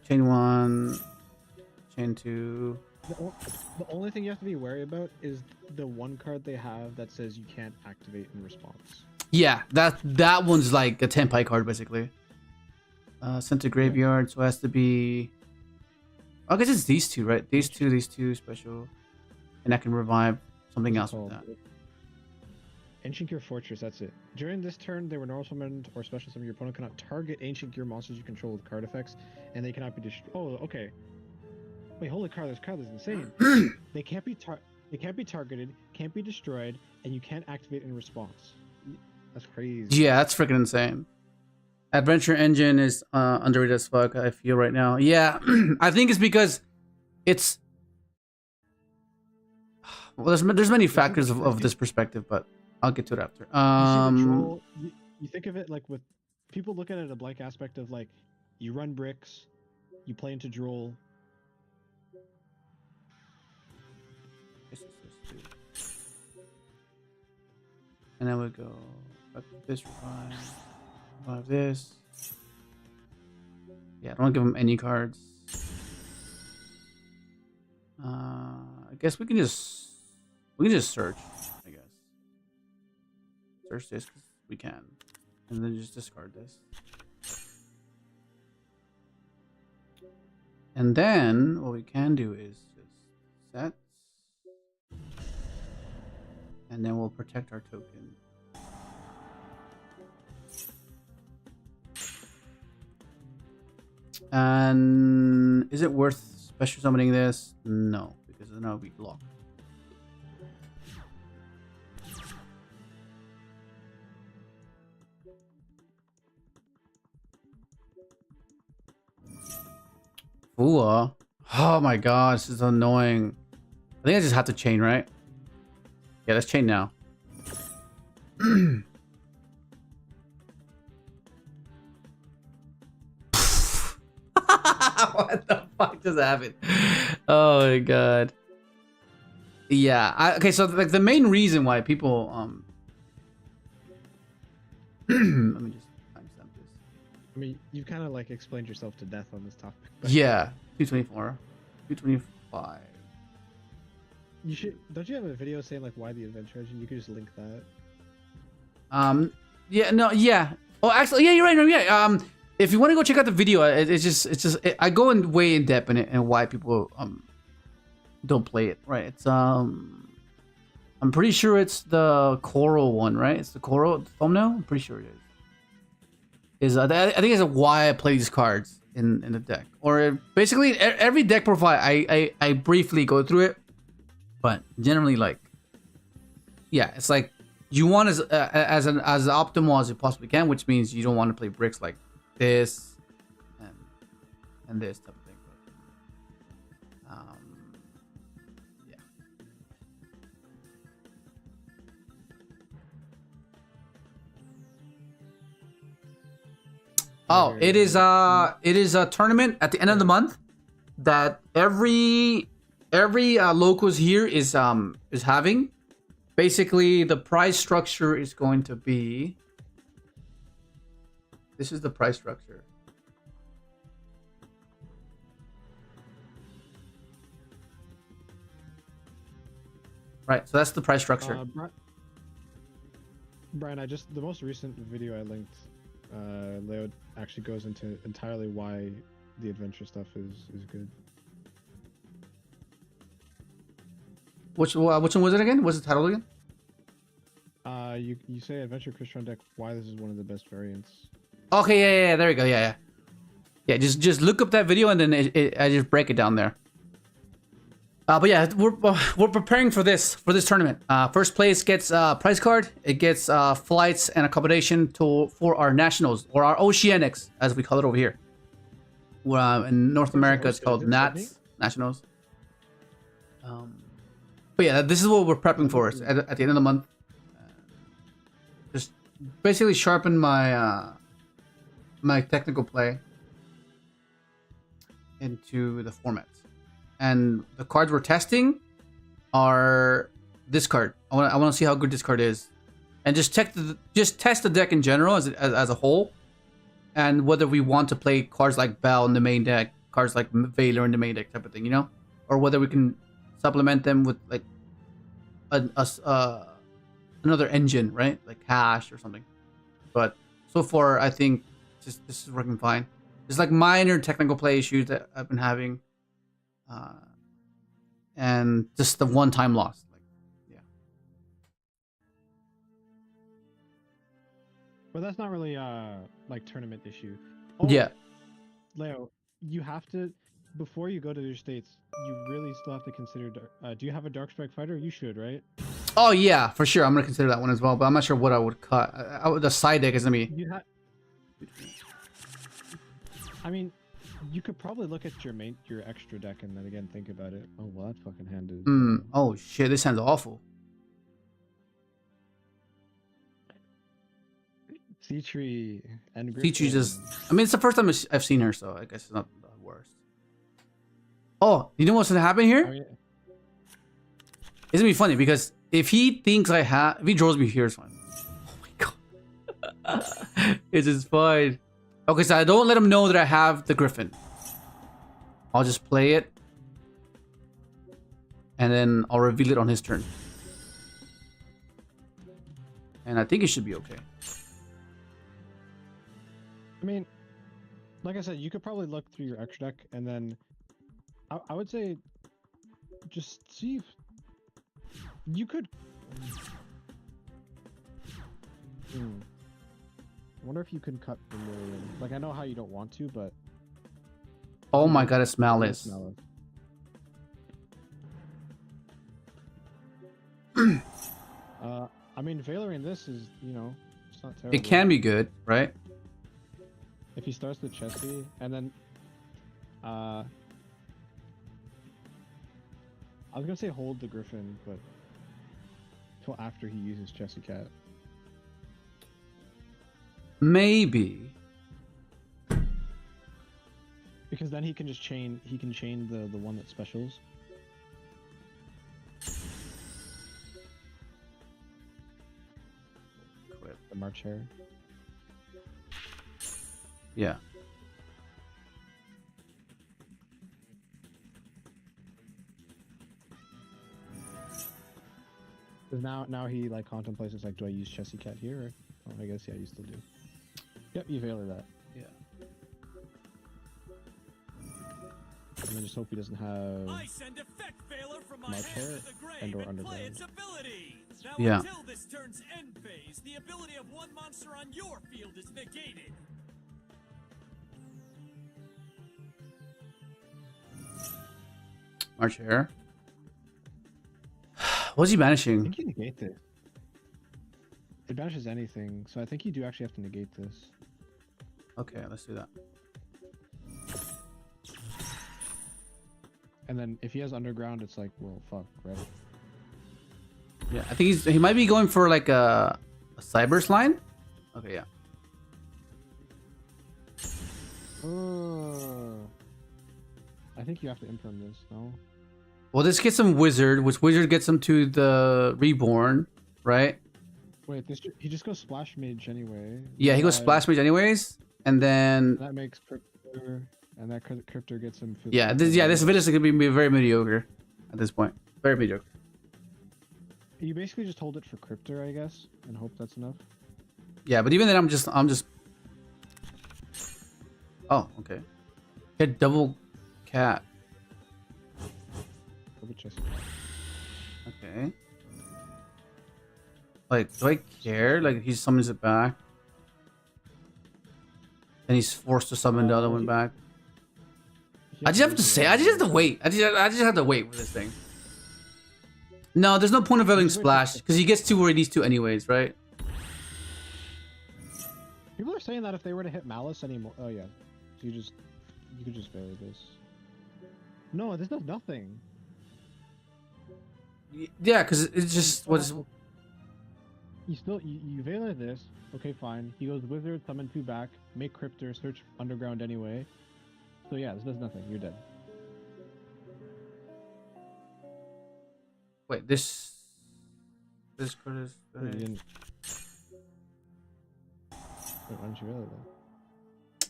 Chain 1, chain 2. The only thing you have to be wary about is the one card they have that says you can't activate in response. Yeah, that one's like a Tenpai card basically. Sent to graveyard, so it has to be. I guess it's these two, right? These two special, and I can revive something else with that. Ancient Gear Fortress, that's it. During this turn, they were normal summoned or special summoned. Your opponent cannot target Ancient Gear monsters you control with card effects, and they cannot be destroyed. Oh, okay. Wait, holy card! This card is insane. They can't be targeted, can't be destroyed, and you can't activate in response. That's crazy. Yeah, that's freaking insane. Adventure Engine is underrated as fuck, I feel right now. Yeah, I think it's because it's. Well, there's many factors of this perspective, but I'll get to it after. You think of it like with people look at it a blank aspect of like you run bricks, you play into droll. And then we go back to this revive this. Yeah, don't give him any cards. I guess we can just search. I guess search this because we can, and then just discard this. And then what we can do is just set. And then we'll protect our token. And is it worth special summoning this? No, because then I'll be blocked. Ooh, oh my god, this is annoying. I think I just have to chain, right? Yeah, let's chain now. What the fuck just happened? Oh my god. Yeah, okay, so like the main reason why people let me just timestamp this. I mean, you've kind of like explained yourself to death on this topic. But yeah, 224, 225. You should. Don't you have a video saying like why the adventure engine? You could just link that. Yeah. No. Yeah. Oh, actually, yeah. You're right. Yeah. If you want to go check out the video, I go in way in depth in it and why people don't play it. Right. It's I'm pretty sure it's the coral one, right? It's the coral thumbnail. I'm pretty sure it is. I think it's why I play these cards in the deck, or basically every deck profile. I briefly go through it. But generally, like, yeah, it's like you want as optimal as you possibly can, which means you don't want to play bricks like this and this type of thing. But, yeah. Oh, it is a tournament at the end of the month that every locals here is having. Basically, the price structure is going to be. This is the price structure. Right, so that's the price structure. Brian, the most recent video I linked, Leo actually goes into entirely why the adventure stuff is good. Which one was it again? What's the title again? You say Adventure Crystron deck, why this is one of the best variants. Okay, yeah, there we go, yeah. Yeah, just look up that video and then I just break it down there. But yeah, we're preparing for this tournament. First place gets a prize card. It gets flights and accommodation for our nationals, or our oceanics, as we call it over here. In North America, it's called Nats, nationals. But yeah, this is what we're prepping for at the end of the month. Just basically sharpen my my technical play into the formats. and the cards we're testing are this card. I want to see how good this card is, and just test the deck in general as a whole, and whether we want to play cards like Bell in the main deck, cards like Valor in the main deck type of thing, you know, or whether we can supplement them with like another engine, right, like Kash or something. But so far, I think this is working fine. There's like minor technical play issues that I've been having, and just the one-time loss. Like, yeah. But that's not really like tournament issue. Yeah. Leo, you have to, before you go to your states, you really still have to consider. Do you have a Dark Strike fighter? You should, right? Oh yeah, for sure. I'm gonna consider that one as well, but I'm not sure what I would cut. The side deck is gonna be. I mean, you could probably look at your extra deck and then again think about it. Oh well, that fucking hand is. Oh shit, this hand's awful. C-Tree and C-Tree just. I mean, it's the first time I've seen her, so I guess it's not the worst. Oh, you know what's gonna happen here? Oh, yeah. It's gonna be funny because if he thinks if he draws me here, it's fine. Oh my god, it's just fine. Okay, so I don't let him know that I have the Griffin. I'll just play it, and then I'll reveal it on his turn. And I think it should be okay. I mean, like I said, you could probably look through your extra deck and then I would say just see if you could. I wonder if you can cut Vermilion. Like, I know how you don't want to, but. Oh my god, it's Maliss. I mean, Valor in this is, you know, it's not terrible. It can be good, right? If he starts the Chessie, and then, I was gonna say hold the Griffin, but till after he uses Chessie Cat. Maybe. Because then he can just chain. He can chain the one that specials. The March Hare. Yeah. Because now he like contemplates, it's like, do I use Chessie Cat here? Or, oh, I guess yeah, you still do. Yep, you Valor that. Yeah. And then just hope he doesn't have March Hare and or Underground. Now, yeah. Until this turn's end phase, the ability of one monster on your field is negated. March Hare. What's he banishing? I think you negate this. It banishes anything, so I think you do actually have to negate this. Okay, let's do that. And then if he has Underground, it's like, well, fuck, right? Yeah, I think he might be going for like a Cyber's line. Okay, yeah. I think you have to imperm this, no? Well, this gets him Wizard, which Wizard gets him to the Reborn, right? Wait, he just goes Splash Mage anyway. Yeah, he goes Splash Mage anyways, and then that makes Cryptor, and that Cryptor gets him. Yeah, this video is gonna be very mediocre at this point. Very mediocre. You basically just hold it for Cryptor, I guess, and hope that's enough. Yeah, but even then, I'm just. Oh, okay. Get double cat. Double chest. Okay. Like, do I care? Like, he summons it back. Then he's forced to summon the other one back. I just have to say, I just have to wait. I just have to wait for this thing. No, there's no point of having Splash, because he gets to where he needs to anyways, right? People are saying that if they were to hit Maliss anymore. Oh yeah. So you could just vary this. No, this does nothing. Yeah, because it's just what's. You Valor this. Okay, fine. He goes Wizard, summon 2 back, make Cryptor, search Underground anyway. So yeah, this does nothing. You're dead. Wait, this card is. Wait, you didn't... Wait, why didn't you realize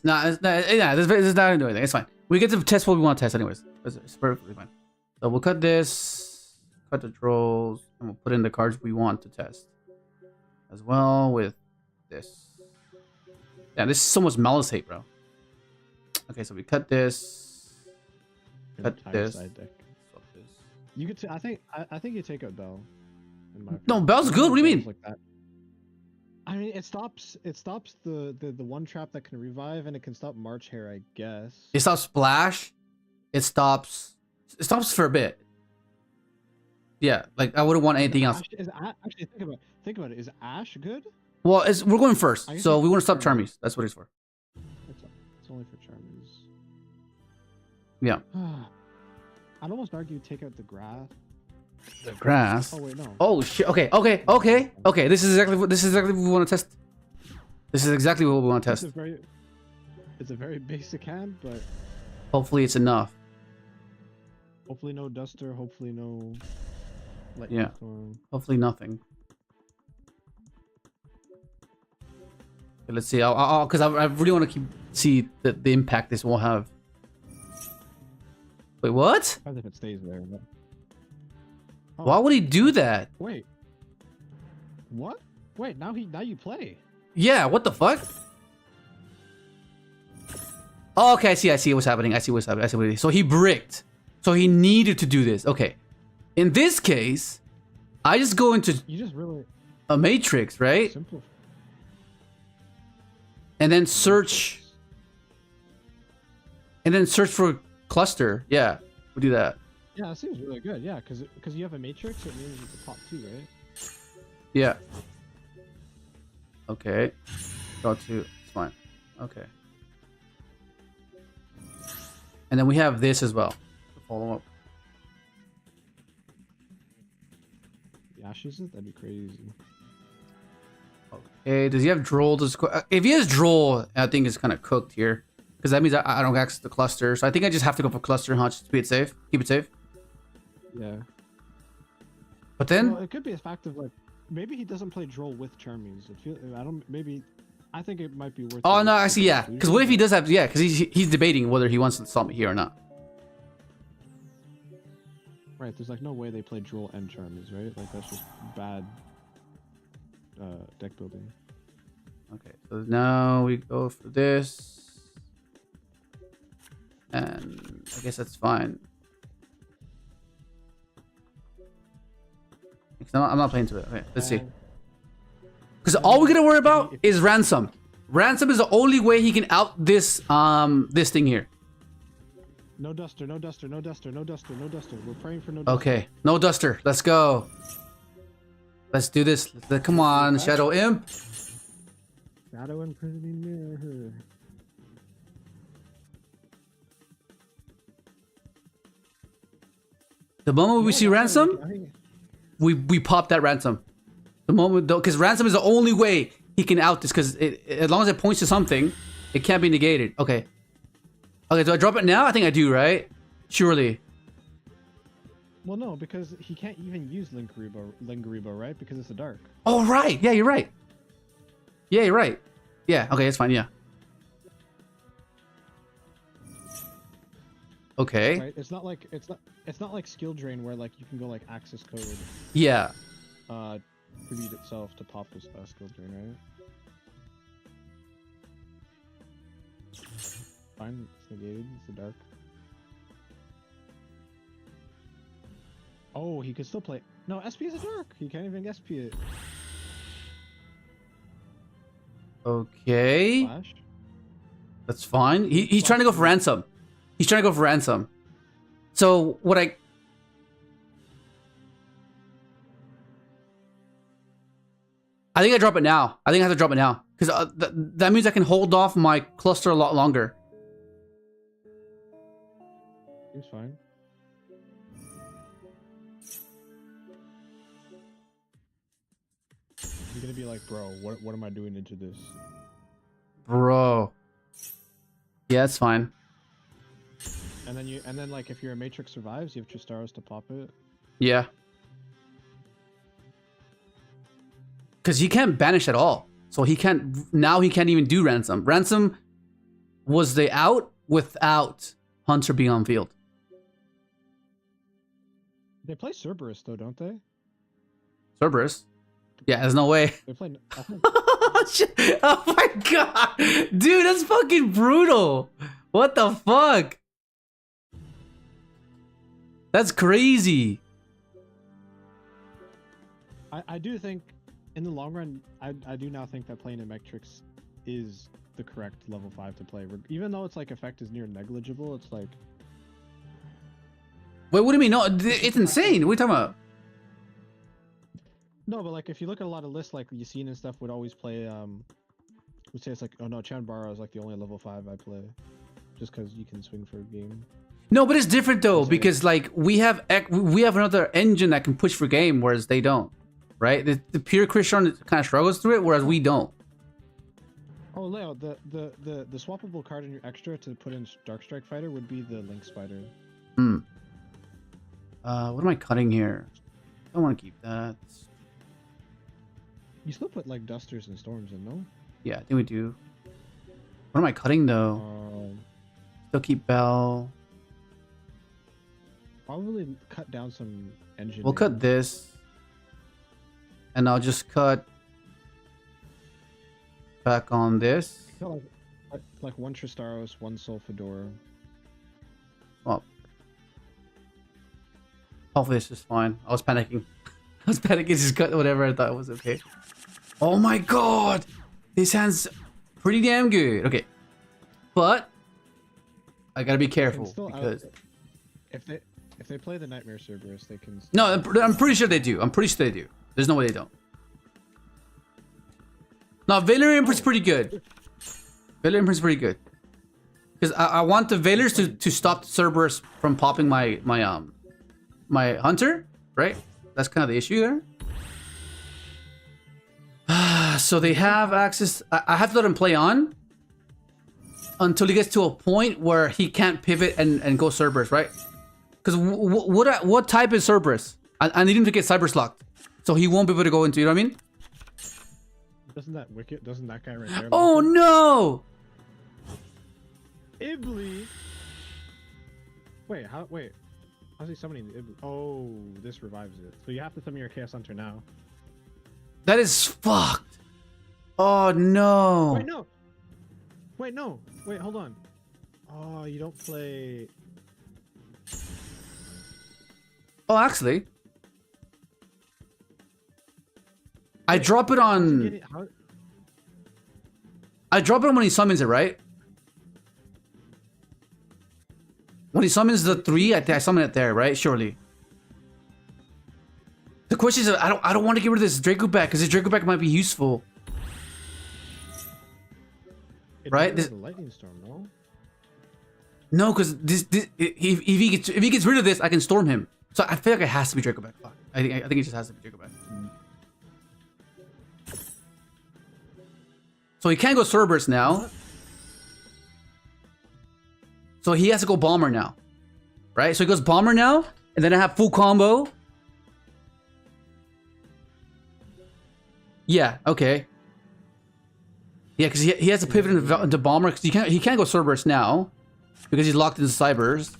that? Nah, this is not gonna do anything. It's fine. We get to test what we want to test, anyways. It's perfectly fine. So we'll cut this, cut the trolls, and we'll put in the cards we want to test, as well with this. Yeah, this is so much Maliss hate, bro. Okay, so we cut this, cut this. Side deck. You could. I think you take out Bell. In my No, opinion. Bell's good. What do you mean? Like that. I mean, it stops the one trap that can revive, and it can stop March Hare, I guess. It stops Splash. It stops for a bit. Yeah, like I wouldn't want anything else. Actually, think about it. Is Ash good? Well, we're going first, I so guess we want to stop Charmies. Charmies. That's what it's for. It's only for Charmies. Yeah. I'd almost argue take out the grass. The grass. Oh wait, no. Oh shit. Okay. This is exactly what we want to test. This is exactly what we want to test. It's a very basic hand, but Hopefully it's enough. hopefully no Duster. Hopefully no. Lightning Yeah. Storm. Hopefully nothing. Okay, let's see. Because I really want to see the impact this will have. Wait, what? Depends if it stays there. But... Oh, Why would he do that? wait. What? Wait, now you play. Yeah, what the fuck? Oh, okay, I see what's happening. I see what's happening. So he bricked. So he needed to do this. Okay. In this case, I just go into You just really a matrix, right? simple. And then search for cluster. Yeah, we do that. Yeah, that seems really good. Yeah, because you have a matrix, it means you can pop 2, right? Yeah. Okay. Draw 2. It's fine. Okay. And then we have this as well to follow up. The Ashes, that'd be crazy. Okay. Does he have Droll? If he has Droll, I think it's kind of cooked here. Because that means I don't access the cluster. So I think I just have to go for cluster and hunch to be it safe. Keep it safe. Yeah. But then... Well, it could be a fact of like maybe he doesn't play Droll with Charmies. I think it might be worth. Oh it no, if actually, he yeah. does. Because what if he does have? Yeah, because he's debating whether he wants to stop me here or not. Right, there's like no way they play Droll and Charmies, right? Like that's just bad deck building. Okay, so now we go for this, and I guess that's fine. I'm not playing to it. Okay, let's see. Because all we're gonna worry about is ransom. Ransom is the only way he can out this this thing here. No Duster, no Duster, no Duster, no Duster, no Duster. We're praying for no Duster. Okay, no Duster. Let's go. Let's do this. Come on, Shadow Imp. Shadow and pretty near her. The moment we see ransom, I think we pop that ransom. The moment, because ransom is the only way he can out this. Because as long as it points to something, it can't be negated. Okay. Okay, do I drop it now? I think I do, right? Surely. well, no, because he can't even use Lingaribo, right? Because it's a dark. Oh, right. Yeah, you're right. Yeah, you're right. Yeah. Okay, it's fine. Yeah. Okay. Right? It's not like skill drain where like you can go like access code. Yeah. Tribute itself to pop this skill drain, right? Fine, it's negated. It's a dark. Oh, he could still play. No, SP is a dark. He can't even SP it. Okay. Flash. That's fine. He's trying to go for ransom. He's trying to go for ransom. So what I think I drop it now. I think I have to drop it now because that means I can hold off my cluster a lot longer. Seems fine. He's gonna be like, bro, what am I doing into this? Bro. Yeah, it's fine. And then like if your Matrix survives, you have Tristaros to pop it. Yeah. because he can't banish at all. So he can't now. He can't even do ransom. Ransom was the out without Hunter being on field. They play Cerberus though, don't they? Cerberus. Yeah, there's no way. They play. I think, Oh my god, dude, that's fucking brutal. What the fuck? That's crazy. I do think, in the long run, I do now think that playing Electrix is the correct level 5 to play. Even though its like effect is near negligible, it's like. Wait, what do you mean? No, it's insane. What are you talking about? No, but like if you look at a lot of lists, like Yasin and stuff would always play. Would say it's like, oh no, Chanbara is like the only level 5 I play, just because you can swing for a game. No, but it's different though because like we have another engine that can push for game, whereas they don't, right? The pure Crystron kind of struggles through it, whereas we don't. Oh, Leo, the swappable card in your extra to put in Dark Strike Fighter would be the Link Spider. Hmm. What am I cutting here? I don't want to keep that. You still put like Dusters and Storms in, no? Yeah, I think we do. What am I cutting though? Still keep Bell. Probably cut down some engine. We'll cut this. And I'll just cut back on this. Like one Tristaros, one Solfador. Well, hopefully this is fine. I was panicking. I was panicking, just cut whatever I thought was okay. Oh my god! This hand's pretty damn good. Okay. But I gotta be careful because if they play the Nightmare Cerberus, they can. No, I'm pretty sure they do. I'm pretty sure they do. There's no way they don't. No, Valor Emperor's pretty good. Valor Emperor's pretty good. Because I want the Valors to stop Cerberus from popping my Hunter, right? That's kind of the issue there. So they have access. I have to let him play on until he gets to a point where he can't pivot and go Cerberus, right? Because what type is Cerberus? I need him to get Cyberus locked, so he won't be able to go into. You know what I mean? Doesn't that guy right there? Oh no! Ibli. Wait, how's he summoning the Ibli? Oh, this revives it. So you have to summon your Chaos Hunter now. That is fucked. Oh no. Wait, no. Wait, no. Wait, hold on. Oh, you don't play. Oh, actually, I drop it on. I drop it on when he summons it, right? When he summons the 3, I summon it there, right? Surely. The question is, I don't want to get rid of this Draco back because this Draco back might be useful. Right? This... Lightning Storm, no? No, because if he gets rid of this, I can storm him. So I feel like it has to be Draco back. I think it just has to be Draco back. So he can't go Cerberus now. So he has to go Bomber now. Right? So he goes Bomber now, and then I have full combo. Yeah, okay. Yeah, because he has to pivot into Bomber, because he can't go Cerberus now. Because he's locked into Cybers.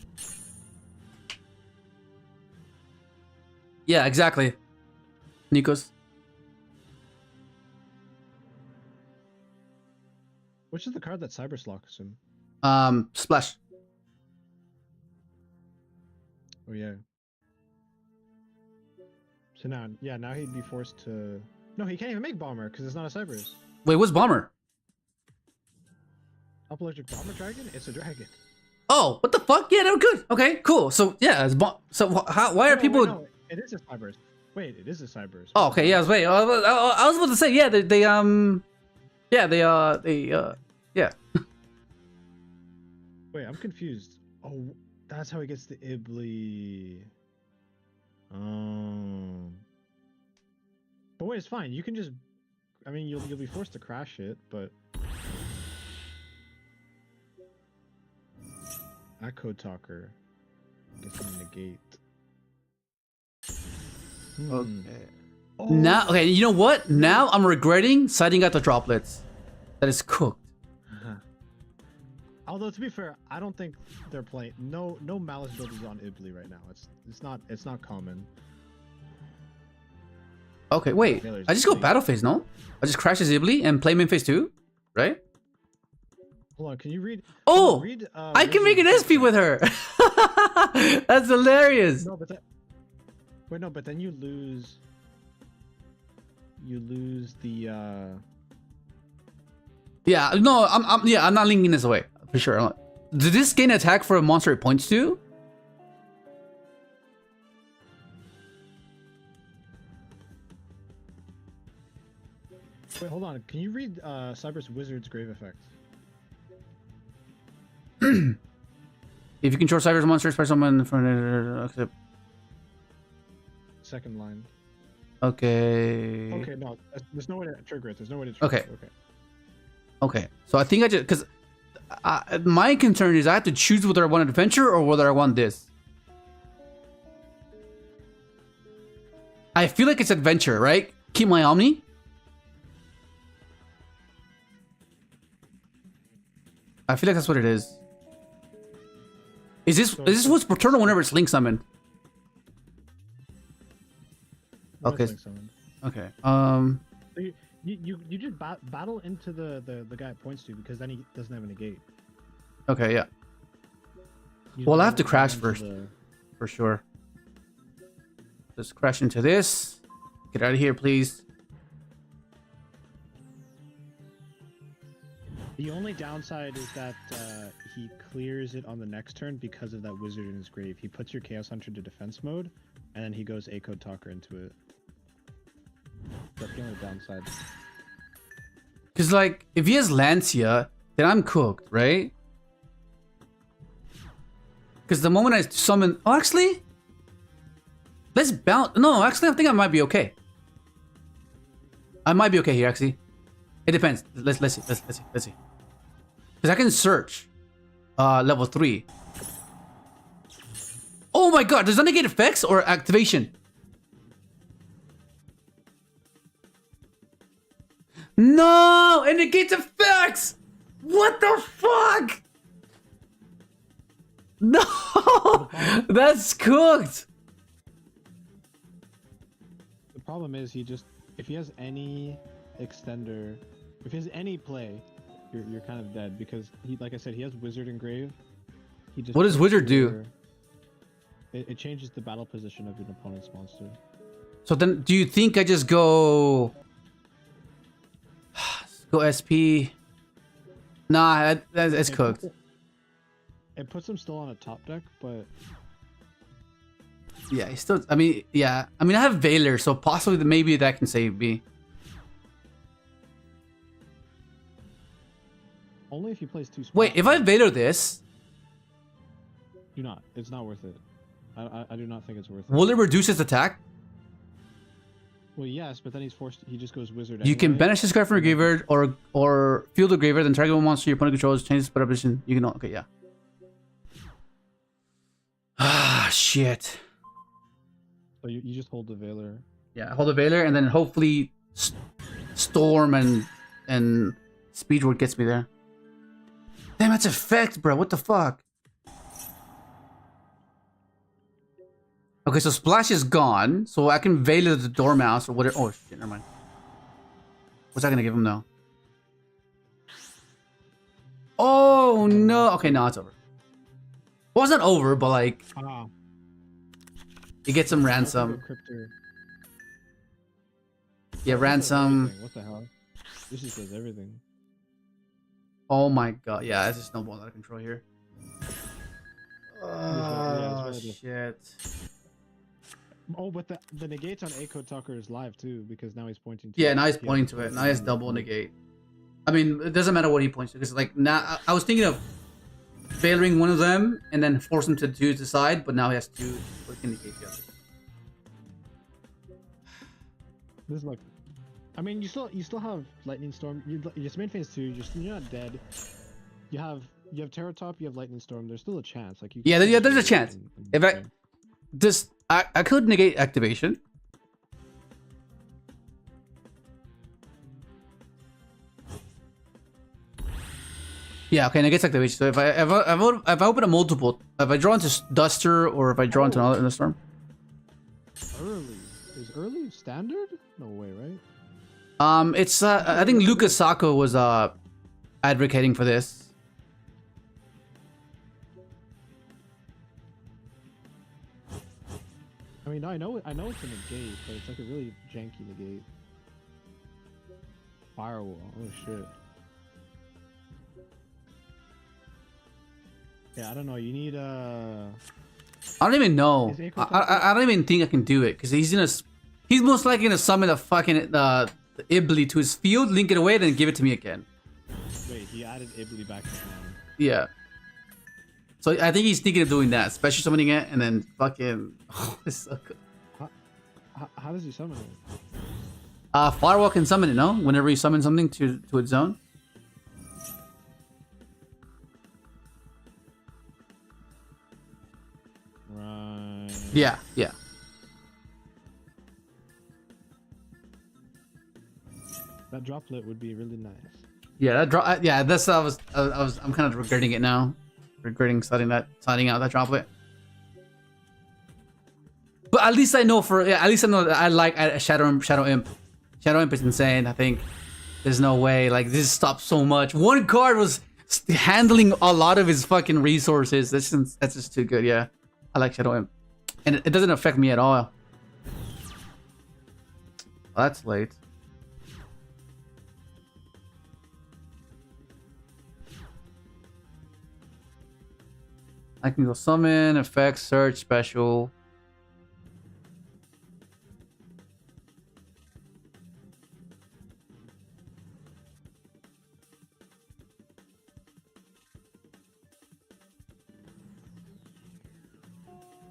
Yeah, exactly. Nikos. Which is the card that Cybers locks him? Splash. Oh yeah. So now he'd be forced to. No, he can't even make Bomber because it's not a Cybers. Wait, what's Bomber? Up Electric Bomber Dragon? It's a dragon. Oh, what the fuck? Yeah, no, good. Okay, cool. So yeah, it's so why are people? Wait, no, it is a Cybers. Wait, it is a Cybers. Oh, okay. Yeah, wait. I was about to say yeah. Yeah. Wait, I'm confused. Oh, that's how he gets the Ibli. But wait, it's fine. You can just. I mean, you'll be forced to crash it, but. That Code Talker gets him negate. Okay. Now, okay, you know what? Now I'm regretting citing out the droplets. That is cooked. Although to be fair, I don't think they're playing. No Maliss build is on Ibli right now. It's not common. Okay, wait. I just go battle phase, no? I just crash as Ibli and play main phase 2, right? Hold on, can you read? Oh, read, I can make an SP with her. That's hilarious. No, but wait, no, but then you lose. You lose the. Yeah, no, I'm not linking this away for sure. Did this gain attack for a monster it points to? Wait, hold on. Can you read Cyber's Wizard's Grave Effect? If you control Cyber's monsters by someone from Second line. Okay. Okay, no, there's no way to trigger it. There's no way to trigger it. Okay. Okay. So I think I just because my concern is I have to choose whether I want adventure or whether I want this. I feel like it's adventure, right? Keep my Omni. I feel like that's what it is. Is this what's paternal whenever it's link summoned? Okay. Okay. So you just battle into the guy it points to because then he doesn't have a negate. Okay. Yeah. Well, I have to crash first, for sure. Just crash into this. Get out of here, please. The only downside is that he clears it on the next turn because of that wizard in his grave. He puts your Chaos Hunter to defense mode, and then he goes A-Code Talker into it. That's the only downside. Because, like, if he has Lancia, then I'm cooked, right? Because the moment I summon... Oh, actually? Let's bounce... No, actually, I think I might be okay. I might be okay here, actually. It depends. Let's see. Because I can search level 3. Oh my god, does that negate effects or activation? No, it negates effects! What the fuck? No, that's cooked. The problem is if he has any extender, if he has any play, you're kind of dead because like I said, he has Wizard and Grave. He just what does Wizard do? It changes the battle position of your opponent's monster. So then, do you think I just go SP? Nah, that's cooked. It puts him still on a top deck, but yeah, he's still. I mean, yeah. I mean, I have Valor, so possibly maybe that can save me. Only if he plays 2 spots. Wait, if I Valor this, do not. It's not worth it. I do not think it's worth it. Will it reduce his attack? Well, yes, but then he's forced. He just goes Wizard. You can banish this card from your graveyard or field the graveyard, then target one monster your opponent controls, change its position. You can. Okay, yeah. Ah, shit. So you just hold the Valor. Yeah, hold the Valor, and then hopefully Storm and Speedward gets me there. Damn, that's effect, bro. What the fuck? Okay, so Splash is gone, so I can Valor the Dormouse or whatever. Oh shit, never mind. What's that gonna give him though? Oh no. Okay, no, it's over. Well, it's not over, but like, you get some ransom. Yeah, ransom. What the hell? This just does everything. Oh my god, yeah, it's just snowballing out of control here. Oh shit. Oh, but the negates on A-Code Talker is live too, because now he's pointing to it. Yeah, now he's pointing to it. Now he has double negate. I mean, it doesn't matter what he points to, because like now I was thinking of failing one of them and then force him to choose the side, but now he has to negate the other. This is like, I mean, you still have Lightning Storm. Your main phase 2. You're not dead. You have Terra Top. You have Lightning Storm. There's still a chance. Like yeah, there's a chance. If I could negate activation. Yeah, okay, negates activation. So if I open a multiple, if I draw into Duster or if I draw into another in the storm. Early. Is early standard? No way, right? It's I think Lucas Sacco was advocating for this. I mean, I know it's a negate, but it's like a really janky negate. Firewall. Oh shit. Yeah, I don't know. You need I don't even know. I don't even think I can do it because he's most likely gonna summon a fucking the Ibli to his field, link it away, then give it to me again. Wait, he added Ibli back to him. Yeah. So I think he's thinking of doing that, special summoning it, and then fucking. Oh, it's so good. How does he summon it? Firewall can summon it, no? Whenever you summon something to its zone. Right. Yeah, yeah. That droplet would be really nice. Yeah, that drop. Yeah, that's I'm kind of regretting it now. Regretting signing out that droplet. But at least I know at least I know that I like Shadow Imp. Shadow Imp is insane. I think there's no way like this stops so much. One card was handling a lot of his fucking resources. That's just too good. Yeah, I like Shadow Imp, and it doesn't affect me at all. Oh, that's late. I can go summon, effects, search, special.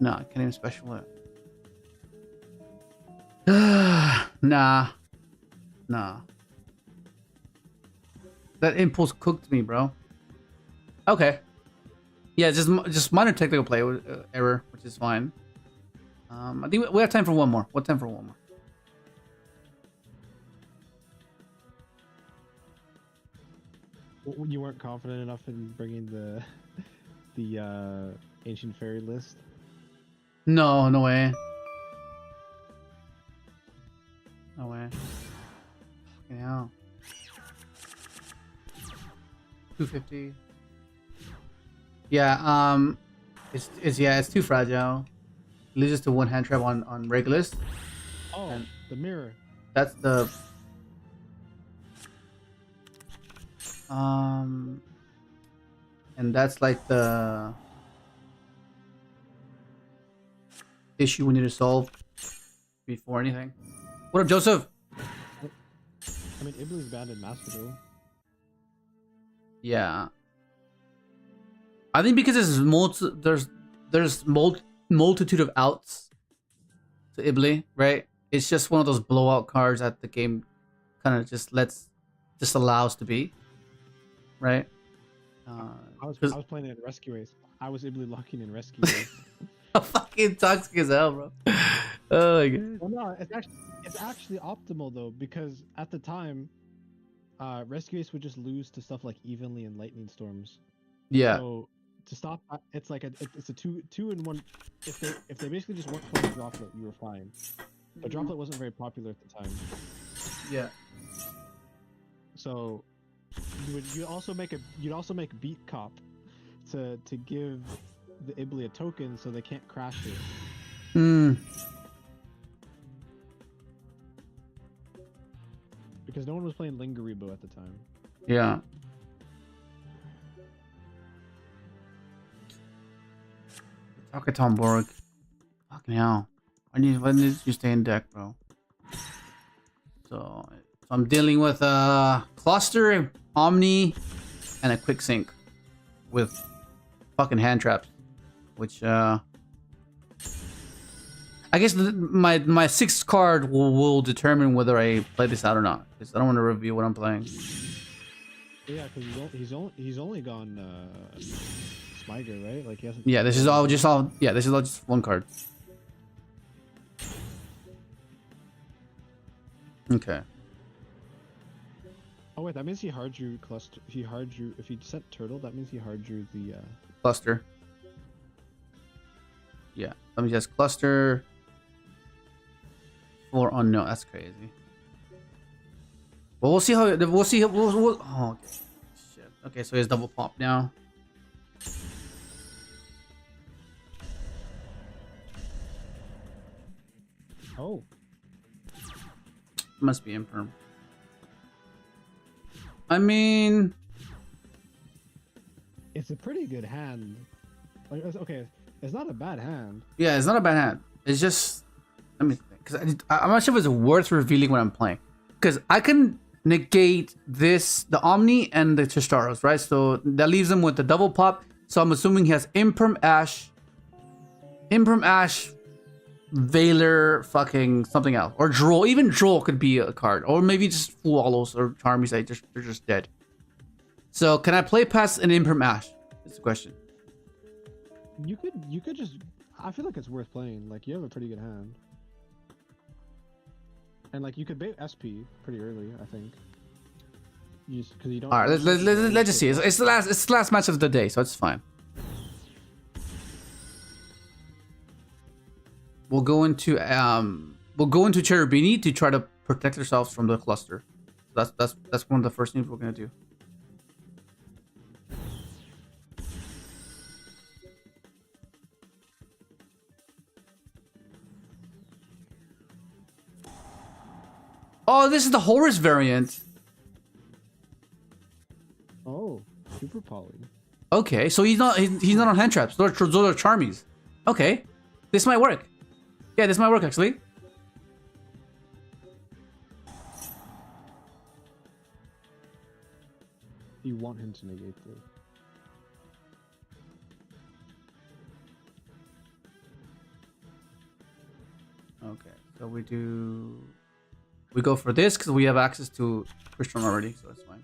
No, I can't even special it. Nah. That impulse cooked me, bro. Okay. Yeah, just minor technical play error, which is fine. I think we have time for one more. What time for one more? You weren't confident enough in bringing the ancient fairy list. No, no way. No way. Fucking hell. 250. Yeah, it's too fragile. It leads us to one hand trap on Regulus. Oh, and the mirror. That's the and that's like the issue we need to solve before anything. What up, Joseph? I mean, Ibli's banned in Master Duel. Yeah. I think because there's multitude of outs to Ibli, right? It's just one of those blowout cards that the game kind of just allows to be, right? I was playing it in Rescue Ace. I was Ibli locking in Rescue Ace. Fucking toxic as hell, bro. Oh my god. Well, no, it's actually optimal though, because at the time, Rescue Ace would just lose to stuff like Evenly and Lightning Storms. Yeah. So to stop, it's like it's a two in one. If they basically just weren't playing Droplet, you were fine. But Droplet wasn't very popular at the time. Yeah. So you'd also make Beat Cop to give the Ibli a token so they can't crash it. Hmm. Because no one was playing Lingeribo at the time. Yeah. Tom Borg. Fucking hell. I need you stay in deck, bro. So I'm dealing with a cluster, Omni, and a quick sync with fucking hand traps. Which I guess my 6th card will determine whether I play this out or not. Because I don't want to reveal what I'm playing. Yeah, because he's only gone Smiger, right? Like he hasn't. Yeah, this is all just one card. Okay. Oh wait, that means he hard drew cluster. If he set turtle, that means he hard drew the. Cluster. Yeah, let me just cluster. 4 unknown. That's crazy. Well, we'll see how. We'll see. Oh, okay. Shit. Okay, so he has double pop now. Oh. Must be imperm. I mean, it's a pretty good hand. Like, okay, it's not a bad hand. Yeah, it's not a bad hand. It's just, let me think, because I'm not sure if it's worth revealing what I'm playing. Because I can negate this, the Omni and the Chistaros, right? So that leaves him with the double pop. So I'm assuming he has Imperm Ash, Veiler, fucking something else. Or Droll. Even Droll could be a card. Or maybe just Wallows or Charmies. They're just dead. So can I play past an Imperm Ash? That's the question. You could just. I feel like it's worth playing. Like, you have a pretty good hand. And like, you could bait SP pretty early, I think. Because you don't. All right, let's just see. It's the last match of the day, so it's fine. We'll go into Cherubini to try to protect ourselves from the cluster. That's one of the first things we're gonna do. Oh, this is the Horus variant. Oh, super poly. Okay, so he's not on hand traps. Those are Charmies. Okay, this might work. Yeah, this might work actually. You want him to negate this. Okay, so we go for this because we have access to Crystron already, so that's fine.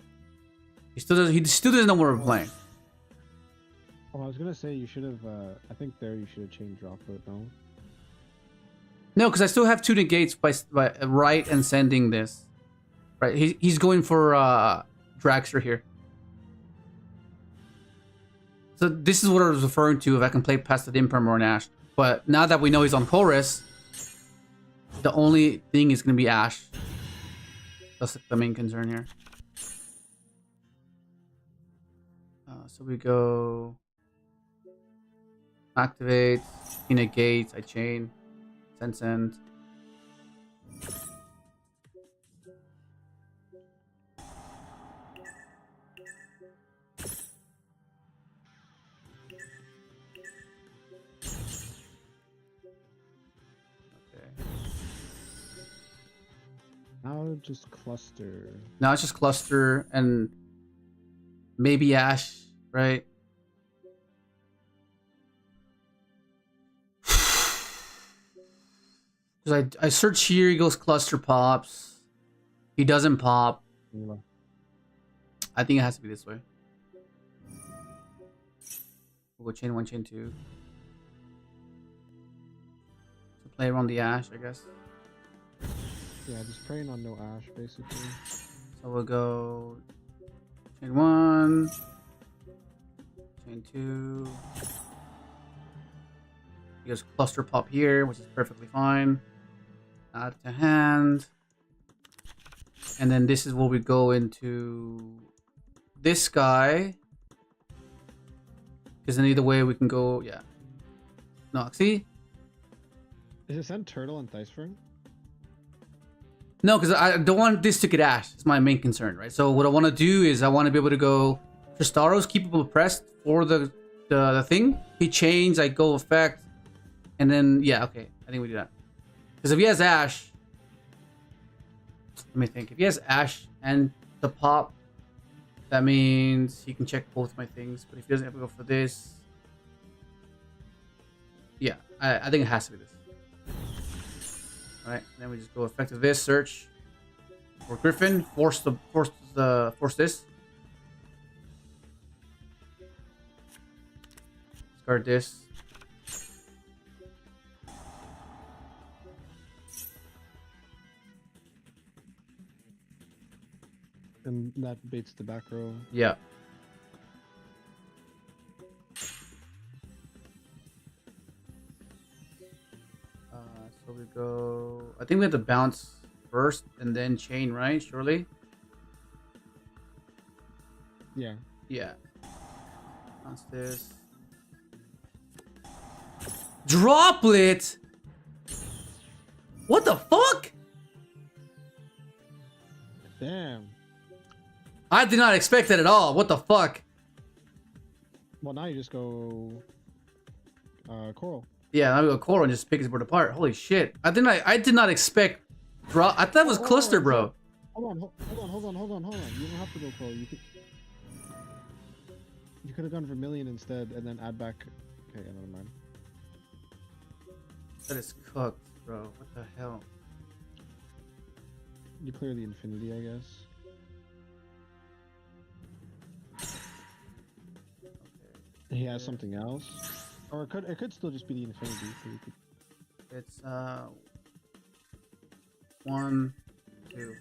He still doesn't know what we're playing. Oh, I was gonna say you should have. I think there you should have changed drop foot. No. No, because I still have 2 negates by right and sending this. Right, he's going for Dragster here. So this is what I was referring to. If I can play past the Imperm or an Ash, but now that we know he's on Horus, the only thing is going to be Ash. That's the main concern here. So we go activate, he negates, I chain, send. Now just cluster. Now it's just cluster and maybe Ash, right? Because I search here, he goes cluster pops. He doesn't pop. Yeah. I think it has to be this way. We'll go chain 1, chain 2. So play around the Ash, I guess. Yeah, just praying on no Ash, basically. So we'll go chain 1, chain 2. He goes cluster pop here, which is perfectly fine. Add to hand. And then this is where we go into this guy. Because then either way we can go, yeah. No, see? Is it send turtle and TEESPRING? No, because I don't want this to get Ash. It's my main concern, right? So what I want to do is I want to be able to go Tristaros, keepable pressed for the thing. He chains, I go effect. And then, yeah, okay. I think we do that. Because if he has Ash... Let me think. If he has Ash and the pop, that means he can check both my things. But if he doesn't have to go for this... Yeah, I think it has to be this. Alright, then we just go effective this, search for Griffin, force this. Discard this. And That baits the back row. Yeah. So we go. I think we have to bounce first and then chain, right? Surely. Yeah. Yeah. Bounce this. Droplet. What the fuck? Damn. I did not expect that at all. What the fuck? Well, now you just go coral. Yeah, now we go coral and just pick his board apart. Holy shit! I did not expect. I thought it was cluster, bro. Hold on. You don't have to go coral. You could have gone vermilion instead, and then add back. Okay, never mind. That is cooked, bro. What the hell? You clear the infinity, I guess. He has something else, or it could still just be the infinity. So you could... It's 1, 2.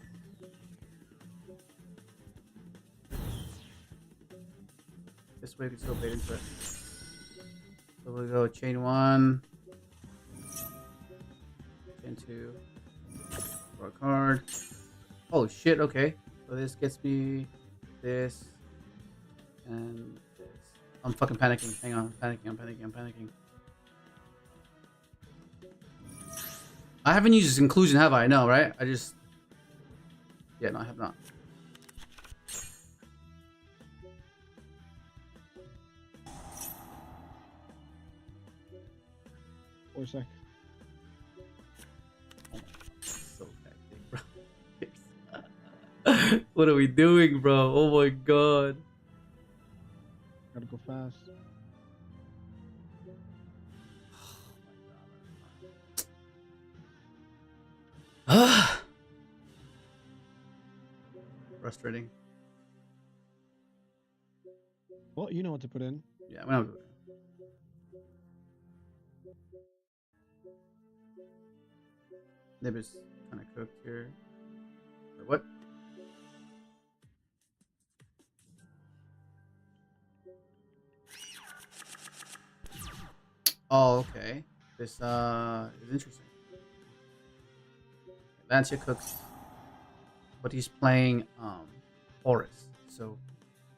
This way we can still bait into it. So we'll go chain 1, chain 2, draw a card. Oh shit! Okay, so this gets me this and. I'm fucking panicking. Hang on. I'm panicking. I haven't used this inclusion, have I? No, right? I just... Yeah, no, I have not. Or sec. Oh my God. So hectic, bro. What are we doing, bro? Oh my God. Gotta go fast. Frustrating. Well, you know what to put in. Yeah, I'm Nib is kind of cooked here. Wait, what? Oh, okay. This is interesting. Lancia cooks, but he's playing Horus, so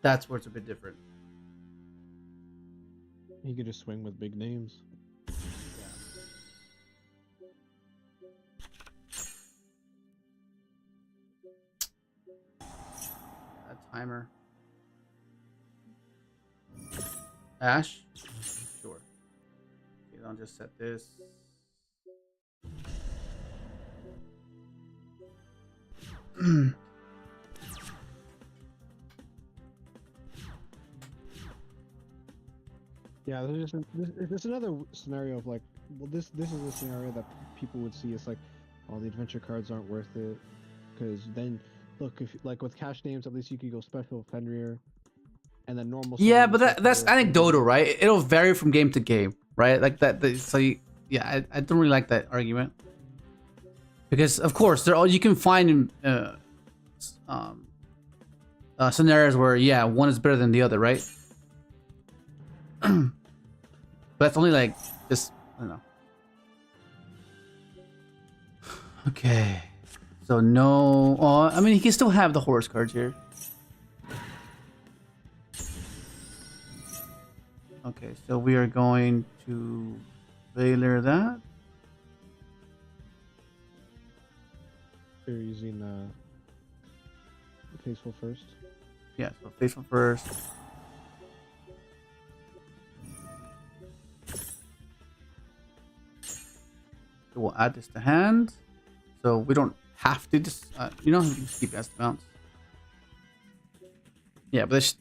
that's where it's a bit different. He could just swing with big names. A timer. Ash? Sure. Okay, I'll just set this. Yeah, there's another scenario of like, well, this is a scenario that people would see as like, oh, the adventure cards aren't worth it, because then look, if like with cash names, at least you could go special Fenrir, and then normal. Yeah, but that's anecdotal, right? It'll vary from game to game, right? Like that. So yeah, I don't really like that argument, because of course you can find scenarios where one is better than the other, right? But that's only like just I don't know. Okay, so no. I mean, he can still have the horse cards here. Okay, so we are going to Valor that. You're using Faithful first. Yeah, so Faithful first. So we'll add this to hand. So we don't have to just, you know, you can just keep as the bounce. Yeah, but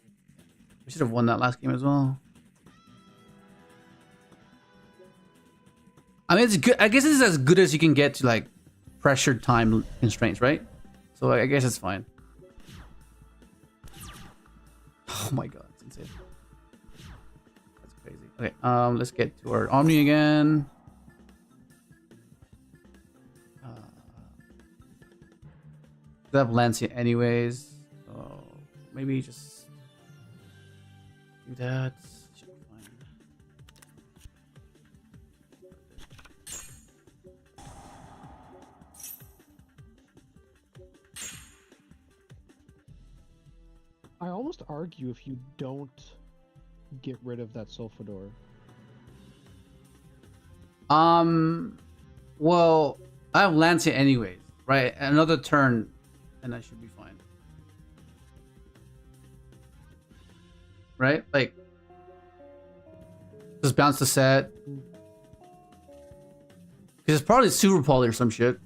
we should have won that last game as well. I mean, it's good. I guess this is as good as you can get to like pressured time constraints, right? So I guess it's fine. Oh my god, it's insane. That's crazy. Okay, let's get to our Omni again. I have Lancia anyways. So maybe just do that. Should be fine. I almost argue if you don't get rid of that Sulfador. Well, I have Lancia anyways, right? Another turn, and I should be fine. Right? Like, just bounce the set. Because it's probably Super Poly or some shit.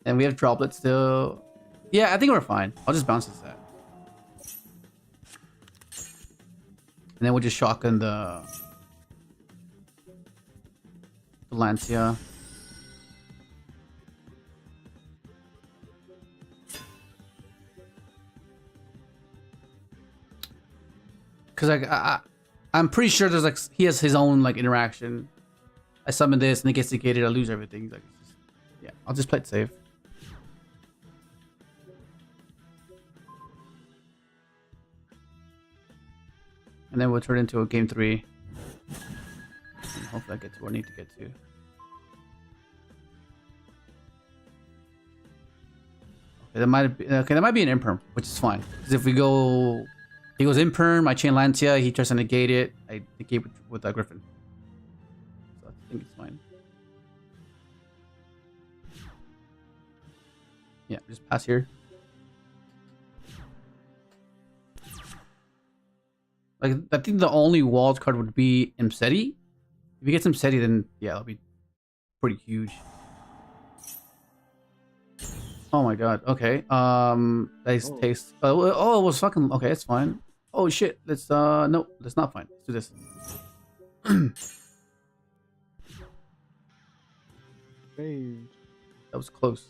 And we have droplets still. Yeah, I think we're fine. I'll just bounce the set. And then we'll just shotgun the Lancia. Because I'm pretty sure there's like he has his own like interaction. I summon this and it gets negated. I lose everything. Like, it's just, yeah, I'll just play it safe. And then we'll turn into a game 3. And hopefully I get to where I need to get to. Okay, that might be an imperm, which is fine. Because if we go, he goes imperm, I chain Lancia, he tries to negate it, I negate with Griffin. So I think it's fine. Yeah, just pass here. Like, I think the only wild card would be Imseti. If he gets Imseti, then yeah, that'll be pretty huge. Oh my god. Okay. Nice taste. Oh, it was fucking okay. It's fine. Oh shit. Let's no, that's not fine. Let's do this. Hey. That was close.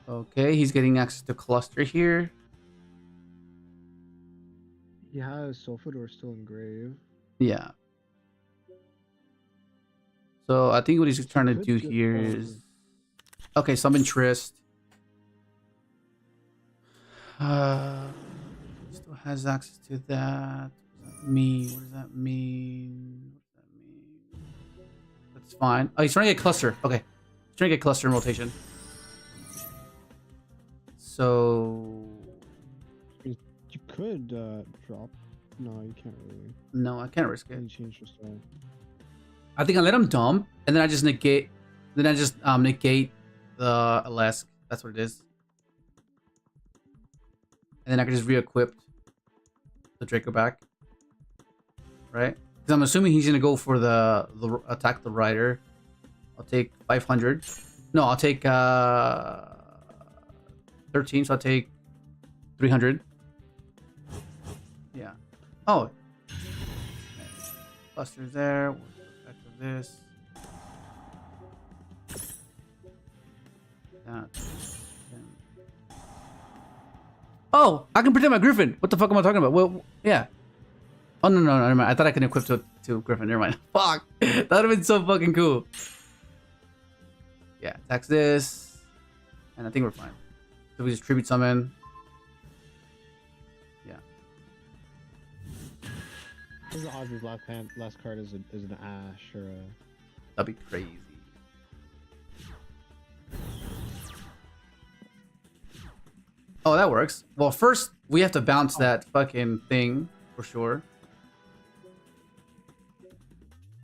Okay, he's getting access to cluster here. He has Sulfador still engraved. Yeah. So I think what he's trying to do here is, okay, summon Trist. Still has access to that. What does that mean? What does that mean? What does that mean? That's fine. Oh, he's trying to get cluster. Okay, he's trying to get cluster in rotation. So You could drop. No, you can't really. no, I can't risk it. You change your style. I think I let him dump, and then I just negate. Then I just negate the Alesk. That's what it is. And then I can just re-equip the Draco back, right? Because I'm assuming he's gonna go for the attack the rider. I'll take 500. No, I'll take 13. So I'll take 300. Yeah. Oh. Cluster's there. This. That. Oh, I can protect my Griffin. What the fuck am I talking about? Well, yeah. Oh no, never mind. I thought I could equip to Griffin. Never mind. Fuck. That would have been so fucking cool. Yeah, attacks this, and I think we're fine. So we just tribute summon. Yeah. I think the odds his last card is an Ash or a. That'd be crazy. Oh, that works. Well, first we have to bounce that fucking thing for sure.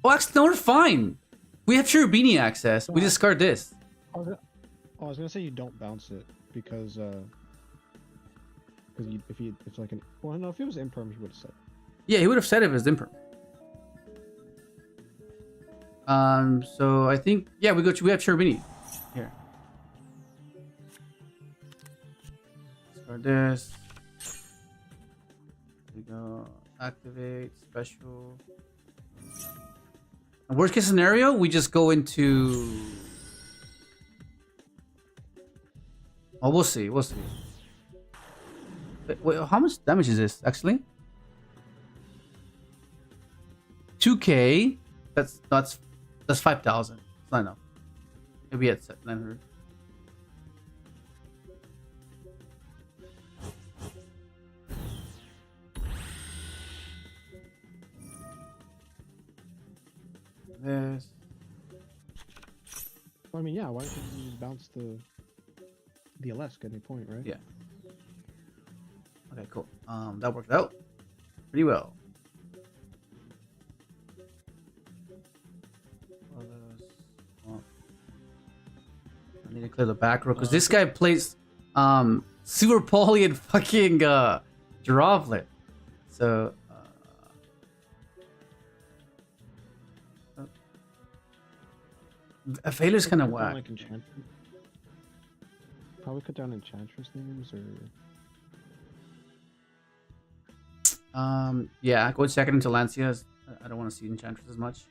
Oh, actually, no, we're fine. We have Cherubini access. We discard this. I was gonna say you don't bounce it because if it's like an no, if it was imperm he would have said. Yeah, he would have said it if it was imperm. So I think yeah, we have Cherubini here. Discard this. There we go. Activate special. And worst case scenario, we just go into. Oh, we'll see. We'll see. Wait, how much damage is this actually? 2K. That's 5,000. It's not enough. Maybe at 900. This. Well, I mean, yeah. Why don't you just bounce the LS at any point, right? Yeah. Okay, cool. That worked out pretty well. I need to clear the back row because this guy plays Super Poly and fucking Droplet. So a failure's kind of whack. Like probably cut down Enchantress names or. Yeah, go second into Lancia. I don't want to see Enchantress as much.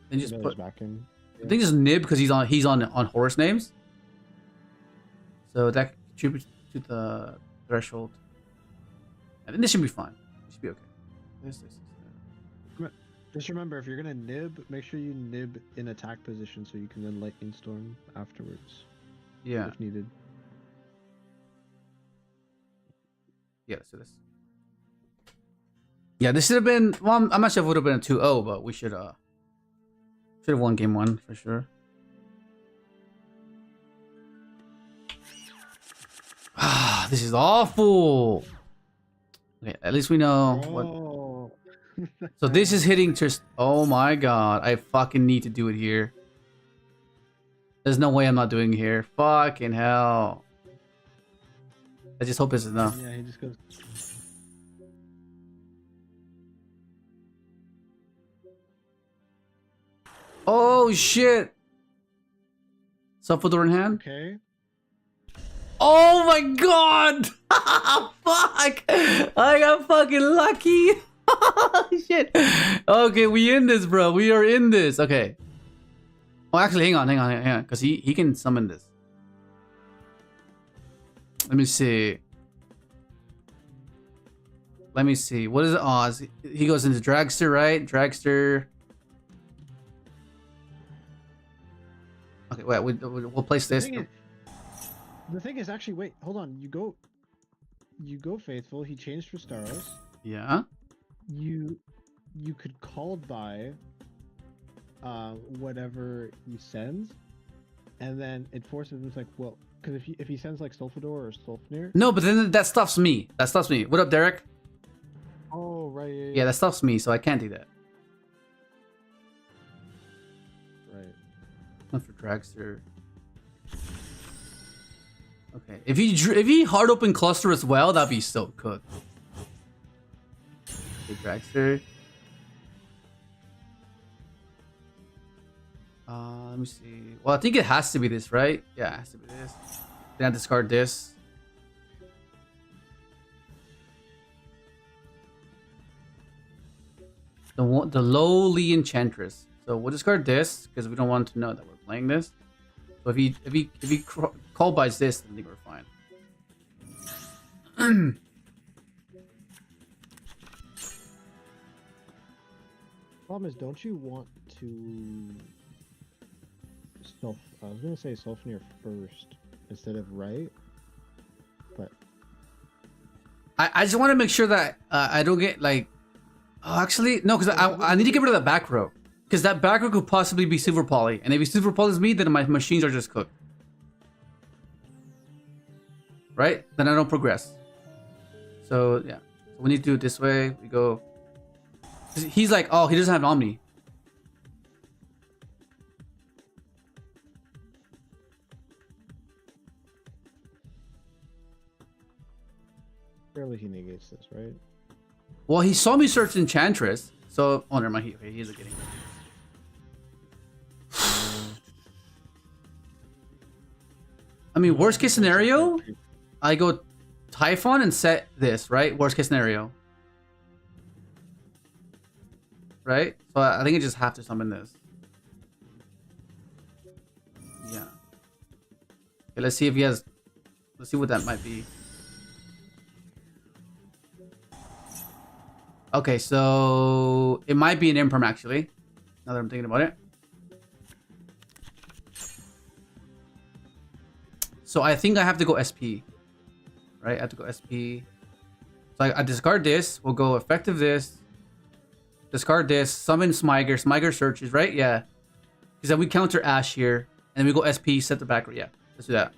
Then just put back in. I think just Nib because he's on horse names. So that contributes to the threshold. I think this should be fine. This should be okay. This. Just remember, if you're gonna nib, make sure you nib in attack position so you can then lightning storm afterwards. Yeah. If needed. Yeah, let's do this. Yeah, this should have been. Well, I'm not sure if it would have been a 2-0, but we should have won game 1 for sure. Ah, this is awful. Okay, at least we know what. So this is hitting just. Oh my god, I fucking need to do it here. There's no way I'm not doing it here. Fucking hell. I just hope this is enough. Yeah, he just goes. Oh shit! Suppledore in hand. Okay. Oh my god! Fuck! I got fucking lucky. Shit. Okay, we in this, bro. We are in this. Okay. Oh, actually, hang on, because he can summon this. Let me see. What is it? Oh, he goes into Dragster, right? Dragster. Okay, wait. We'll place this. The thing is, actually, wait, hold on. You go Faithful. He changed for Staros. Yeah. You could call by whatever he sends, and then it forces him to like, well, because if he sends like Sulfador or Sulfnir. No, but then that stuffs me. What up, Derek? Oh right. Yeah, that stuffs me, so I can't do that. Right. Not for Dragster. Okay, if he hard open cluster as well, that'd be so cooked. Okay, Dragster. Let me see. Well, I think it has to be this, right? Yeah, it has to be this. Then I discard this. The lowly Enchantress. So we'll discard this because we don't want to know that we're playing this. So if he call buys this, then I think we're fine. Problem is, don't you want to I was gonna say Sulfnir first instead of right, but I just want to make sure that I don't get like. Oh, actually, no, because I need to get rid of that back row. Because that back row could possibly be Silver Poly. And if he Silver Polys me, then my machines are just cooked. Right? Then I don't progress. So, yeah. So we need to do it this way. We go. He's like, oh, he doesn't have Omni. barely he negates this, right? Well, he saw me search Enchantress. So, oh, never mind. He isn't getting it. I mean, worst case scenario, I go Typhon and set this, right? Worst case scenario. Right? So I think I just have to summon this. Yeah. Okay, let's see if he has... Let's see what that might be. Okay, so... It might be an Imperm, actually. Now that I'm thinking about it. So I think I have to go SP. Right? I have to go SP. So I discard this. We'll go effective this. Discard this. Summon Smyger. Smyger searches, right? Yeah. Because then we counter Ash here. And then we go SP, set the back. Yeah. Let's do that.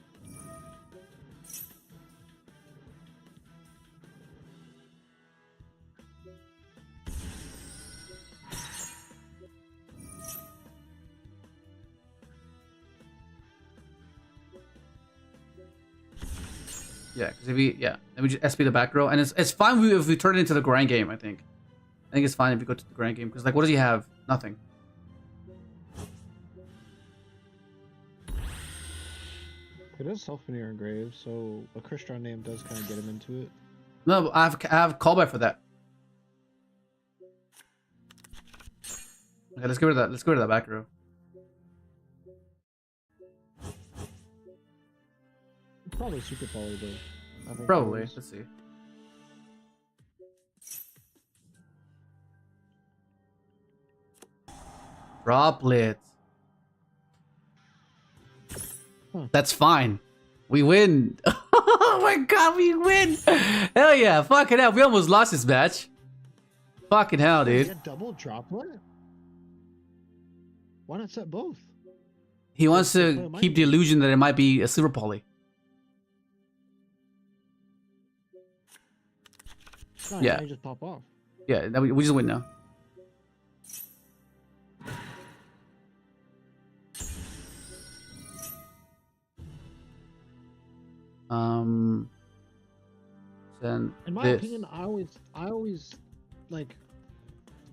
Yeah, because if we then we just SP the back row, and it's fine if we turn it into the grind game. I think it's fine if we go to the grind game because like what does he have? Nothing. It is self-veneer engraved, so a Crystron name does kind of get him into it. No, I have callback for that. Okay, let's get rid of that. Let's get rid of that back row. Probably super poly though. I think Probably. Let's see. Droplet. Huh. That's fine. We win. Oh my god, we win. Hell yeah. Fucking hell. We almost lost this match. Fucking hell, You dude. get double droplet? Why not set both? He wants Play to a keep the illusion that it might be a silver poly. No, Yeah. now you just pop off. Yeah, we just win now. Then In my this. opinion, I always like.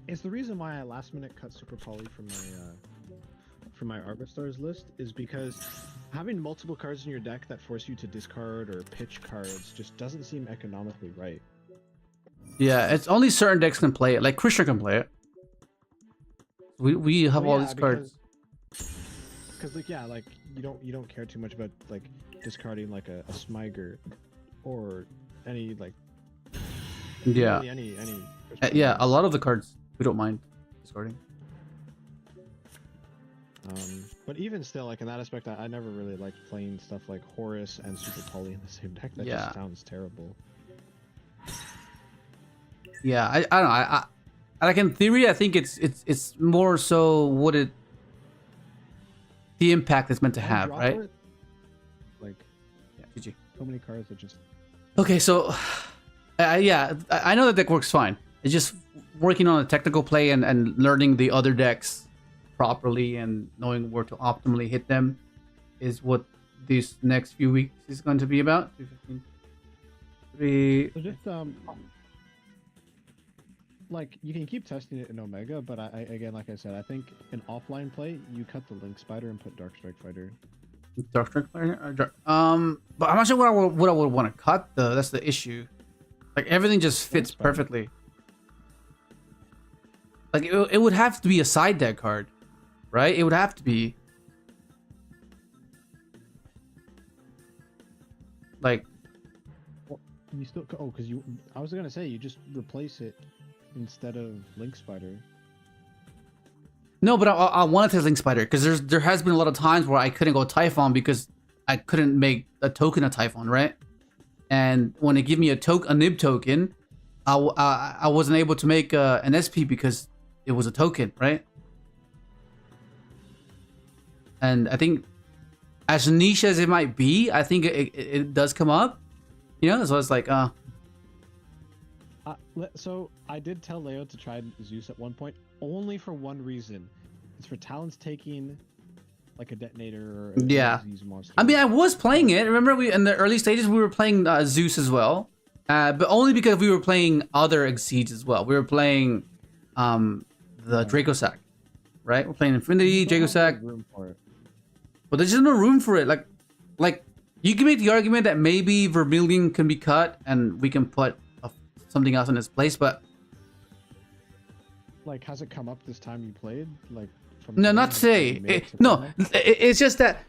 It's the reason why I last minute cut Super Poly from my Arbistars list is because having multiple cards in your deck that force you to discard or pitch cards just doesn't seem economically right. Yeah, it's only certain decks can play it. Like Crystron can play it. We have all these cards. Because like yeah, like you don't care too much about like discarding like a Smyger or any like Yeah. really any Yeah, a lot of the cards we don't mind discarding. But even still, like in that aspect, I never really liked playing stuff like Horus and Super Poly in the same deck. That Yeah. just sounds terrible. Yeah, I don't know. I like in theory, I think it's more so what it the impact it's meant to have, right? Droplet, like Yeah, GG. so many cards that just Okay, so yeah, I know that deck works fine. It's just working on a technical play and learning the other decks properly and knowing where to optimally hit them is what these next few weeks is going to be about. 215. 3. so just like you can keep testing it in Omega, but I again, like I said, I think in offline play you cut the Link Spider and put Dark Strike Fighter. Dark Strike Fighter? But I'm not sure what I would want to cut though. That's the issue. Like everything just fits That's fine. perfectly. Like it would have to be a side deck card, right? It would have to be. Like Well, you still because I was gonna say you just replace it instead of Link Spider. no, but I want to test Link Spider because there has been a lot of times where I couldn't go Typhon because I couldn't make a token of Typhon, right? And when they give me a nib token, I wasn't able to make an SP because it was a token, right? And I think as niche as it might be, I think it does come up, you know. So it's like, So I did tell Leo to try Zeus at one point, only for one reason. It's for Talon's taking like a detonator or a Yeah. Zeus monster. I mean, I was playing it. Remember, we in the early stages we were playing Zeus as well, but only because we were playing other Exceeds as well. We were playing the Draco Sack, right? We're playing Infinity, Draco Sack, room for it. but there's just no room for it. Like you can make the argument that maybe Vermilion can be cut and we can put something else in its place, but Like, has it come up this time you played? Like, from no, today? not Has today. you made it to No, today? it's just that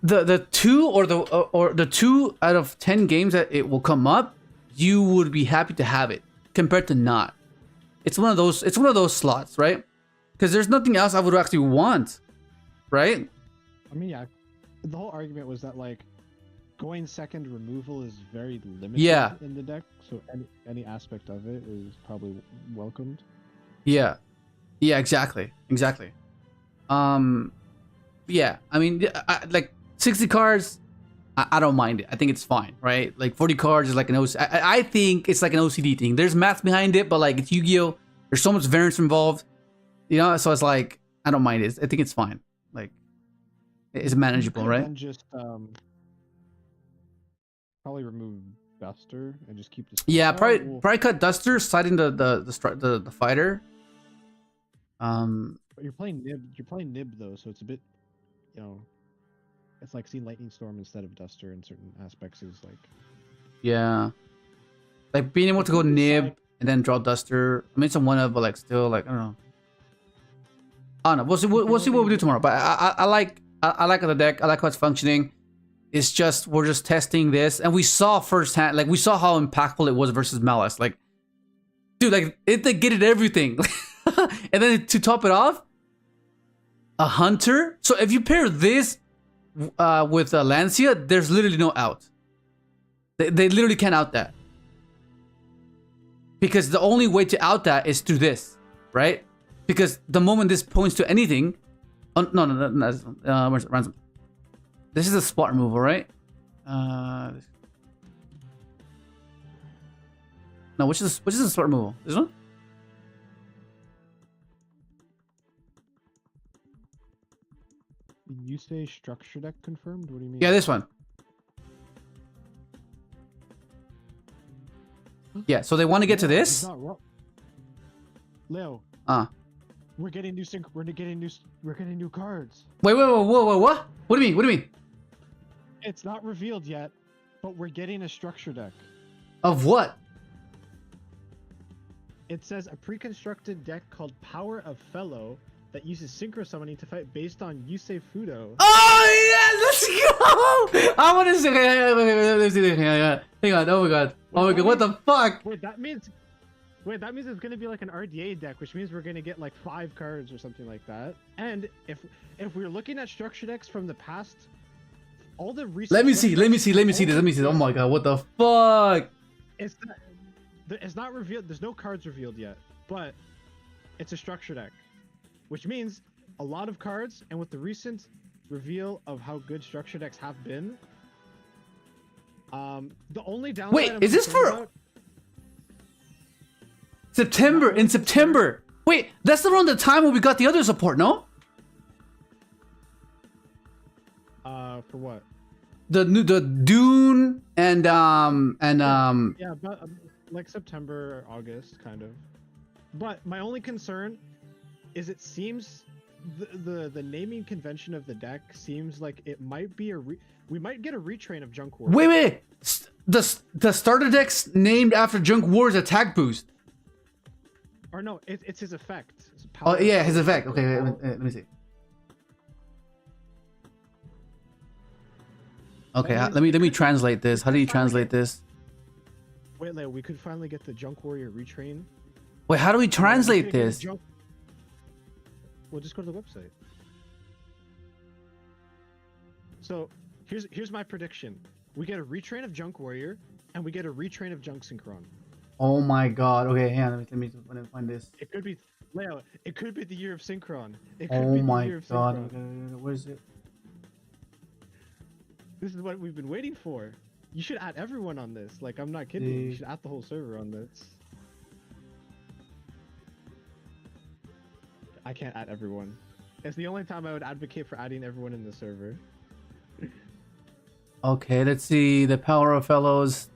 the 2 or the 2 out of 10 games that it will come up, you would be happy to have it compared to not. It's one of those slots, right? Because there's nothing else I would actually want, right? I mean, yeah, the whole argument was that like going second removal is very limited in the deck, so any aspect of it is probably welcomed. Yeah, yeah, exactly. Yeah, I mean, like 60 cards, I don't mind it. I think it's fine, right? Like 40 cards is like an OCD. I think it's like an OCD thing. There's maths behind it, but like it's Yu-Gi-Oh! There's so much variance involved, you know. So it's like I don't mind it. I think it's fine. Like it's manageable, right? And just probably remove Duster and just keep this. Yeah, probably cut Duster, citing the fighter. But you're playing Nib. You're playing Nib though, so it's a bit, you know, it's like seeing Lightning Storm instead of Duster in certain aspects is like. Yeah, like being able to go Nib and then draw Duster. I mean, it's a one of, but like still, like I don't know. I don't know. We'll see what we do tomorrow. But I like the deck. I like how it's functioning. It's just we're just testing this, and we saw firsthand, like we saw how impactful it was versus Maliss. Like, dude, like it negated everything. And then to top it off, a Hunter. So if you pair this with Lancia, there's literally no out. They literally can't out that. Because the only way to out that is through this, right? Because the moment this points to anything... Oh, no, ransom. This is a spot removal, right? No, which is the spot removal? This one? You say structure deck confirmed? What do you mean? Yeah, this one. Yeah, so they want to get to this. Leo. We're getting new sync. We're getting new cards. Wait, whoa, what? What do you mean? It's not revealed yet, but we're getting a structure deck. Of what? It says a pre-constructed deck called Power of Fellow that uses synchro summoning to fight based on Yusei Fudo. Oh yeah, let's go! I want to see. Hang on. Oh my god. What the fuck? Wait, that means it's gonna be like an RDA deck, which means we're gonna get like 5 cards or something like that. And if we're looking at structure decks from the past, all the recent. Let me see this. Oh my god, what the fuck? It's not revealed. There's no cards revealed yet, but it's a structure deck, which means a lot of cards. And with the recent reveal of how good structure decks have been, the only downside. Wait, is this for September? In September? Wait, that's around the time when we got the other support, no? For what? The Dune and Yeah, but like September, August, kind of. But my only concern is it seems the naming convention of the deck seems like it might be we might get a retrain of Junk Wars. Wait. The starter deck's named after Junk Wars attack boost. Or no, it's his effect. Oh yeah, his effect. Okay, let me see. Okay, let me translate this. How do you translate this? Wait, Leo, we could finally get the Junk Warrior retrain. Wait, how do we translate this? We'll just go to the website. So here's my prediction. We get a retrain of Junk Warrior, and we get a retrain of Junk Synchron. Oh my god. Okay, hang on. Let me find this. It could be Leo. It could be the year of Synchron. Oh my god. Okay, where is it? This is what we've been waiting for. You should add everyone on this. Like, I'm not kidding. You should add the whole server on this. I can't add everyone. It's the only time I would advocate for adding everyone in the server. Okay, let's see. The Power of Fellows.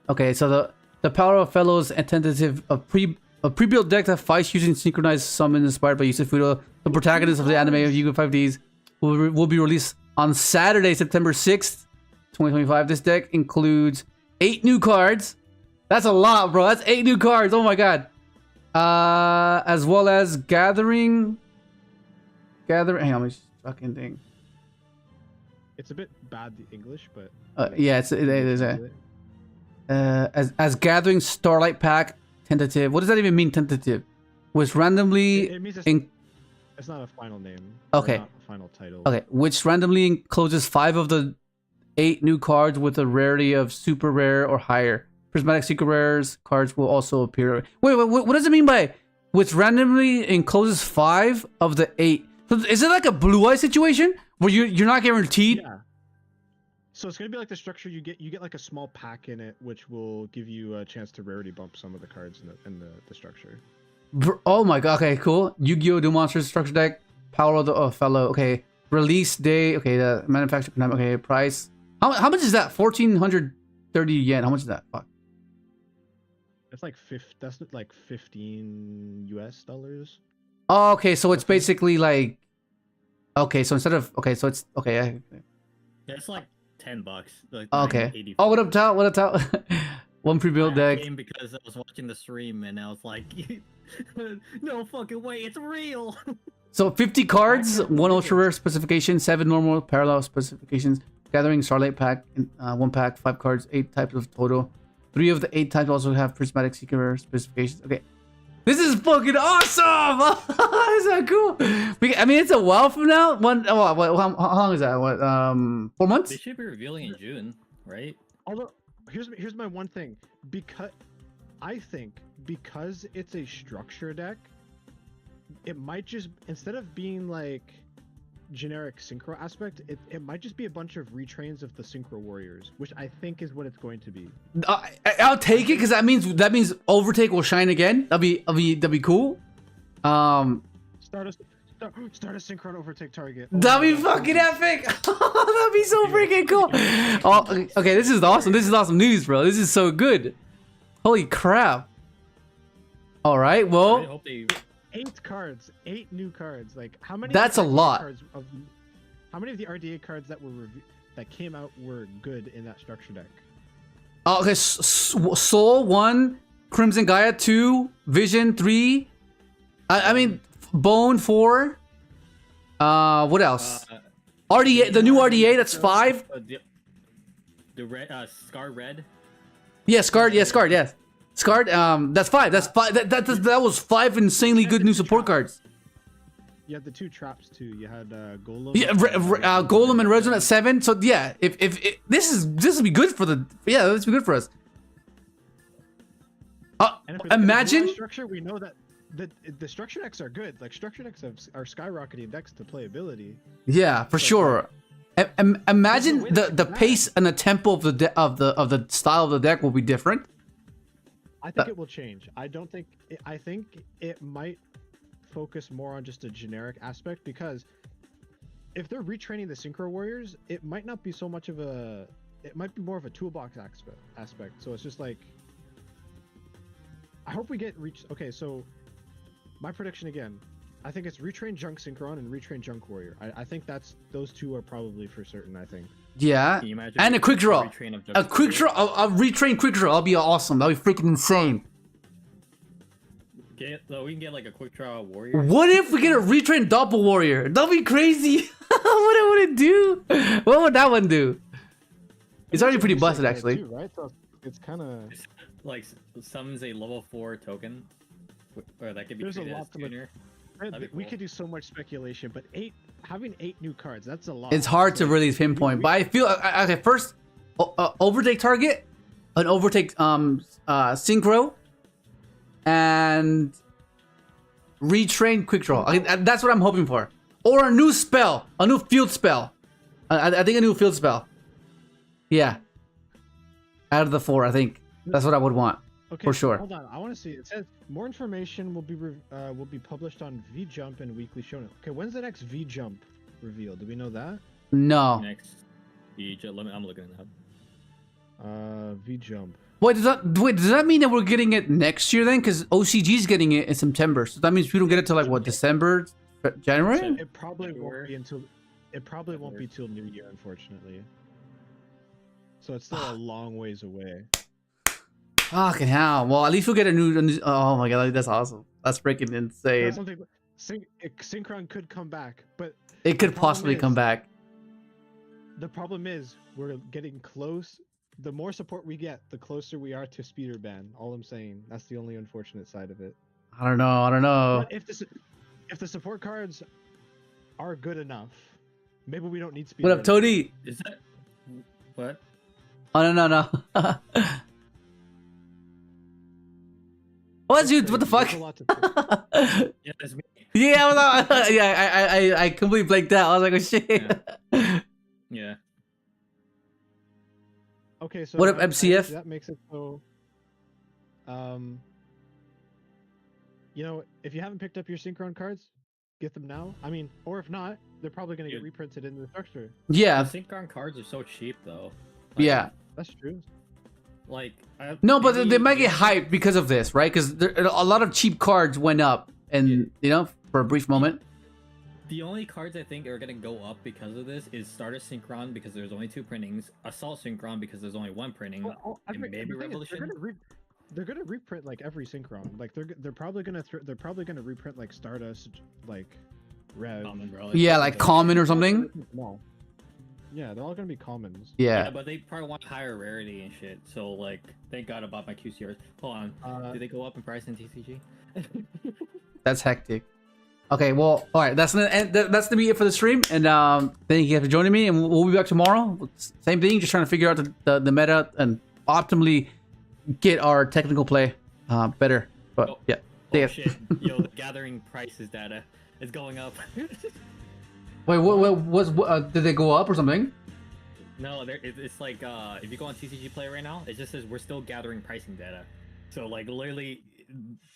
Okay, so the Power of Fellows and tentative a pre-built deck that fights using synchronized summon inspired by Yusei Fudo, the protagonist of the anime of Yu-Gi-Oh! 5Ds, will be released on Saturday, September 6th, 2025. This deck includes 8 new cards. That's a lot, bro. That's 8 new cards. Oh my god. As well as gathering. Hang on, this fucking thing. It's a bit bad, the English, but yeah, it is. As gathering Starlight Pack tentative. What does that even mean, tentative? which randomly It means in it's not a final name. Or Okay. not a final title. okay, which randomly encloses 5 of the 8 new cards with a rarity of super rare or higher. Prismatic secret rares cards will also appear. Wait, what does it mean by which randomly encloses 5 of the 8? So is it like a blue eye situation where you're not guaranteed? Yeah. So it's gonna be like the structure you get like a small pack in it, which will give you a chance to rarity bump some of the cards in the structure. Oh my god. Okay, cool. Yu-Gi-Oh! Do Monsters structure deck. Power of the Fellow. Okay. Release day. Okay. The manufacturer. Okay. Price. How much is that? 1,430 yen. How much is that? Fuck. That's like that's like $15 US. Oh, okay. So it's basically like. Okay. So instead of. Okay. So it's. Okay. Yeah, it's like $10. Like Okay. $9.84. Oh, what up, Tal? What up, Tal? One pre-built I deck. came because I was watching the stream and I was like, no fucking way, it's real. So 50 cards, 1 ultra rare specification, 7 normal parallel specifications, gathering Starlight pack, 1 pack, 5 cards, 8 types of total. 3 of the 8 types also have prismatic secret rare specifications. Okay. This is fucking awesome! Is that cool? I mean, it's a while from now. How long is that? What? 4 months? They should be revealing in June, right? Although here's my one thing. I think because it's a structure deck, it might just, instead of being like generic synchro aspect, it might just be a bunch of retrains of the synchro warriors, which I think is what it's going to be. I'll take it because that means Overtake will shine again. That'd be cool. Start a synchron overtake target. Oh That'd my be God. fucking epic. That'd be so freaking cool. Oh, okay, this is awesome. This is awesome news, bro. This is so good. Holy crap. All right, I well, hope they 8 cards, 8 new cards. Like how many? That's a of the RDA lot. cards how many of the RDA cards that that came out were good in that structure deck? okay, Soul 1, Crimson Gaia 2, Vision 3. I mean, Bone 4. What else? RDA, the new RDA, that's 5. The red, Scar Red. Yeah, Scarred, yeah, Scarred, yes. Scarred, that's 5. That's 5. That was 5 insanely good new support cards. You had the 2 traps too. You had Golem. Yeah, Golem and Resonant at 7. So yeah, if this would be good for the this would be good for us. And if it's gonna be Imagine. on structure, we know that the structure decks are good. Like structure decks are skyrocketing decks to playability. Yeah, for sure. Imagine the pace and the tempo of the style of the deck will be different. I think it will change. I don't think. I think it might focus more on just a generic aspect, because if they're retraining the synchro warriors, it might not be so much of a. It might be more of a toolbox aspect. So it's just like. I hope we get reach. Okay, so my prediction again. I think it's retrain Junk Synchron and retrain Junk Warrior. I think those 2 are probably for certain. I think. Yeah, Can you imagine and a quick draw. retrain of A quick draw. A retrain quick draw. That'll be awesome. That'll be freaking insane. So we can get like a quick draw warrior. What if we get a retrain doppel warrior? That'll be crazy. What would it do? What would that one do? It's already pretty busted, actually. Too, right? So it's kind of. Like summons a level 4 token, or that could be There's a treated lot as to look- tuner. We That'd be cool. could do so much speculation, but having 8 new cards, that's a lot. It's hard to really pinpoint, but I feel okay. First, overtake target, an overtake synchro, and retrain quick draw. That's what I'm hoping for, or a new spell, a new field spell. I think a new field spell. Yeah, out of the 4, I think that's what I would want. Okay, for sure. Hold on, I want to see. It says more information will be published on V Jump and Weekly Shonen. Okay, when's the next V Jump reveal? Do we know that? No. Next, I'm looking it up. V Jump. Wait, does that mean that we're getting it next year then? Because OCG's getting it in September, so that means we don't get it till like what, December, January? It probably won't be until. It probably won't be till New Year, unfortunately. So it's still a long ways away. Fucking hell. Well, at least we'll get a new. Oh my god, that's awesome. That's freaking insane. Synchron could come back, but It could the problem possibly come is- back. The problem is we're getting close. The more support we get, the closer we are to speeder ban. All I'm saying. That's the only unfortunate side of it. I don't know. I don't know. But if the support cards are good enough, maybe we don't need speed. What up, Tony? Is that what? Oh no. What, dude? What the fuck? There's a lot to Yeah, it's me. Yeah, I completely blanked out. I was like, oh shit. Yeah. Okay, so What up, I- MCF? that makes it so. You know, if you haven't picked up your synchron cards, get them now. I mean, or if not, they're probably gonna get Yeah. reprinted in the structure. Yeah, The synchron cards are so cheap though. Like, yeah. That's true. Like No, but they maybe- might get hyped because of this, right? Because a lot of cheap cards went up, and you know, for a brief moment. The only cards I think are gonna go up because of this is Starter Synchron because there's only 2 printings, Assault Synchron because there's only 1 printing, I and think- maybe the thing is, Revolution. they're gonna reprint like every synchron. Like they're probably gonna reprint like Stardust, like Rev. Common, bro. Yeah, like common or something. No. Yeah, they're all gonna be commons. Yeah. But they probably want higher rarity and shit. So like, thank God I bought my QCRs. Hold on, did they go up in price in TCG? That's hectic. Okay, well, all right. That's gonna be it for the stream, and thank you guys for joining me, and we'll be back tomorrow. Same thing, just trying to figure out the meta and optimally get our technical play better. But yeah, Oh shit! Yo, the gathering prices data is going up. Wait, what did they go up or something? No, it's like if you go on TCG Play right now, it just says we're still gathering pricing data. So like literally,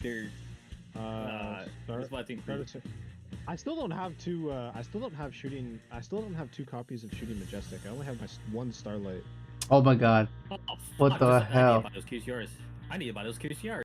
they're it's what I think. I still don't have two. I still don't have 2 copies of Shooting Majestic. I only have my 1 Starlight. Oh my god. Oh, What fuck, the I need hell? to buy those QCRs. I need to buy those QCRs.